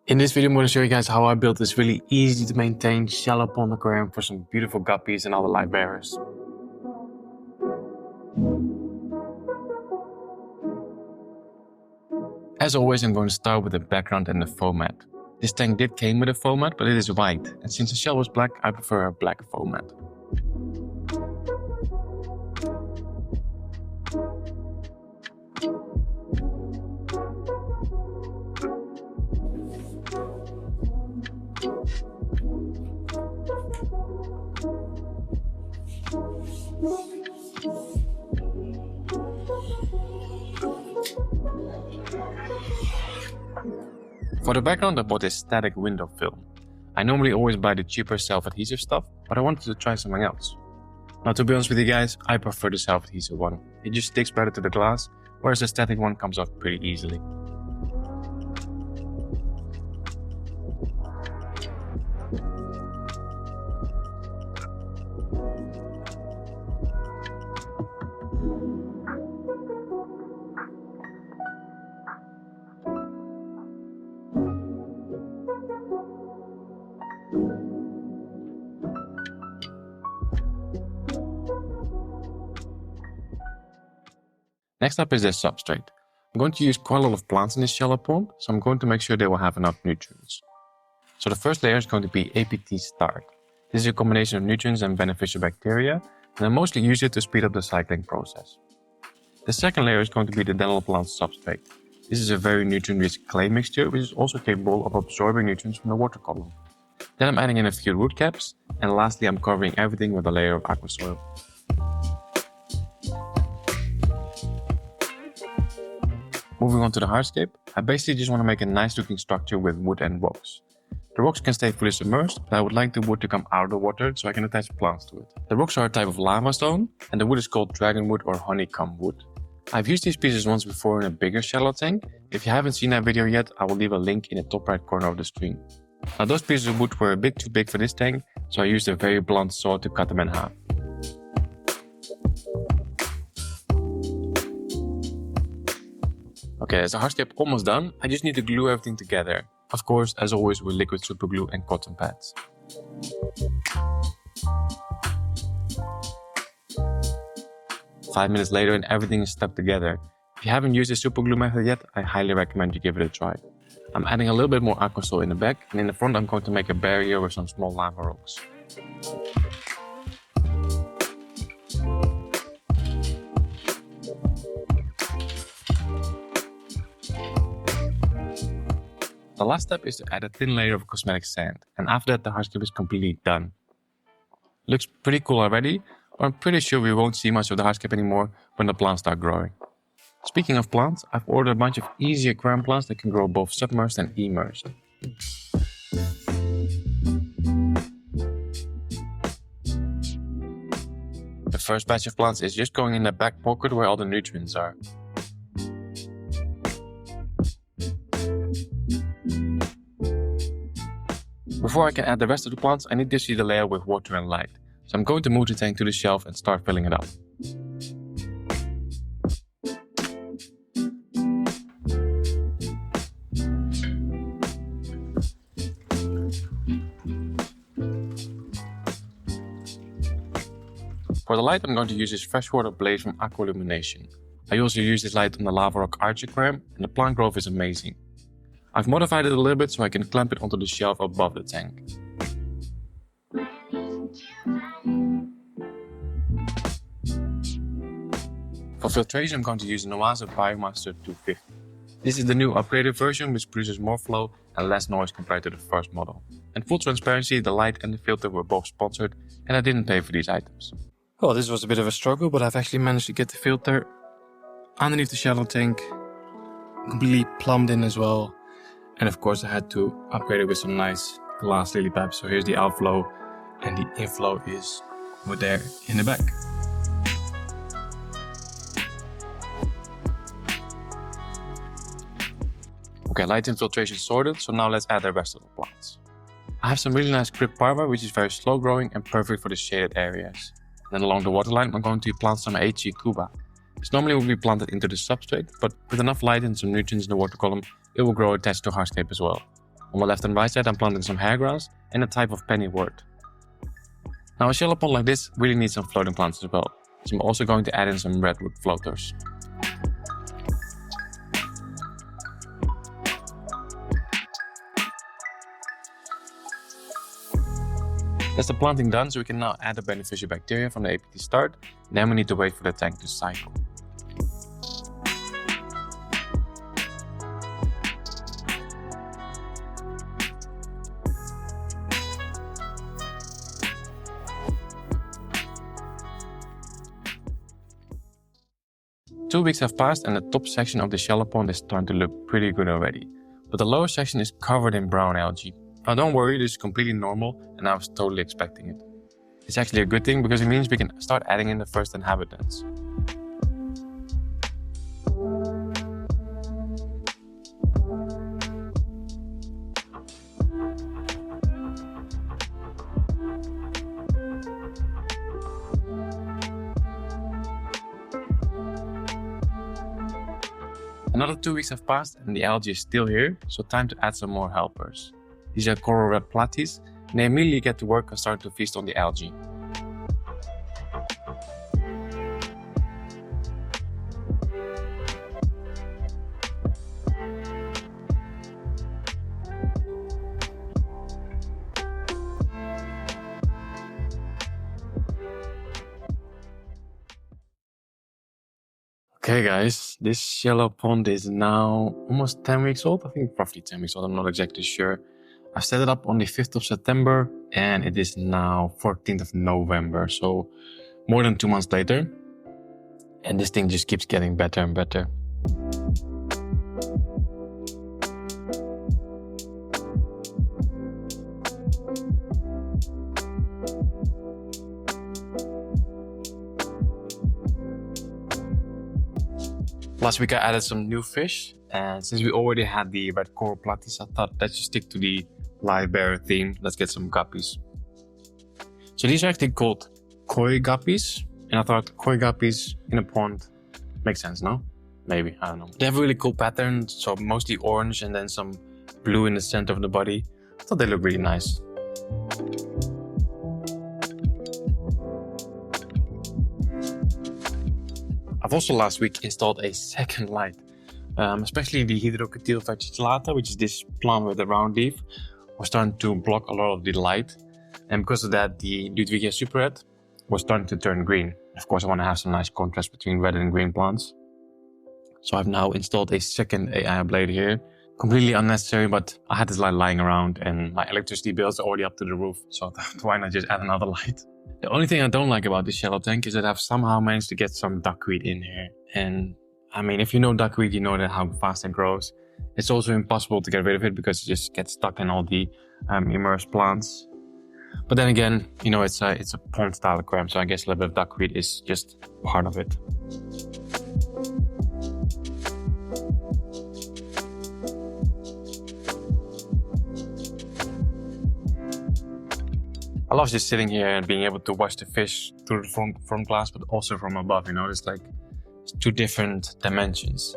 In this video, I'm going to show you guys how I built this really easy to maintain shallow pond aquarium for some beautiful guppies and other live bearers. As always, I'm going to start with the background and the foam mat. This tank did came with a foam mat, but it is white, and since the shell was black, I prefer a black foam mat. For the background, I bought this static window film. I normally always buy the cheaper self-adhesive stuff, but I wanted to try something else. Now, to be honest with you guys, I prefer the self-adhesive one. It just sticks better to the glass, whereas the static one comes off pretty easily. Next up is the substrate. I'm going to use quite a lot of plants in this shallow pond, so I'm going to make sure they will have enough nutrients. So the first layer is going to be APT Start. This is a combination of nutrients and beneficial bacteria, and I mostly use it to speed up the cycling process. The second layer is going to be the dental plant substrate. This is a very nutrient-rich clay mixture, which is also capable of absorbing nutrients from the water column. Then I'm adding in a few root caps, and lastly I'm covering everything with a layer of aqua soil. Moving on to the hardscape, I basically just want to make a nice looking structure with wood and rocks. The rocks can stay fully submerged, but I would like the wood to come out of the water so I can attach plants to it. The rocks are a type of lava stone, and the wood is called dragonwood or honeycomb wood. I've used these pieces once before in a bigger shallow tank. If you haven't seen that video yet, I will leave a link in the top right corner of the screen. Now those pieces of wood were a bit too big for this tank, so I used a very blunt saw to cut them in half. Okay, as the hardscape almost done, I just need to glue everything together. Of course, as always with liquid super glue and cotton pads. Five minutes later and everything is stuck together. If you haven't used the super glue method yet, I highly recommend you give it a try. I'm adding a little bit more aqua soil in the back, and in the front I'm going to make a barrier with some small lava rocks. The last step is to add a thin layer of cosmetic sand, and after that the hardscape is completely done. Looks pretty cool already, but I'm pretty sure we won't see much of the hardscape anymore when the plants start growing. Speaking of plants, I've ordered a bunch of easy aquarium plants that can grow both submerged and immersed. The first batch of plants is just going in the back pocket where all the nutrients are. Before I can add the rest of the plants, I need to see the layout with water and light. So I'm going to move the tank to the shelf and start filling it up. For the light, I'm going to use this freshwater blaze from Aquillumination. I also use this light on the Lava Rock Arch aquarium, and the plant growth is amazing. I've modified it a little bit so I can clamp it onto the shelf above the tank. For filtration, I'm going to use an Oase Biomaster 250. This is the new upgraded version which produces more flow and less noise compared to the first model. And full transparency, the light and the filter were both sponsored, and I didn't pay for these items. Well, this was a bit of a struggle, but I've actually managed to get the filter underneath the shallow tank, completely plumbed in as well. And of course I had to upgrade it with some nice glass lily pipes. So here's the outflow and the inflow is over there in the back. Okay, light and filtration sorted, so now let's add the rest of the plants. I have some really nice Crypt Parva, which is very slow growing and perfect for the shaded areas. Then along the waterline I'm going to plant some HG Cuba. This normally will be planted into the substrate, but with enough light and some nutrients in the water column, it will grow attached to hardscape as well. On the left and right side I'm planting some hairgrass and a type of pennywort. Now a shallow pond like this really needs some floating plants as well, so I'm also going to add in some redwood floaters. That's the planting done, so we can now add the beneficial bacteria from the APT start, and then we need to wait for the tank to cycle. Two weeks have passed and the top section of the shallow pond is starting to look pretty good already, but the lower section is covered in brown algae. Now don't worry, this is completely normal and I was totally expecting it. It's actually a good thing because it means we can start adding in the first inhabitants. Another 2 weeks have passed and the algae is still here, so time to add some more helpers. These are coral red platies, and they immediately get to work and start to feast on the algae. Okay guys, this shallow pond is now almost 10 weeks old. I think roughly 10 weeks old, I'm not exactly sure. I set it up on the 5th of September and it is now 14th of November, so more than 2 months later. And this thing just keeps getting better and better. Last week I added some new fish, and since we already had the red coral platies, I thought let's just stick to the live bear theme. Let's get some guppies. So these are actually called koi guppies, and I thought koi guppies in a pond makes sense, no? Maybe, I don't know. They have a really cool pattern, so mostly orange and then some blue in the center of the body. I thought they look really nice. I've also last week installed a second light, especially the Hydrocotyl verticillata, which is this plant with a round leaf, was starting to block a lot of the light. And because of that, the Ludwigia super red was starting to turn green. Of course, I want to have some nice contrast between red and green plants. So I've now installed a second AI blade here. Completely unnecessary, but I had this light lying around and my electricity bills are already up to the roof. So why not just add another light? The only thing I don't like about this shallow tank is that I've somehow managed to get some duckweed in here. And I mean, if you know duckweed, you know that how fast it grows. It's also impossible to get rid of it because it just gets stuck in all the immersed plants. But then again, you know, it's a pond style aquarium, so I guess a little bit of duckweed is just part of it. I love just sitting here and being able to watch the fish through the front glass, but also from above, you know, it's like it's two different dimensions.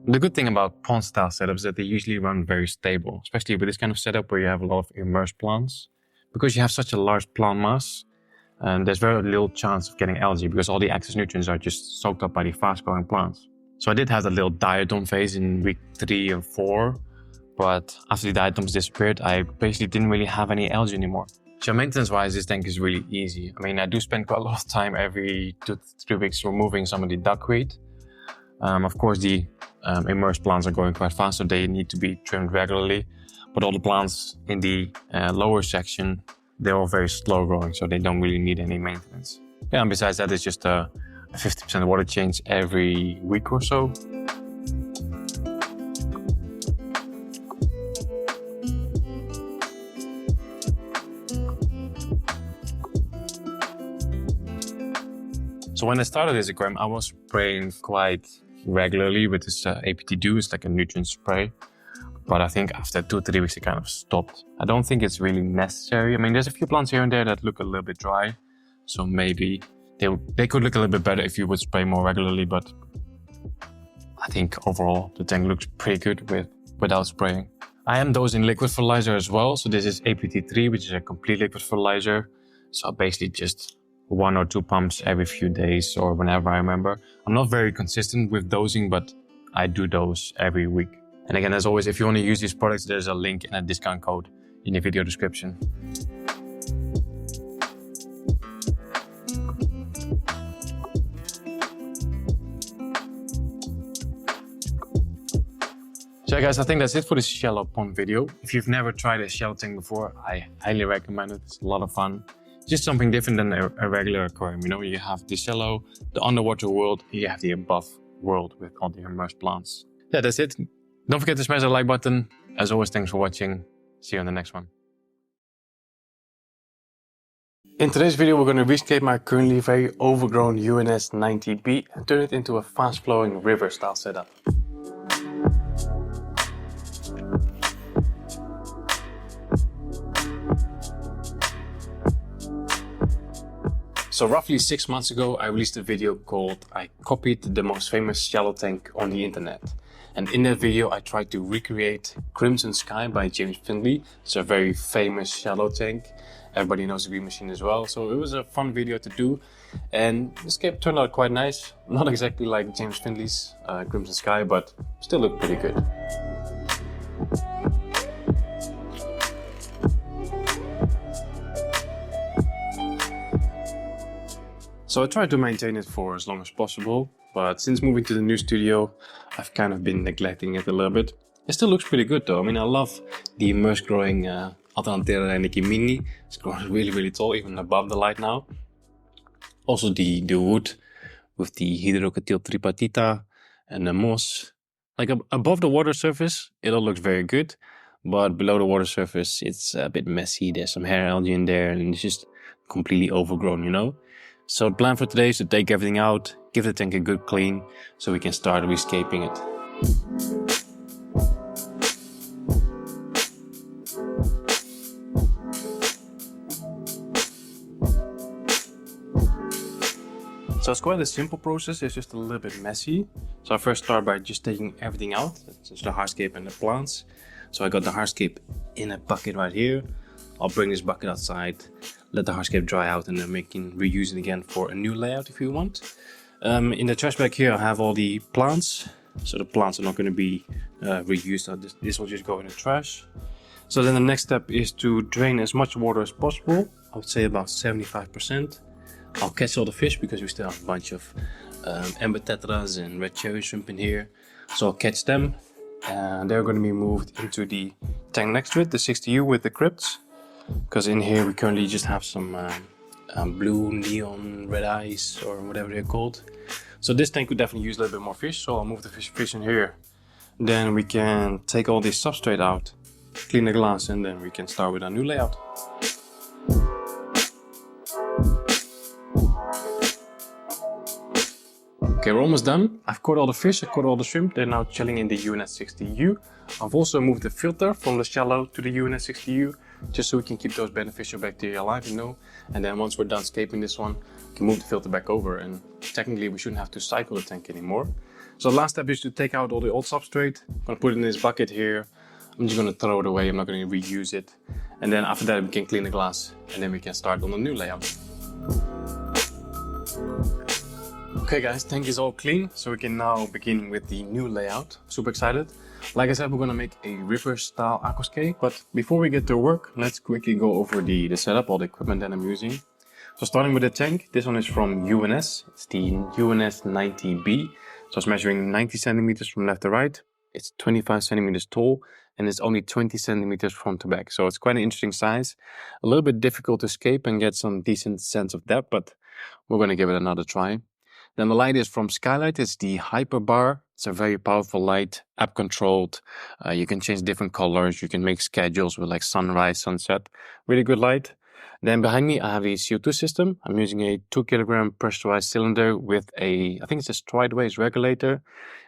The good thing about pond style setups is that they usually run very stable, especially with this kind of setup where you have a lot of immersed plants. Because you have such a large plant mass, there's very little chance of getting algae because all the excess nutrients are just soaked up by the fast-growing plants. So I did have that little diatom phase in week 3 and 4, but after the diatoms disappeared, I basically didn't really have any algae anymore. So maintenance-wise, this tank is really easy. I mean, I do spend quite a lot of time every 2 to 3 weeks removing some of the duckweed. Of course, the immersed plants are growing quite fast, so they need to be trimmed regularly. But all the plants in the lower section, they're all very slow growing, so they don't really need any maintenance. Yeah, and besides that, it's just a 50% water change every week or so. So when I started this aquarium, I was spraying quite regularly with this APT Dew. It's like a nutrient spray. but I think after 2-3 weeks it kind of stopped. I don't think it's really necessary. I mean, there's a few plants here and there that look a little bit dry, so maybe they could look a little bit better if you would spray more regularly, but I think overall the tank looks pretty good without spraying. I am dosing liquid fertilizer as well, so this is APT3, which is a complete liquid fertilizer. So basically just 1 or 2 pumps every few days or whenever I remember. I'm not very consistent with dosing, but I do dose every week. And again, as always, if you want to use these products, there's a link and a discount code in the video description. So yeah, guys, I think that's it for this shallow pond video. If you've never tried a shallow tank before, I highly recommend it. It's a lot of fun. Just something different than a regular aquarium. You know, you have the shallow, the underwater world, you have the above world with all the immersed plants. Yeah, that's it. Don't forget to smash the like button. As always, thanks for watching. See you on the next one. In today's video, we're going to rescape my currently very overgrown UNS 90B and turn it into a fast-flowing river-style setup. So roughly 6 months ago, I released a video called I copied the most famous shallow tank on the internet. And in that video, I tried to recreate Crimson Sky by James Findlay. It's a very famous shallow tank. Everybody knows the Green Machine as well. So it was a fun video to do. And the escape turned out quite nice. Not exactly like James Findlay's Crimson Sky, but still looked pretty good. So I tried to maintain it for as long as possible, but since moving to the new studio, I've kind of been neglecting it a little bit. It still looks pretty good though. I mean, I love the immersed growing Alternatera Reineke Mini. It's growing really tall, even above the light now. Also the wood with the Hydrocatyl tripartita and the moss. Like above the water surface, it all looks very good, but below the water surface, it's a bit messy. There's some hair algae in there and it's just completely overgrown, you know? So the plan for today is to take everything out, give the tank a good clean, so we can start rescaping it. So it's quite a simple process, it's just a little bit messy. So I first start by just taking everything out, that's the hardscape and the plants. So I got the hardscape in a bucket right here. I'll bring this bucket outside, let the hardscape dry out, and then we can reuse it again for a new layout if you want. In the trash bag here I have all the plants, so the plants are not going to be reused, so this will just go in the trash. So then the next step is to drain as much water as possible, I would say about 75%. I'll catch all the fish because we still have a bunch of amber tetras and red cherry shrimp in here, so I'll catch them and they're going to be moved into the tank next to it, the 60U with the crypts. Because in here we currently just have some blue neon red eyes or whatever they're called. So this tank could definitely use a little bit more fish, so I'll move the fish in here. Then we can take all this substrate out, clean the glass, and then we can start with our new layout. Okay, we're almost done. I've caught all the fish, I've caught all the shrimp. They're now chilling in the UNS 60U. I've also moved the filter from the shallow to the UNS 60U, just so we can keep those beneficial bacteria alive, you know. And then once we're done scaping this one, we can move the filter back over, and technically we shouldn't have to cycle the tank anymore. So the last step is to take out all the old substrate. I'm gonna put it in this bucket here. I'm just gonna throw it away, I'm not gonna reuse it. And then after that we can clean the glass, and then we can start on the new layout. Okay guys, tank is all clean, so we can now begin with the new layout. Super excited. Like I said, we're gonna make a river style aquascape, but before we get to work, let's quickly go over the setup, all the equipment that I'm using. So starting with the tank, this one is from UNS, it's the UNS 90B. So it's measuring 90 centimeters from left to right, it's 25 centimeters tall, and it's only 20 centimeters front to back. So it's quite an interesting size, a little bit difficult to escape and get some decent sense of depth, but we're gonna give it another try. Then the light is from Skylight, it's the Hyperbar. It's a very powerful light, app controlled. You can change different colors, you can make schedules with like sunrise, sunset. Really good light. Then behind me I have a CO2 system. I'm using a 2 kilogram pressurized cylinder with a, I think it's a strideways regulator.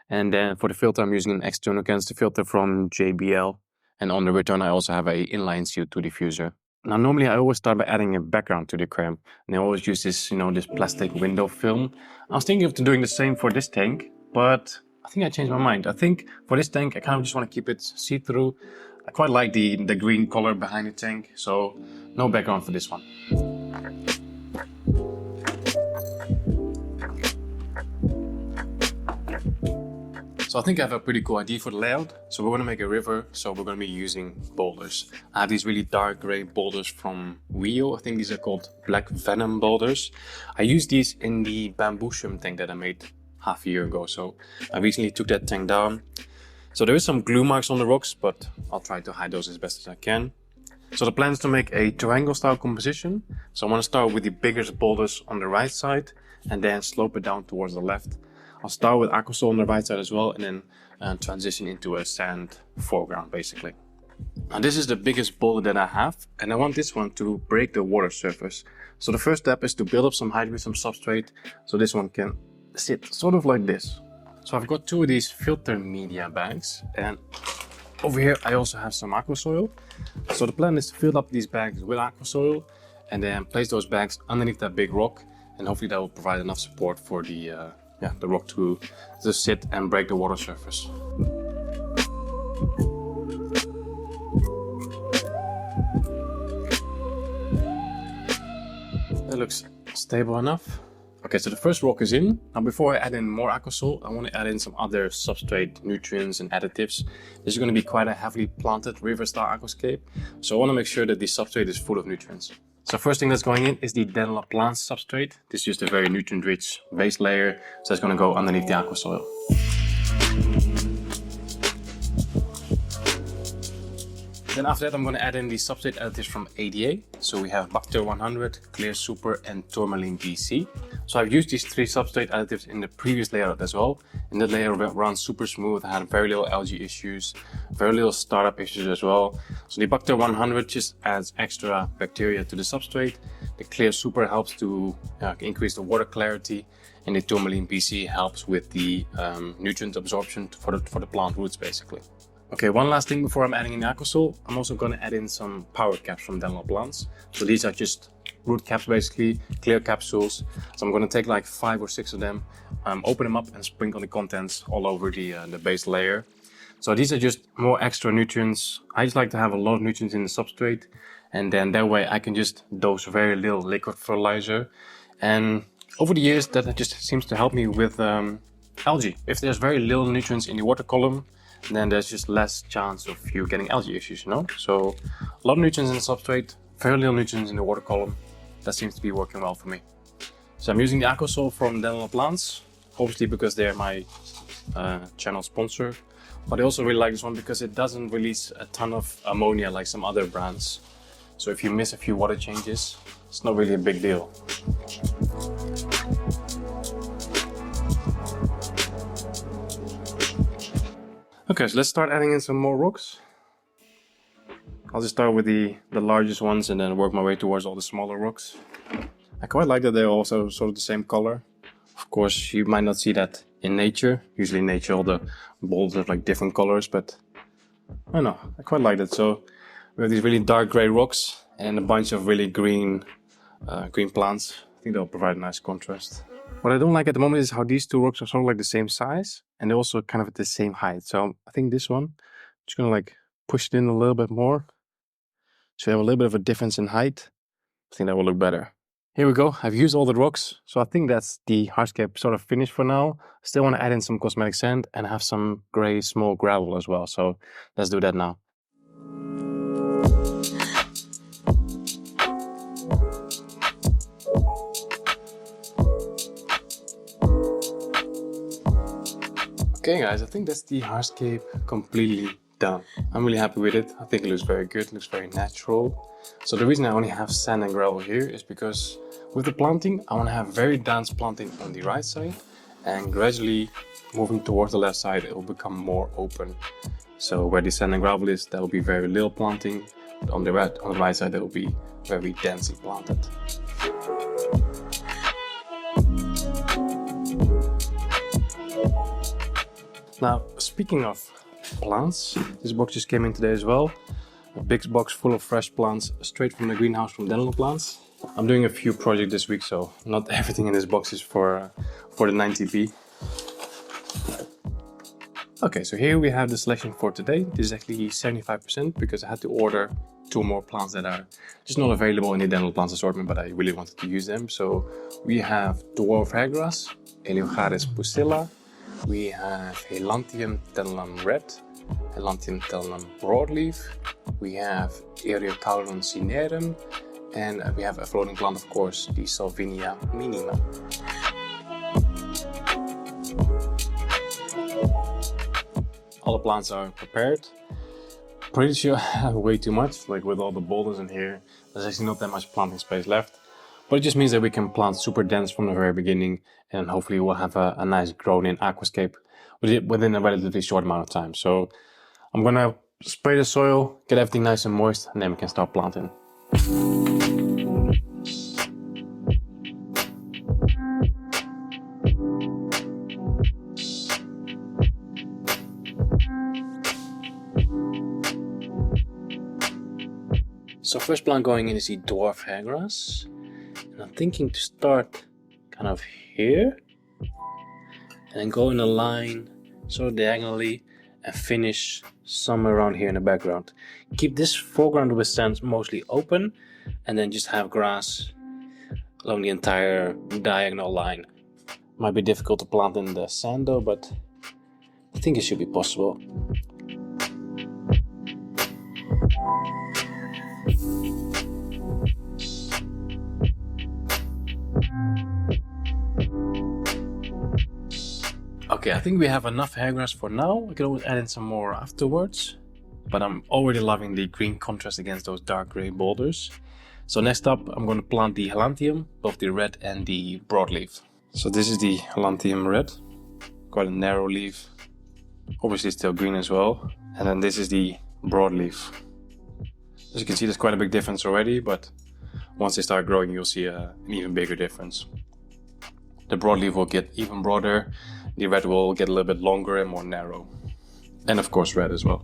And then for the filter I'm using an external canister filter from JBL. And on the return I also have a inline CO2 diffuser. Now normally I always start by adding a background to the aquarium. And I always use this, this plastic window film. I was thinking of doing the same for this tank, but I think I changed my mind. I think for this tank I kind of just want to keep it see-through. I quite like the green color behind the tank, so no background for this one. So I think I have a pretty cool idea for the layout. So we're going to make a river, so we're going to be using boulders. I have these really dark gray boulders from Rio. I think these are called Black Venom boulders. I used these in the bamboo shrimp tank that I made half a year ago. So I recently took that tank down. So there is some glue marks on the rocks, but I'll try to hide those as best as I can. So the plan is to make a triangle style composition. So I want to start with the biggest boulders on the right side and then slope it down towards the left. I'll start with aquasol on the right side as well and then transition into a sand foreground basically. Now this is the biggest boulder that I have and I want this one to break the water surface. So the first step is to build up some height with some substrate so this one can sit sort of like this. So I've got 2 of these filter media bags and over here I also have some aqua soil. So the plan is to fill up these bags with aqua soil and then place those bags underneath that big rock and hopefully that will provide enough support for the rock to sit and break the water surface. That looks stable enough. Okay, so the first rock is in. Now before I add in more aquasol, I want to add in some other substrate nutrients and additives. This is going to be quite a heavily planted river style aquascape, so I want to make sure that the substrate is full of nutrients. So first thing that's going in is the Betta plant substrate. This is just a very nutrient rich base layer, so it's going to go underneath the aquasoil. Then after that I'm going to add in the substrate additives from ADA. So we have Bacter 100, Clear Super and Tourmaline BC. So I've used these 3 substrate additives in the previous layout as well. And that layer runs super smooth. I had very little algae issues, very little startup issues as well. So the Bacter 100 just adds extra bacteria to the substrate. The Clear Super helps to increase the water clarity. And the Tourmaline BC helps with the nutrient absorption for the plant roots basically. Okay, one last thing before I'm adding in the aquasol, I'm also going to add in some power caps from Betta plants. So these are just root caps basically, clear capsules. So I'm going to take like 5 or 6 of them, open them up and sprinkle the contents all over the base layer. So these are just more extra nutrients. I just like to have a lot of nutrients in the substrate and then that way I can just dose very little liquid fertilizer. And over the years that just seems to help me with algae. If there's very little nutrients in the water column, then there's just less chance of you getting algae issues, So a lot of nutrients in the substrate, very little nutrients in the water column. That seems to be working well for me. So I'm using the aquasol from Betta plants, obviously because they're my channel sponsor. But I also really like this one because it doesn't release a ton of ammonia like some other brands. So if you miss a few water changes, it's not really a big deal. Okay, so let's start adding in some more rocks. I'll just start with the largest ones and then work my way towards all the smaller rocks. I quite like that they're also sort of the same color. Of course, you might not see that in nature. Usually in nature all the boulders have like different colors, but I don't know, I quite like that. So we have these really dark gray rocks and a bunch of really green plants. I think they'll provide a nice contrast. What I don't like at the moment is how these 2 rocks are sort of like the same size and they're also kind of at the same height. So I think this one, I'm just gonna like push it in a little bit more. So you have a little bit of a difference in height. I think that will look better. Here we go, I've used all the rocks. So I think that's the hardscape sort of finished for now. I still want to add in some cosmetic sand and have some gray small gravel as well. So let's do that now. Okay guys, I think that's the hardscape completely done. I'm really happy with it. I think it looks very good, it looks very natural. So the reason I only have sand and gravel here is because with the planting, I want to have very dense planting on the right side and gradually moving towards the left side, it will become more open. So where the sand and gravel is, there will be very little planting. On the right side, they will be very densely planted. Now, speaking of plants, this box just came in today as well. A big box full of fresh plants straight from the greenhouse from Dental Plants. I'm doing a few projects this week, so not everything in this box is for the 90p. Okay, so here we have the selection for today. This is actually 75% because I had to order 2 more plants that are just not available in the Dental Plants assortment, but I really wanted to use them. So we have dwarf hairgrass, Eleocharis pusilla. We have Helantium telnum red, Helantium telnum broadleaf. We have Eriocaulon cinerum, and we have a floating plant, of course, the Salvinia minima. All the plants are prepared. Pretty sure I have way too much, like with all the boulders in here. There's actually not that much planting space left. But it just means that we can plant super dense from the very beginning, and hopefully we'll have a nice grown in aquascape within a relatively short amount of time. So I'm gonna spray the soil, get everything nice and moist, and then we can start planting. So first plant going in is the dwarf hairgrass. And I'm thinking to start kind of here and then go in a line sort of diagonally and finish somewhere around here in the background. Keep this foreground with stands mostly open and then just have grass along the entire diagonal line. Might be difficult to plant in the sand though, but I think it should be possible. Okay, I think we have enough hairgrass for now. We can always add in some more afterwards. But I'm already loving the green contrast against those dark gray boulders. So next up, I'm going to plant the Helantium, both the red and the broadleaf. So this is the Helantium red. Quite a narrow leaf. Obviously still green as well. And then this is the broadleaf. As you can see, there's quite a big difference already, but once they start growing, you'll see an even bigger difference. The broadleaf will get even broader. The red will get a little bit longer and more narrow. And of course red as well.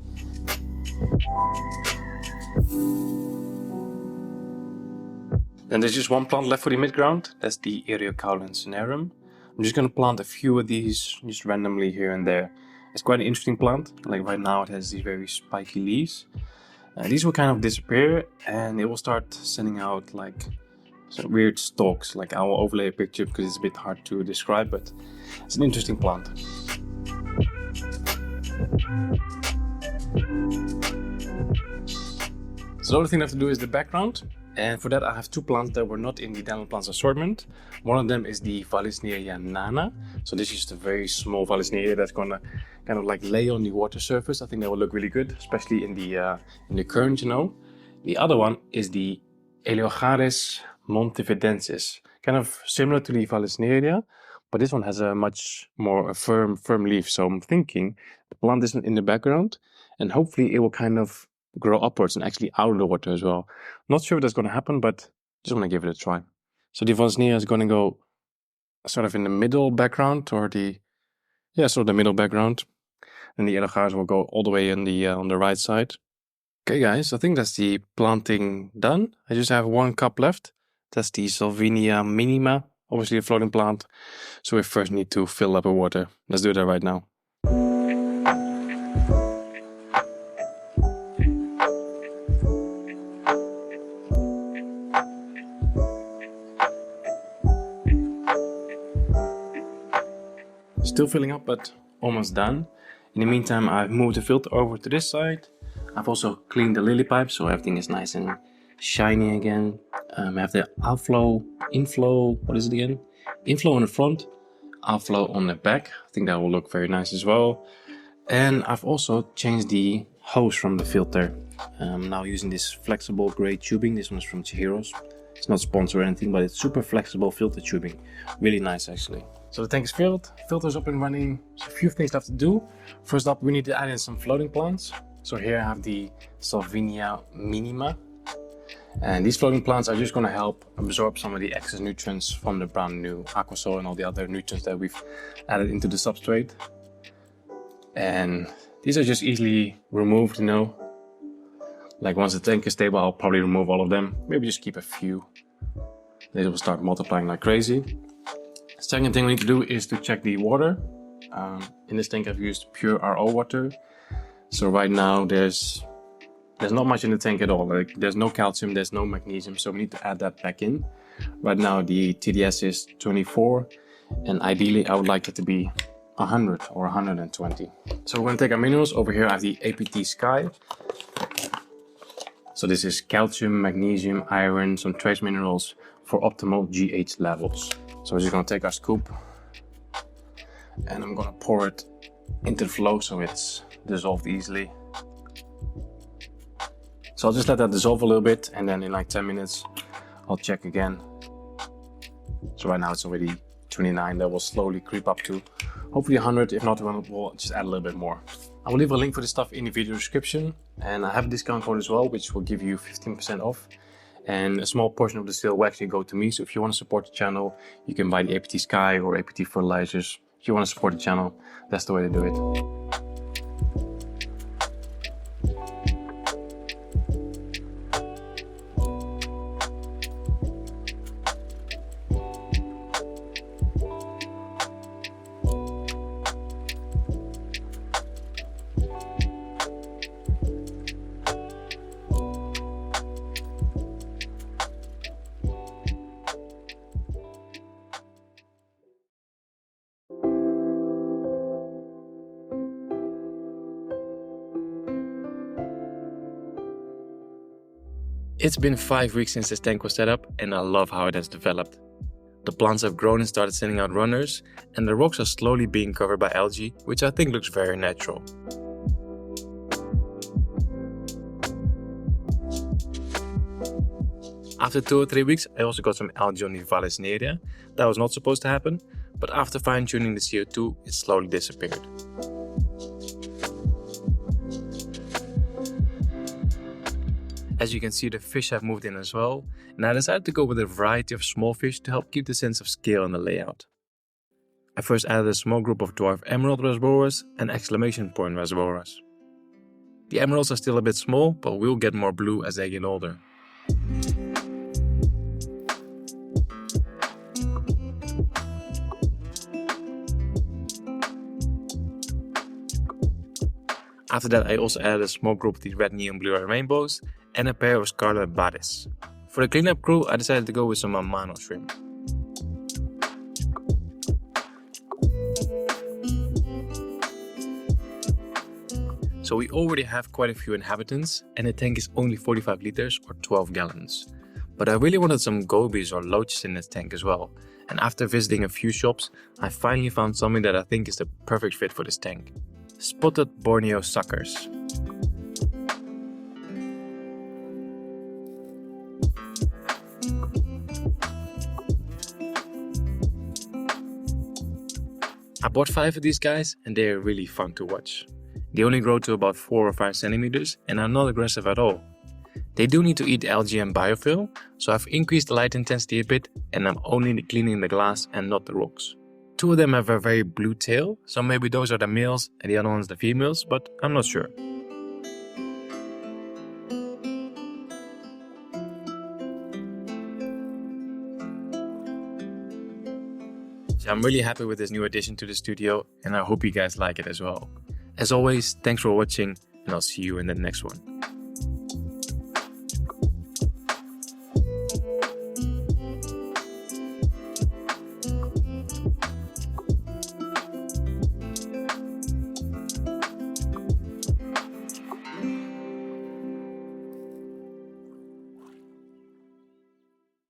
Then there's just one plant left for the midground. That's the Eriocaulon cinerum. I'm just going to plant a few of these just randomly here and there. It's quite an interesting plant. Like right now it has these very spiky leaves. These will kind of disappear and it will start sending out like some weird stalks. Like I will overlay a picture because it's a bit hard to describe, but it's an interesting plant. So the other thing I have to do is the background. And for that I have 2 plants that were not in the Dental Plants assortment. One of them is the Vallisneria nana. So this is just a very small Vallisneria that's gonna kind of like lay on the water surface. I think that will look really good, especially in the current, you know. The other one is the Eleocharis montividensis. Kind of similar to the Vallisneria, but this one has a much more firm leaf. So I'm thinking the plant is in the background and hopefully it will kind of grow upwards and actually out of the water as well. Not sure if that's going to happen, but just want to give it a try. So the Vallisneria is going to go sort of in the middle background, or sort of the middle background. And the Eleocharis will go all the way in the on the right side. Okay guys, I think that's the planting done. I just have 1 cup left. That's the Salvinia minima, obviously a floating plant. So we first need to fill up with water. Let's do that right now. Still filling up, but almost done. In the meantime, I've moved the filter over to this side. I've also cleaned the lily pipe, so everything is nice and shiny again. I have the inflow, what is it again? Inflow on the front, outflow on the back. I think that will look very nice as well. And I've also changed the hose from the filter. I'm now using this flexible gray tubing. This one's from Chihiro's. It's not sponsored or anything, but it's super flexible filter tubing. Really nice actually. So the tank is filled, filter's up and running. There's a few things left to do. First up, we need to add in some floating plants. So here I have the Salvinia minima. And these floating plants are just going to help absorb some of the excess nutrients from the brand new aquasoil and all the other nutrients that we've added into the substrate. And these are just easily removed, you know. Like once the tank is stable, I'll probably remove all of them. Maybe just keep a few. They will start multiplying like crazy. Second thing we need to do is to check the water. In this tank I've used pure RO water. So right now there's not much in the tank at all. Like there's no calcium, there's no magnesium, so we need to add that back in. Right now the TDS is 24, and ideally I would like it to be 100 or 120. So we're going to take our minerals. Over here I have the APT Sky. So this is calcium, magnesium, iron, some trace minerals for optimal GH levels. So we're just going to take our scoop and I'm going to pour it into the flow so it's dissolved easily. So I'll just let that dissolve a little bit, and then in like 10 minutes I'll check again. So right now it's already 29. That will slowly creep up to hopefully 100. If not, we'll just add a little bit more. I will leave a link for this stuff in the video description, and I have a discount code as well, which will give you 15% off. And a small portion of the sale will actually go to me. So if you want to support the channel, you can buy the APT Sky or APT fertilizers. If you want to support the channel, that's the way to do it. It's been 5 weeks since this tank was set up, and I love how it has developed. The plants have grown and started sending out runners, and the rocks are slowly being covered by algae, which I think looks very natural. After 2 or 3 weeks, I also got some algae on the Vallisneria. That was not supposed to happen, but after fine-tuning the CO2, it slowly disappeared. As you can see, the fish have moved in as well, and I decided to go with a variety of small fish to help keep the sense of scale in the layout. I first added a small group of dwarf emerald reservoirs and exclamation point reservoirs. The emeralds are still a bit small, but will get more blue as they get older. After that, I also added a small group of the red neon blue rainbows and a pair of scarlet batis. For the cleanup crew, I decided to go with some Amano shrimp. So we already have quite a few inhabitants, and the tank is only 45 liters or 12 gallons. But I really wanted some gobies or loaches in this tank as well. And after visiting a few shops, I finally found something that I think is the perfect fit for this tank. Spotted Borneo suckers. I bought 5 of these guys, and they are really fun to watch. They only grow to about 4 or 5 centimeters and are not aggressive at all. They do need to eat algae and biofilm, so I've increased the light intensity a bit, and I'm only cleaning the glass and not the rocks. 2 of them have a very blue tail, so maybe those are the males and the other ones the females, but I'm not sure. So I'm really happy with this new addition to the studio, and I hope you guys like it as well. As always, thanks for watching, and I'll see you in the next one.